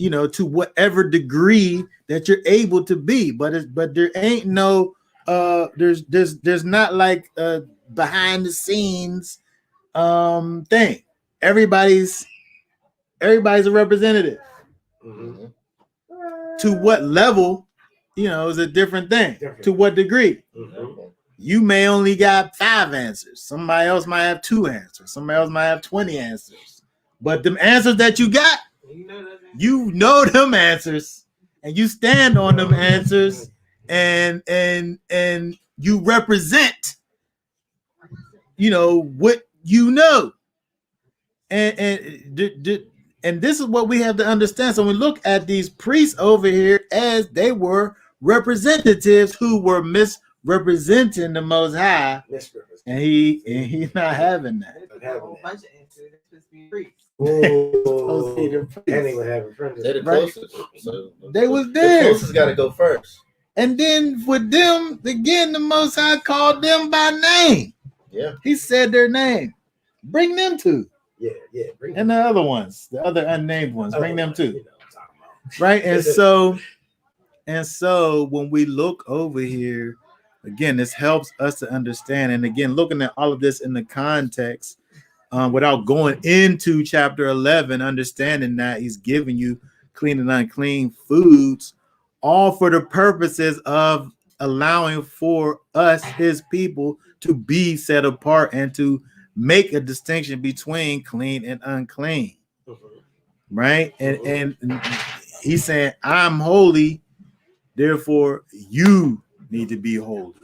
to whatever degree that you're able to be. But there ain't no there's not like a behind the scenes thing. Everybody's a representative. Mm-hmm. To what level, is a different thing. Different. To what degree? Mm-hmm. You may only got 5 answers. Somebody else might have 2 answers. Somebody else might have 20 answers. But them answers that you got, you know them answers, and you stand on them answers, and you represent, what you know. And this is what we have to understand. So we look at these priests over here as they were representatives who were misrepresenting the Most High, and he's not having that. There's a whole bunch of answers. It's supposed to be priests. Oh, and they were having friends. They're the Right. closest. So They was the there, closest got to go first. and then with them again, the Most High called them by name. Yeah. He said their name. Bring them too, Yeah. Bring and the other ones, the other unnamed ones, bring them too. You know what I'm talking about. Right? And so when we look over here, again, this helps us to understand. And again, looking at all of this in the context, without going into chapter 11, understanding that he's giving you clean and unclean foods, all for the purposes of allowing for us, his people, to be set apart and to make a distinction between clean and unclean. Right? And he's saying, I'm holy, therefore you need to be holy.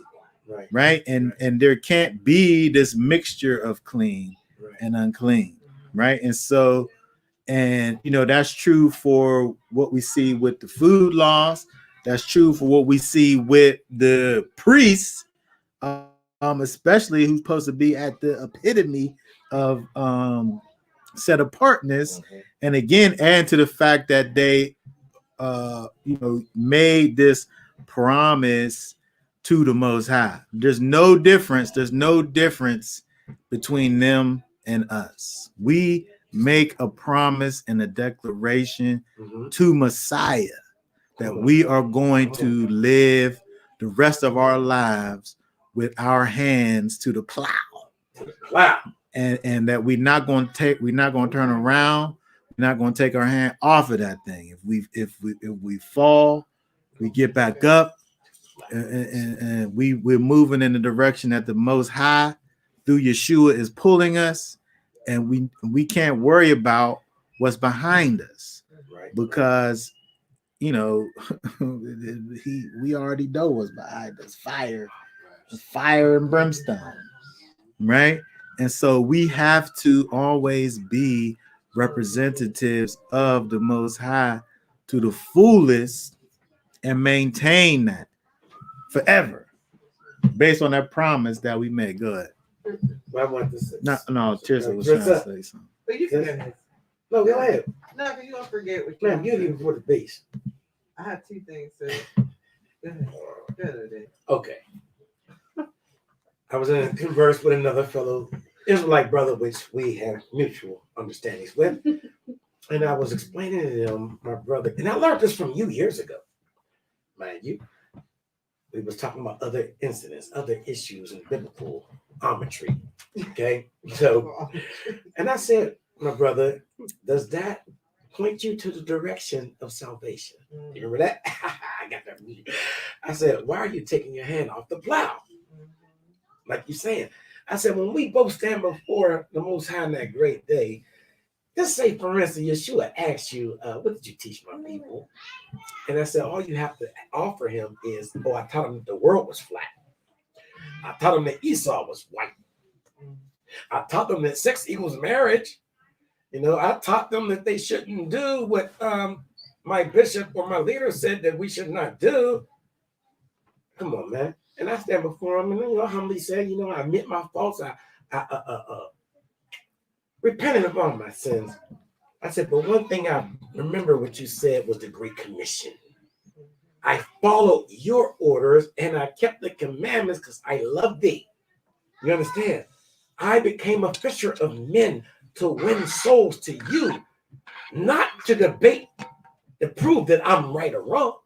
Right? And there can't be this mixture of clean and unclean. Right? And so, and that's true for what we see with the food laws. That's true for what we see with the priests, especially who's supposed to be at the epitome of set apartness. And again, add to the fact that they made this promise to the Most High. There's no difference between them and us. We make a promise and a declaration to Messiah that we are going to live the rest of our lives with our hands to the plow. Wow. And that we're not going to turn around. We're not going to take our hand off of that thing. If we fall, we get back up, and we're moving in the direction that the Most High through Yeshua is pulling us, and we can't worry about what's behind us, Right. because we already know what's behind us: fire and brimstone, right? And so we have to always be representatives of the Most High to the fullest and maintain that forever, based on that promise that we made. Good. I want to say. No, Tirsa was trying to say something. But you can finish. No, go ahead. No, because you're gonna forget what you Ma'am, you're even before the base. I have two things, so go ahead. Go ahead. Okay. I was in converse with another fellow Israelite brother, which we have mutual understandings with. And I was explaining to him, my brother, and I learned this from you years ago, mind you. We was talking about other incidents, other issues in biblical geometry. Okay. So, and I said, my brother, does that point you to the direction of salvation? You remember that? I got that. I said, why are you taking your hand off the plow? Like you saying. I said, when we both stand before the Most High on that great day, just say, for instance, Yeshua asked you, what did you teach my people? And I said, all you have to offer him is, I taught him that the world was flat. I taught him that Esau was white. I taught them that sex equals marriage. I taught them that they shouldn't do what my bishop or my leader said that we should not do. Come on, man. And I stand before him and humbly say, I admit my faults. I repented of all my sins. I said, but one thing I remember what you said was the Great Commission. I followed your orders and I kept the commandments because I love thee. You understand? I became a fisher of men to win souls to you, not to debate to prove that I'm right or wrong.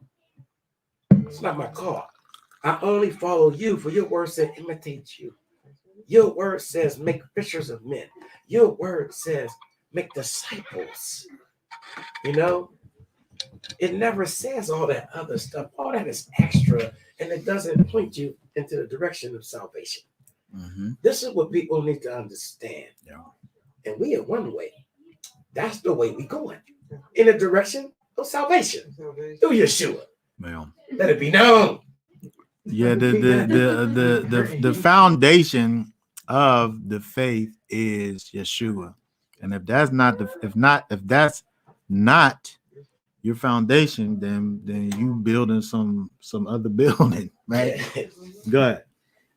It's not my call. I only follow you, for your word said imitate you. Your word says make fishers of men. Your word says make disciples. It never says all that other stuff. All that is extra, and it doesn't point you into the direction of salvation. Mm-hmm. This is what people need to understand. Yeah. And we are one way. That's the way we going. In the direction of salvation. Through Yeshua. Well, let it be known. Yeah, the foundation of the faith is Yeshua. And if that's not your foundation, then you building some other building, right? Go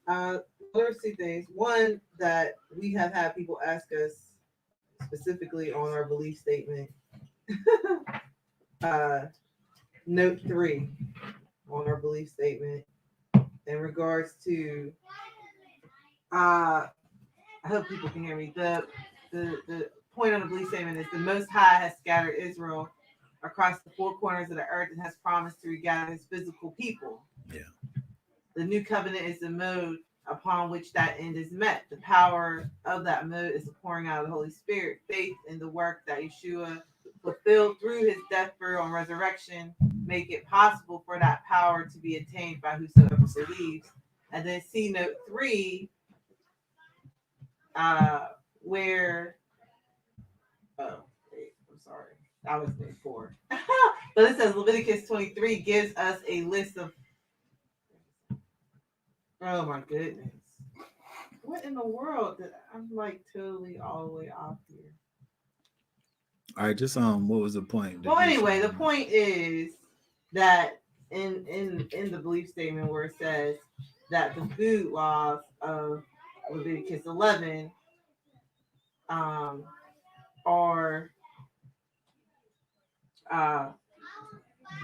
ahead. There's two things. One, that we have had people ask us specifically on our belief statement. Note 3 on our belief statement in regards to I hope people can hear me. The point on the belief statement is the Most High has scattered Israel across the four corners of the earth and has promised to regather his physical people. Yeah. The new covenant is the mode upon which that end is met. The power of that mode is the pouring out of the Holy Spirit. Faith in the work that Yeshua fulfilled through his death, burial, and resurrection make it possible for that power to be attained by whosoever believes. And then see note 3, where I'm sorry, I was note 4. But it says Leviticus 23 gives us a list of, oh my goodness, what in the world? I'm like totally all the way off here. All right, just what was the point? Well, anyway, the point is that in the belief statement where it says that the food laws of Leviticus 11 are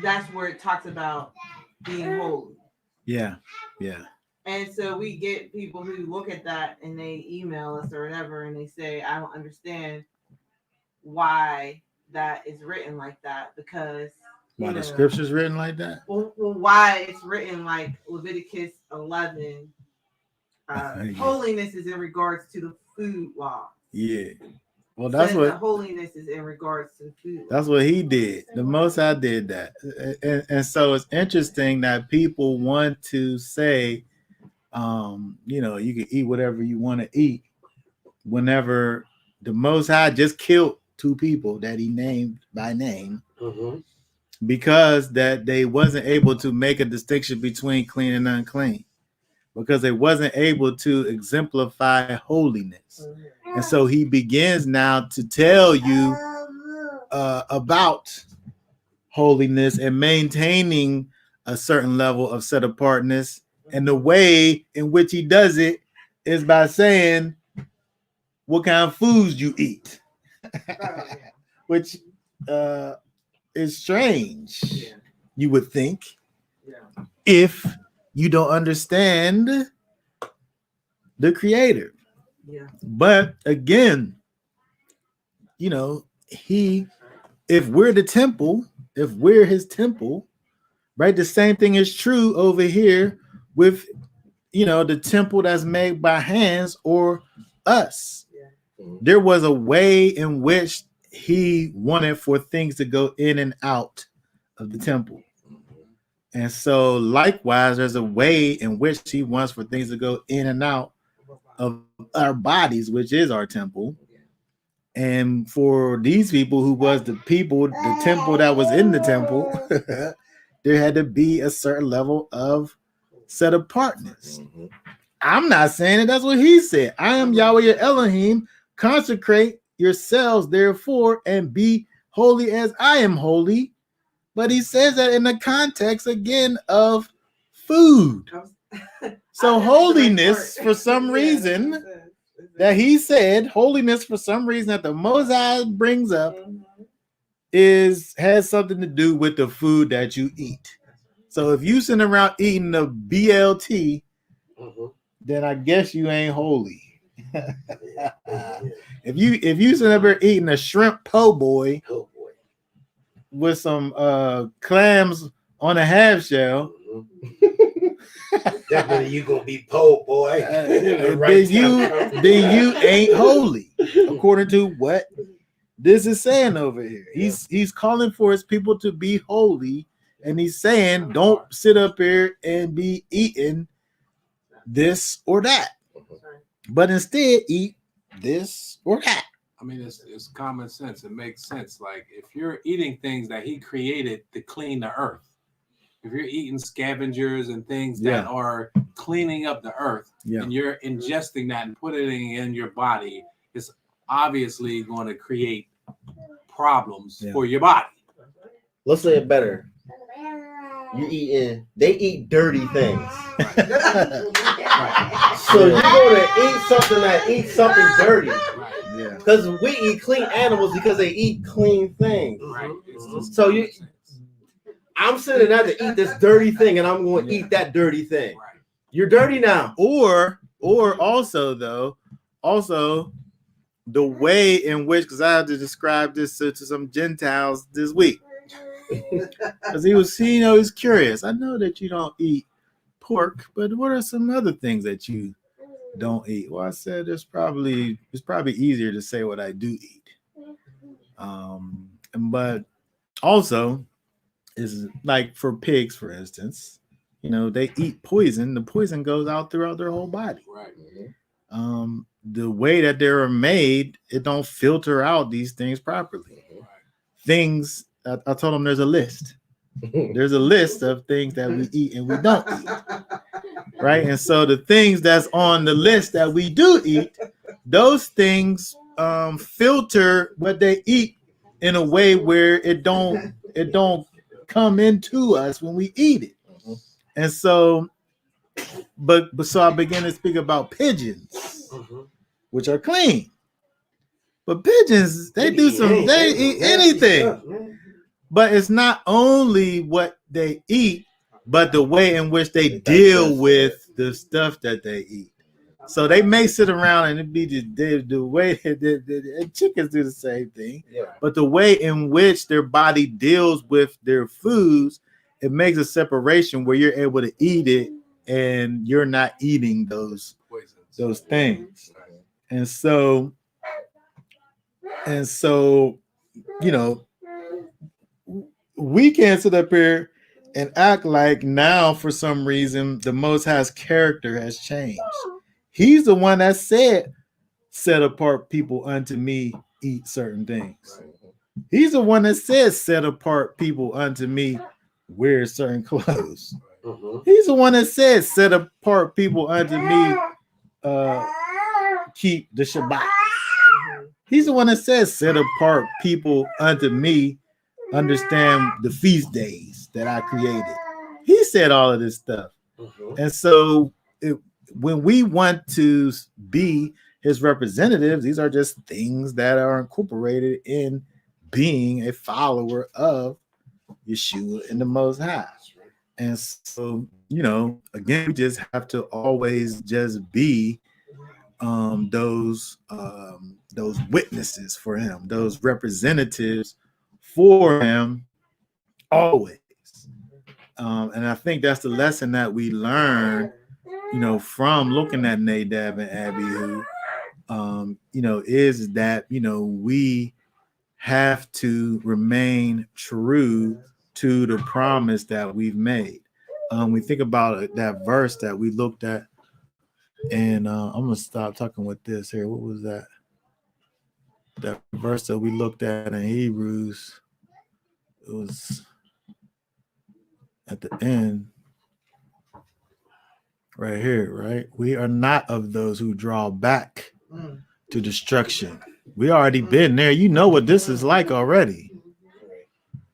that's where it talks about being holy. Yeah. And so we get people who look at that and they email us or whatever and they say, I don't understand why that is written like that, because why the scripture's written like that? Well, why it's written like Leviticus 11. Holiness is in regards to the food law. Yeah. Well, that's says that what holiness is in regards to food. that's what he did. The Most High did that, and so it's interesting that people want to say, you know, you can eat whatever you want to eat, whenever the Most High just killed 2 people that He named by name, because that they wasn't able to make a distinction between clean and unclean, because they wasn't able to exemplify holiness. And so He begins now to tell you about holiness and maintaining a certain level of set apartness. And the way in which He does it is by saying what kind of foods you eat, which is strange, you would think, if you don't understand the Creator. But again, you know, if we're the temple, if we're His temple, right, the same thing is true over here with, you know, the temple that's made by hands or us. There was a way in which He wanted for things to go in and out of the temple. And so likewise, there's a way in which He wants for things to go in and out of our bodies, which is our temple. And for these people who was the temple that was in the temple, there had to be a certain level of set apartness. I'm not saying it. That's what He said. I am Yahweh your Elohim. Consecrate yourselves, therefore, and be holy as I am holy. But He says that in the context, again, of food. So holiness, for some reason, that He said, holiness for some reason that the Most High brings up has something to do with the food that you eat. So if you sitting around eating the BLT, then I guess you ain't holy. If you sitting up here eating a shrimp po' boy with some clams on a half shell, definitely you gonna be po' boy. then you ain't holy, according to what this is saying over here. He's calling for His people to be holy, and He's saying don't sit up here and be eating this or that, but instead eat this or that. I mean, it's common sense. It makes sense. Like if you're eating things that He created to clean the earth, if you're eating scavengers and things that are cleaning up the earth, and you're ingesting that and putting it in your body, it's obviously going to create problems for your body. Let's say it better. They eat dirty things. So you're going to eat something that eats something dirty. Because we eat clean animals because they eat clean things. So I'm sitting there to eat this dirty thing, and I'm going to eat that dirty thing. You're dirty now. Or also the way in which, because I had to describe this to some Gentiles this week, because he was curious. I know that you don't eat pork, but what are some other things that you don't eat? Well, I said it's probably easier to say what I do eat. But also is like for pigs, for instance, they eat poison. The poison goes out throughout their whole body. The way that they're made, it don't filter out these things properly. Things, I told them there's a list. There's a list of things that we eat and we don't eat. Right? And so the things that's on the list that we do eat, those things filter what they eat in a way where it don't come into us when we eat it. And so, but so I began to speak about pigeons, which are clean. But pigeons, they eat anything. But it's not only what they eat, but the way in which they deal with the stuff that they eat. So they may sit around and it be the way the chickens do the same thing, but the way in which their body deals with their foods, it makes a separation where you're able to eat it and you're not eating those things. And so And so, you know, we can't sit up here and act like now for some reason the Most High's character has changed. He's the one that said, set apart people unto me, eat certain things. He's the one that said, set apart people unto me, wear certain clothes. He's the one that said, set apart people unto me, keep the Shabbat. He's the one that says, set apart people unto me, understand the feast days that I created. He said all of this stuff. And so when we want to be his representatives, these are just things that are incorporated in being a follower of Yeshua and the Most High. And so, you know, again, we just have to always just be those witnesses for him, those representatives for him always. And I think that's the lesson that we learn, you know, from looking at Nadab and Abihu, you know, is that, you know, we have to remain true to the promise that we've made. We think about that verse that we looked at, and I'm gonna stop talking with this here. What was that? That verse that we looked at in Hebrews. It was at the end, right here, right? We are not of those who draw back to destruction. We already been there. You know what this is like already.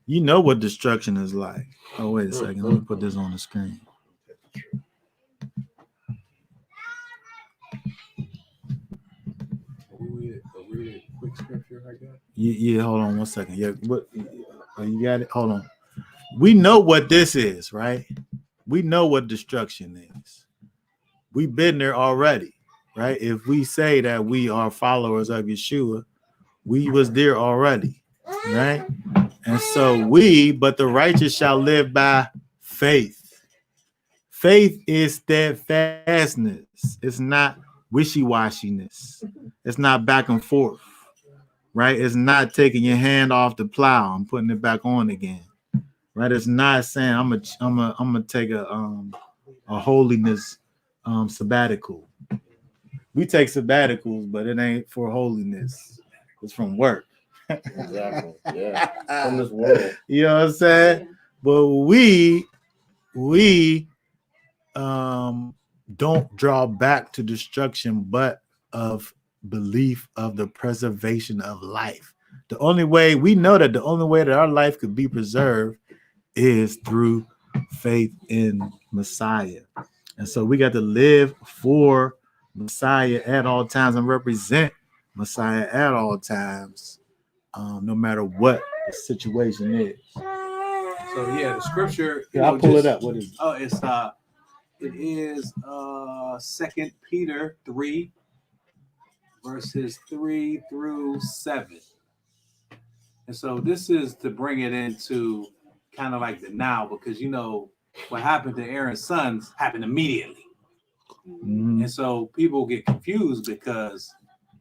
You know what destruction is like. Oh, wait a second. Let me put this on the screen. Read a quick scripture like that. Yeah, hold on 1 second. Yeah, what you got it? Hold on. We know what this is, right? We know what destruction is. We've been there already, right? If we say that we are followers of Yeshua, we was there already, right? And so but the righteous shall live by faith. Faith is steadfastness. It's not wishy-washiness. It's not back and forth, right? It's not taking your hand off the plow and putting it back on again, right? It's not saying I'm gonna take a holiness sabbatical. We take sabbaticals, but it ain't for holiness. It's from work. Exactly. Yeah. From this world. You know what I'm saying? But we don't draw back to destruction, but of belief of the preservation of life. The only way we know that the only way that our life could be preserved is through faith in Messiah. And so we got to live for Messiah at all times and represent Messiah at all times, no matter what the situation is. So yeah, the scripture. Yeah, I'll pull it up. What is it? Oh, it is 2 Peter 3, verses 3 through 7. And so this is to bring it into kind of like the now, because you know what happened to Aaron's sons happened immediately. And so people get confused because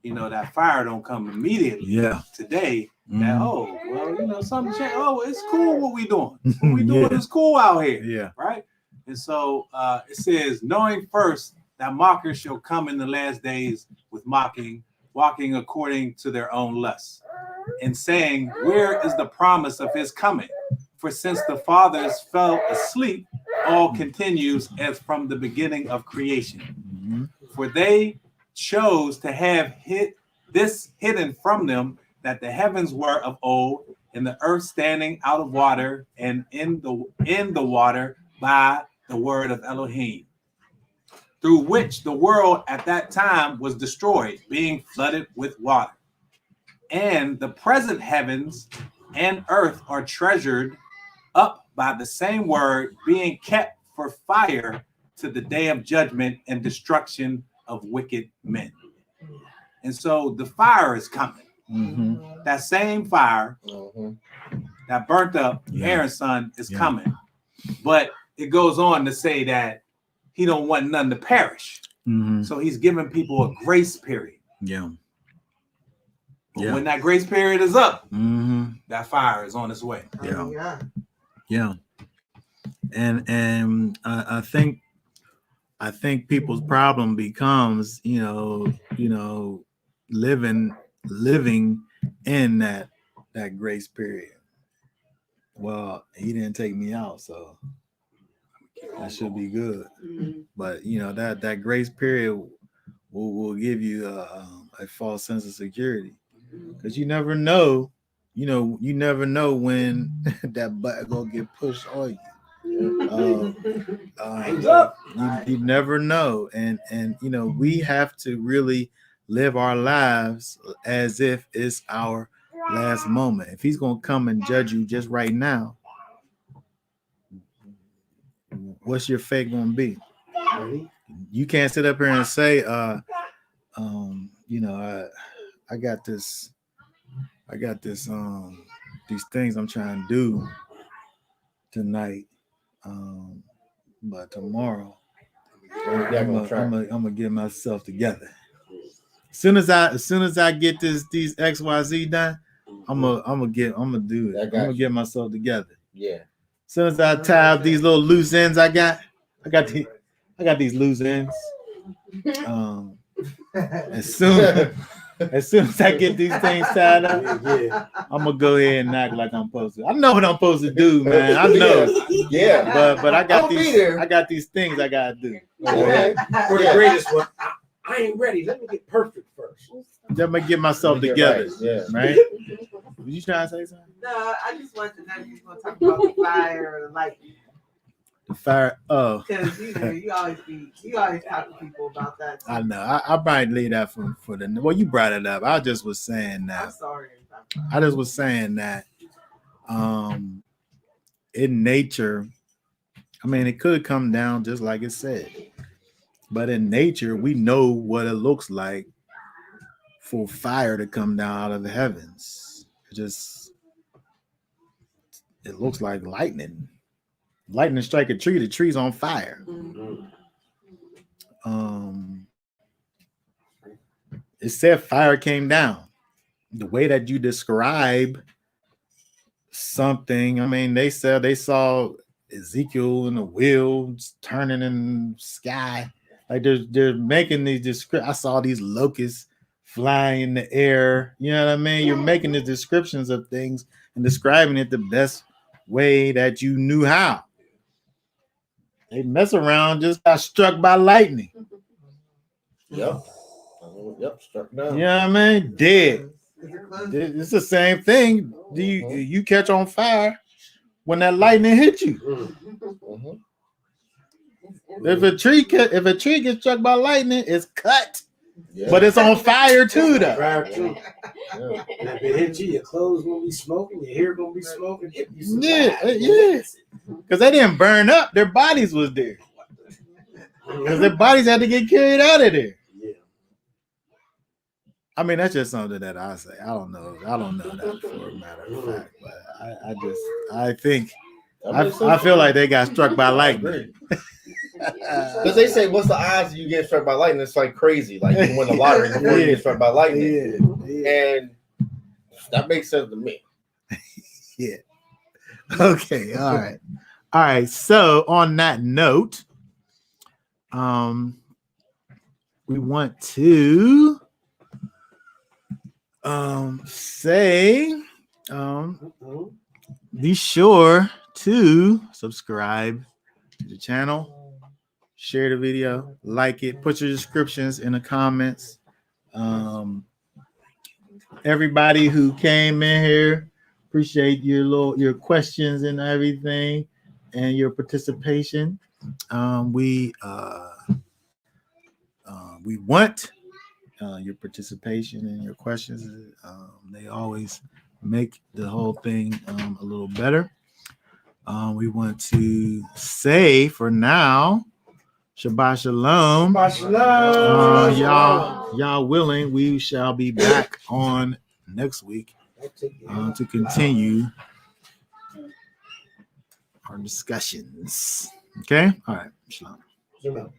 you know that fire don't come immediately. Yeah. Today, that oh well, you know, something changed. Oh, it's cool what we doing. What we doing is cool out here. Yeah. Right. And so it says, knowing first that mockers shall come in the last days with mocking, walking according to their own lusts, and saying, where is the promise of his coming? For since the fathers fell asleep, all continues as from the beginning of creation. For they chose to have this hidden from them, that the heavens were of old, and the earth standing out of water, and in the water by the word of Elohim, through which the world at that time was destroyed, being flooded with water. And the present heavens and earth are treasured up by the same word, being kept for fire to the day of judgment and destruction of wicked men. And so the fire is coming. That same fire that burnt up Aaron's son is coming. But it goes on to say that he don't want none to perish. So he's giving people a grace period. Yeah. But Yeah. when that grace period is up, Mm-hmm. that fire is on its way. Yeah. Yeah. And I think people's problem becomes, living in that grace period. Well, he didn't take me out, so that should be good. Mhm. But that grace period will give you a false sense of security, because you never know. You never know when that button gonna get pushed on you. Hands up. You never know, and we have to really live our lives as if it's our last moment. If he's gonna come and judge you just right now, what's your fate gonna be? You can't sit up here and say, I got this, these things I'm trying to do tonight, but tomorrow I'm gonna get myself together. As soon as I get these XYZ done, I'm gonna do it. I'm gonna get myself together. Yeah. As soon as I tie up these little loose ends, I got these loose ends. As soon as I get these things tied up, I'm gonna go ahead and act like I'm supposed to. I know what I'm supposed to do, man. I know. Yeah. But I got I'll be these. there. I got these things I gotta do. Okay. For the greatest one, I ain't ready. Let me get perfect first. Let me get myself together. Yeah. Right? Were you trying to say something? No, I just wanted to know if you were going to talk about the fire or the lightning. The fire. Oh, Because you always talk to people about that. Too. I know. I might leave that for the. Well, you brought it up. I just was saying I'm that. sorry. I just was saying that. In nature, I mean, it could come down just like it said, but in nature, we know what it looks like for fire to come down out of the heavens. It looks like lightning. Lightning strike a tree, the tree's on fire. It said fire came down. The way that you describe something, I mean, they said they saw Ezekiel and the wheels turning in the sky. Like they're making these descriptions. I saw these locusts flying in the air. You know what I mean? You're making the descriptions of things and describing it the best way that you knew how. They mess around, just got struck by lightning. Yep. Struck down. You know what I mean? Dead. It's the same thing. You catch on fire when that lightning hit you. Mm-hmm. If a tree gets struck by lightning, it's cut. Yeah. But it's on fire too, though. Fire too. Yeah. And if it hits you, your clothes gonna be smoking, your hair gonna be smoking. If you Yeah, survive, yeah. Because they didn't burn up, their bodies was there. Because their bodies had to get carried out of there. Yeah. I mean, that's just something that I say. I don't know that for a matter of fact, but I think I feel like they got struck by lightning. Because they say, what's the odds of you getting struck by lightning? It's like crazy. Like you win the lottery before you get struck by lightning. Yeah. And that makes sense to me. Yeah. Okay. All right. So on that note, we want to say be sure to subscribe to the channel, share the video, like it, put your descriptions in the comments. Everybody who came in here, appreciate your questions and everything and your participation. We want your participation and your questions. They always make the whole thing a little better. We want to say for now, Shabbat Shalom. Shabbat Shalom. Y'all willing, we shall be back on next week to continue our discussions. Okay? All right. Shalom. Shalom.